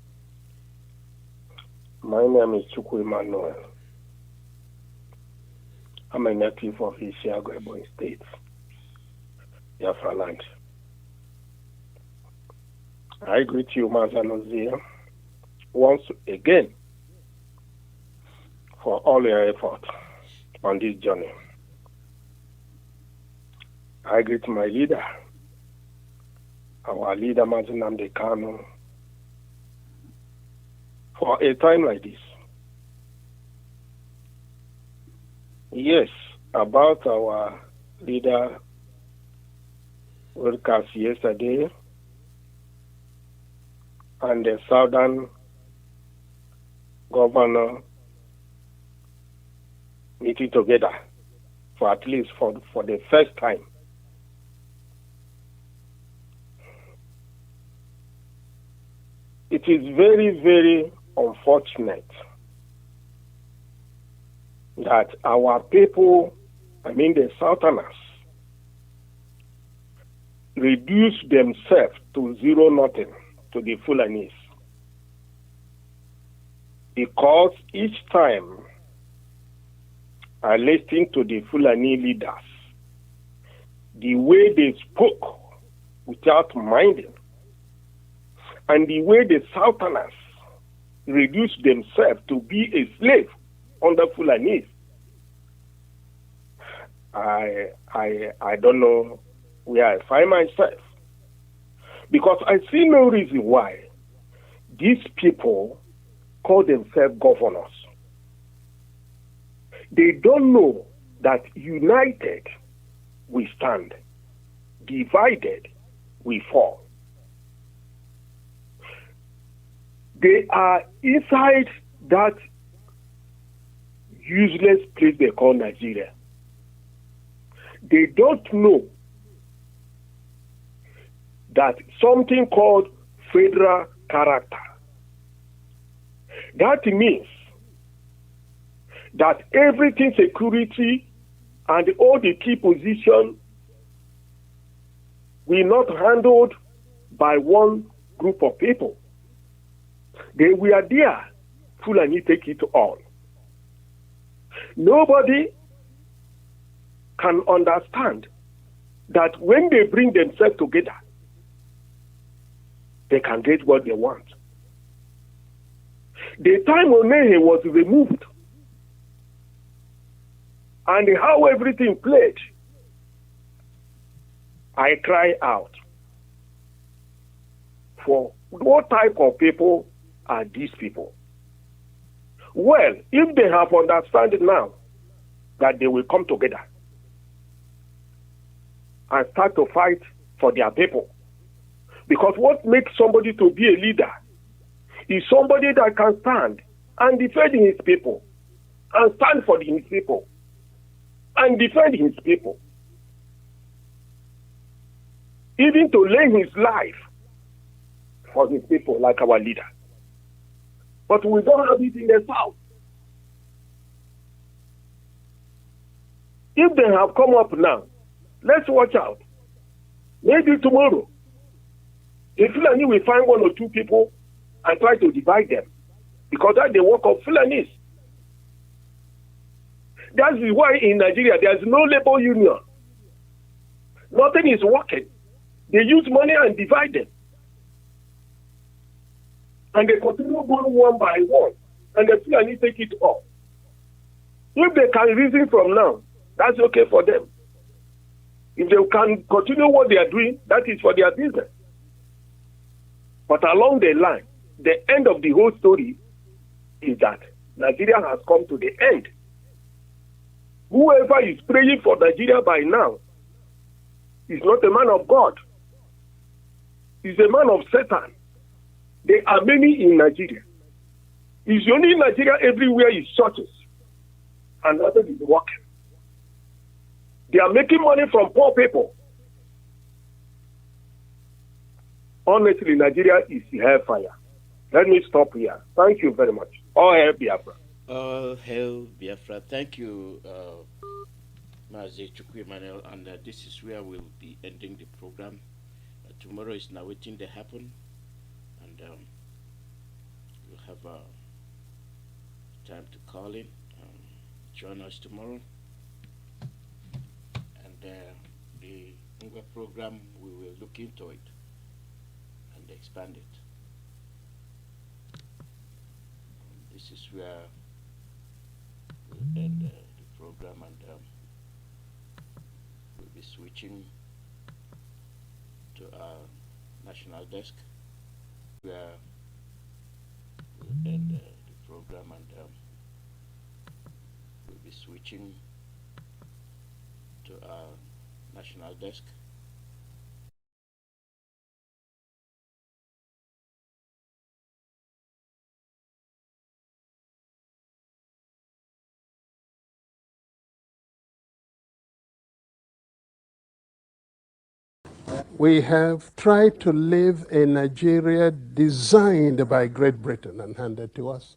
My name is Chukwuemeka. I'm a native of Isiago, Ebonyi State, Biafra land. I greet you, Mazi Alozie, once again for all your effort on this journey. I greet my leader, our leader, NNAMDI'S, for a time like this. Yes, about our leader broadcast yesterday and the southern governor meeting together for at least for the first time. It is very, very unfortunate that our people, the Southerners, reduce themselves to zero nothing to the Fulanis. Because each time I listen to the Fulani leaders, the way they spoke without minding, and the way the Southerners reduce themselves to be a slave under Fulanis, I don't know where I find myself. Because I see no reason why these people call themselves governors. They don't know that united we stand, divided we fall. They are inside that useless place they call Nigeria. They don't know that something called federal character. That means that everything security and all the key position will not handled by one group of people. They were there, Fulani take it all. Nobody can understand that when they bring themselves together, they can get what they want. The time Onehe was removed and how everything played, I cry out for what type of people are these people? Well, if they have understood now that they will come together and start to fight for their people. Because what makes somebody to be a leader is somebody that can stand and defend his people, and stand for his people, and defend his people. Even to lay his life for his people, like our leader. But we don't have it in the South. If they have come up now, let's watch out. Maybe tomorrow, the Fulani will find one or two people and try to divide them. Because that's the work of Fulanis. That is why in Nigeria there is no labor union. Nothing is working. They use money and divide them. And they continue going one by one. And the Fulani take it off. If they can reason from now, that's okay for them. If they can continue what they are doing, that is for their business. But along the line, the end of the whole story is that Nigeria has come to the end. Whoever is praying for Nigeria by now is not a man of God. He's a man of Satan. There are many in Nigeria. It's only in Nigeria everywhere is churches. And nothing is working. They are making money from poor people. Honestly, Nigeria is hellfire. Let me stop here. Thank you very much. All hail Biafra. All hail Biafra. Thank you, Mazi Chukwuemeka, and this is where we'll be ending the program. Tomorrow is now waiting to happen, and we'll have time to call in. Join us tomorrow. The Ngwa program, we will look into it and expand it. This is where we'll end the program, and we'll be switching to our national desk, where we'll end the program, and we'll be switching to our national desk. We have tried to live a Nigeria designed by Great Britain and handed to us.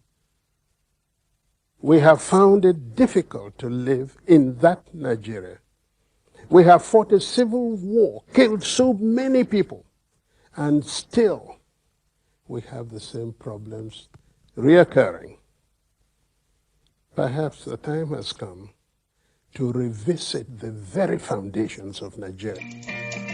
We have found it difficult to live in that Nigeria. We have fought a civil war, killed so many people, and still we have the same problems reoccurring. Perhaps the time has come to revisit the very foundations of Nigeria.